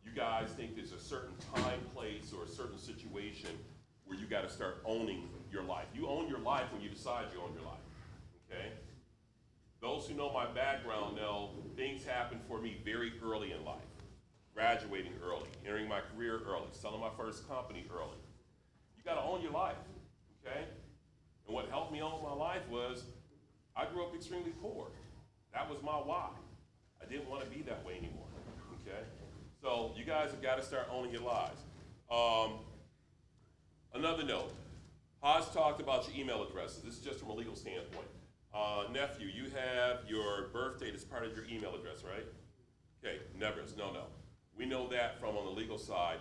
You guys think there's a certain time, place, or a certain situation where you gotta start owning your life. You own your life when you decide you own your life, okay? Those who know my background know things happened for me very early in life. Graduating early, entering my career early, selling my first company early. You gotta own your life, okay? And what helped me own my life was I grew up extremely poor. That was my why. I didn't wanna be that way anymore, okay? So you guys have gotta start owning your lives. Another note, Haj talked about your email addresses. This is just from a legal standpoint. Nephew, you have your birth date as part of your email address, right? Okay, never, no. We know that from on the legal side,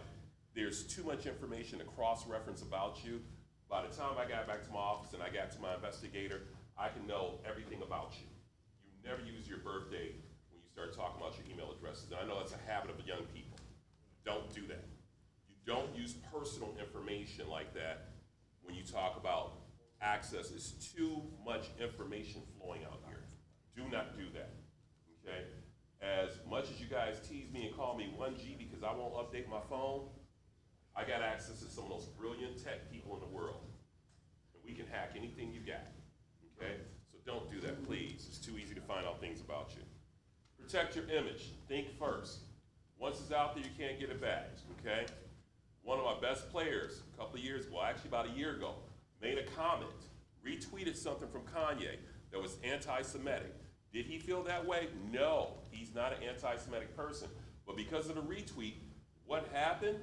there's too much information to cross-reference about you. By the time I got back to my office and I got to my investigator, I can know everything about you. You never use your birth date when you start talking about your email addresses. And I know that's a habit of young people. Don't do that. You don't use personal information like that when you talk about access. It's too much information flowing out here. Do not do that, okay? As much as you guys tease me and call me 1G because I won't update my phone, I got access to some of those brilliant tech people in the world. And we can hack anything you got, okay? So don't do that, please. It's too easy to find out things about you. Protect your image. Think first. Once it's out there, you can't get it back, okay? One of my best players a couple of years ago, actually about a year ago, made a comment, retweeted something from Kanye that was anti-Semitic. Did he feel that way? No, he's not an anti-Semitic person. But because of the retweet, what happened?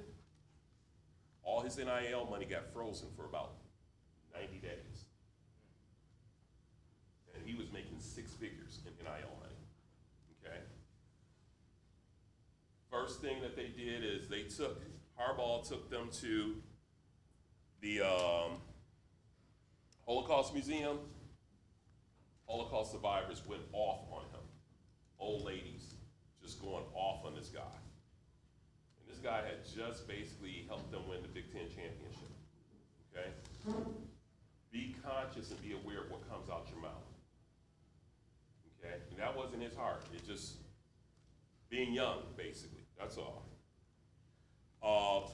All his NIL money got frozen for about 90 days. And he was making 6 figures in NIL money, okay? First thing that they did is Harbaugh took them to the Holocaust Museum. Holocaust survivors went off on him. Old ladies just going off on this guy. And this guy had just basically helped them win the Big Ten championship, okay? Be conscious and be aware of what comes out your mouth, okay? And that wasn't his heart. It's just being young, basically, that's all.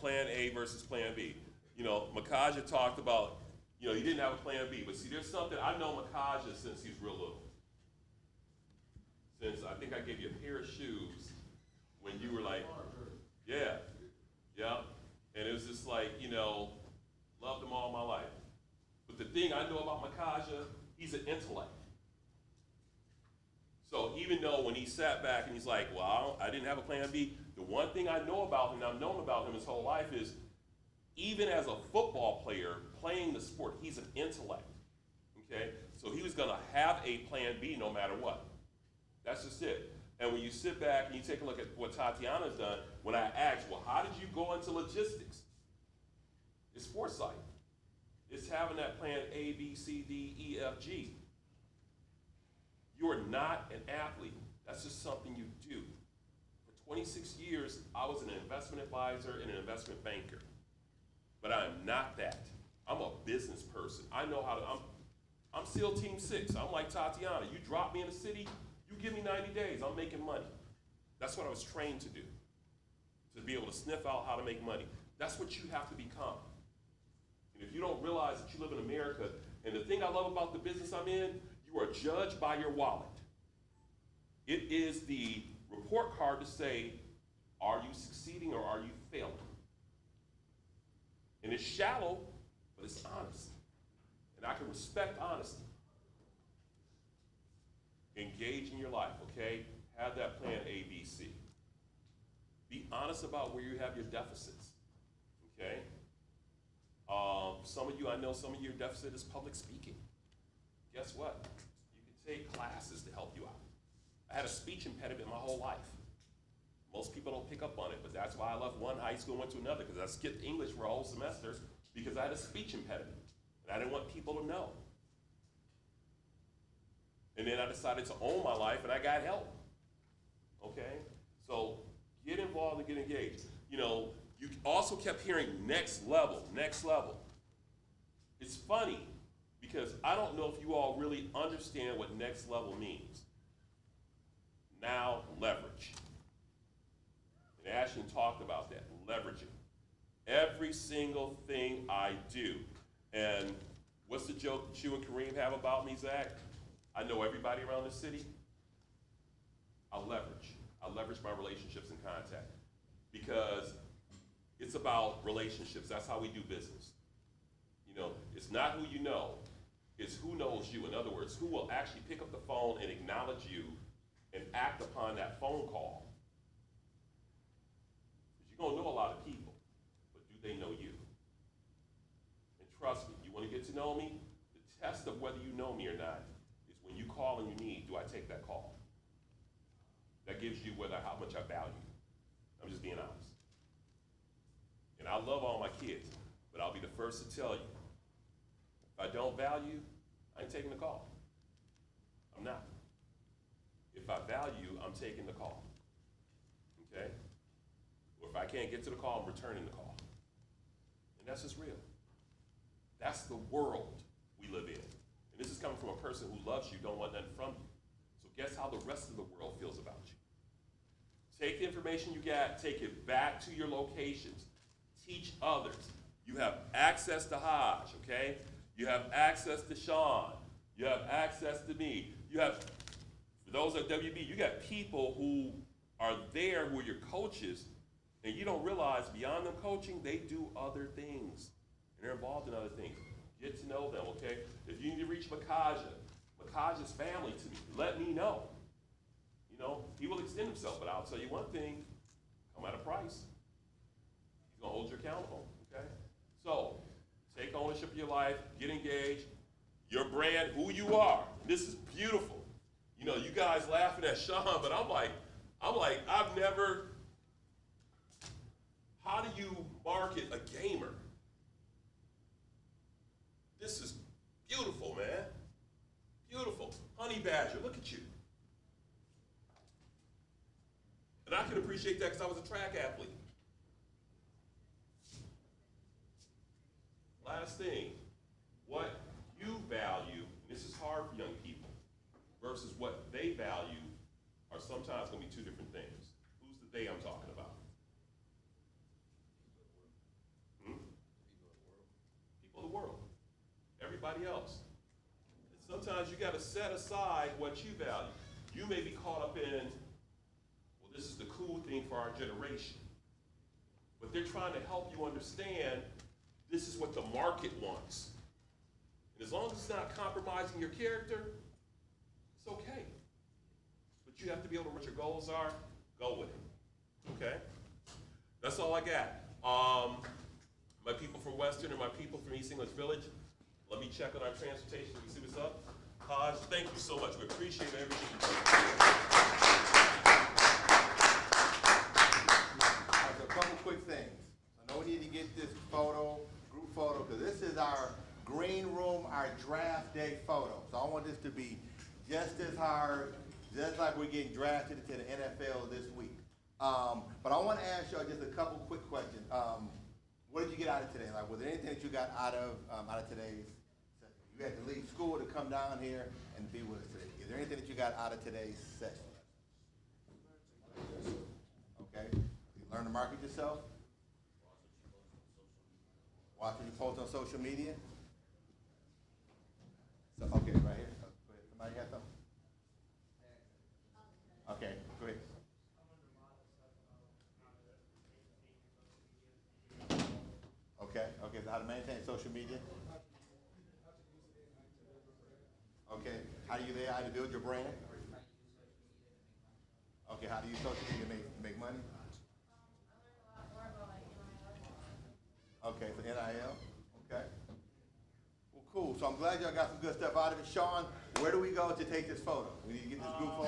Plan A versus Plan B. You know, Makaja talked about, you know, he didn't have a Plan B, but see, there's something, I've known Makaja since he was real little. Since I think I gave you a pair of shoes when you were like, yeah, and it was just like, you know, loved him all my life. But the thing I know about Makaja, he's an intellect. So even though when he sat back and he's like, well, I didn't have a Plan B, the one thing I know about him, and I've known about him his whole life is, even as a football player playing the sport, he's an intellect, okay? So he was gonna have a Plan B no matter what. That's just it. And when you sit back and you take a look at what Tatiana's done, when I asked, well, how did you go into logistics? It's foresight. It's having that plan A, B, C, D, E, F, G. You are not an athlete. That's just something you do. For 26 years, I was an investment advisor and an investment banker. But I am not that. I'm a business person. I know how to, I'm SEAL Team 6. I'm like Tatiana. You drop me in the city, you give me 90 days, I'm making money. That's what I was trained to do, to be able to sniff out how to make money. That's what you have to become. And if you don't realize that you live in America, and the thing I love about the business I'm in, you are judged by your wallet. It is the report card to say, Are you succeeding or are you failing? And it's shallow, but it's honest. And I can respect honesty. Engage in your life, okay? Have that plan A, B, C. Be honest about where you have your deficits, okay? Some of you, I know some of your deficit is public speaking. Guess what? You can take classes to help you out. I had a speech impediment my whole life. Most people don't pick up on it, but that's why I left one high school and went to another, because I skipped English for a whole semester because I had a speech impediment, and I didn't want people to know. And then I decided to own my life, and I got help. Okay? So get involved and get engaged. You know, you also kept hearing next level, next level. It's funny because I don't know if you all really understand what next level means. Now, leverage. And Ashton talked about that, leveraging. Every single thing I do. And what's the joke that you and Kareem have about me, Zach? I know everybody around the city. I leverage. I leverage my relationships and contact. Because it's about relationships. That's how we do business. You know, it's not who you know, it's who knows you. In other words, who will actually pick up the phone and acknowledge you and act upon that phone call. Because you're going to know a lot of people, but do they know you? And trust me, you want to get to know me? The test of whether you know me or not is when you call and you need, do I take that call? That gives you how much I value you. I'm just being honest. And I love all my kids, but I'll be the first to tell you, if I don't value, I ain't taking the call. I'm not. If I value, I'm taking the call. Okay? Or if I can't get to the call, I'm returning the call. And that's just real. That's the world we live in. And this is coming from a person who loves you, don't want nothing from you. So guess how the rest of the world feels about you. Take the information you got, take it back to your locations. Teach others. You have access to Hajj, okay? You have access to Sean. You have access to me. You have, for those at WB, you got people who are there who are your coaches, and you don't realize beyond them coaching, they do other things. And they're involved in other things. Get to know them, okay? If you need to reach Makaja's family to me, let me know. You know, he will extend himself, but I'll tell you one thing, come at a price. He's gonna hold you accountable, okay? So, take ownership of your life, get engaged, your brand, who you are. This is beautiful. You know, you guys laughing at Sean, but I'm like, I've never, how do you market a gamer? This is beautiful, man. Beautiful. Honey Badger, look at you. And I can appreciate that because I was a track athlete. Last thing, what you value, and this is hard for young people, versus what they value are sometimes going to be two different things. Who's the they I'm talking about? People of the world. Everybody else. And sometimes you got to set aside what you value. You may be caught up in, well, this is the cool thing for our generation. But they're trying to help you understand this is what the market wants. And as long as it's not compromising your character, it's okay. But you have to be able to know what your goals are, go with it, okay? That's all I got. My people from Western and my people from East English Village, let me check on our transportation. We see what's up. Hajj, thank you so much. We appreciate everything you do. A couple quick things. I know we need to get this group photo, because this is our green room, our draft day photo. So I want this to be just as hard, just like we're getting drafted to the NFL this week. But I want to ask y'all just a couple quick questions. What did you get out of today? Like, was there anything that you got out of today's session? You had to leave school to come down here and be with us today. Is there anything that you got out of today's session? Okay. You learn to market yourself? Watch what you post on social media? So, okay, right here. Go ahead. Somebody got something? Okay, go ahead. how to maintain social media? Okay, how do you there, how to build your brand? Okay, how do you use social media to make money? Okay, so NIL, okay. Well, cool, so I'm glad y'all got some good stuff out of it. Sean, where do we go to take this photo? We need to get this group photo.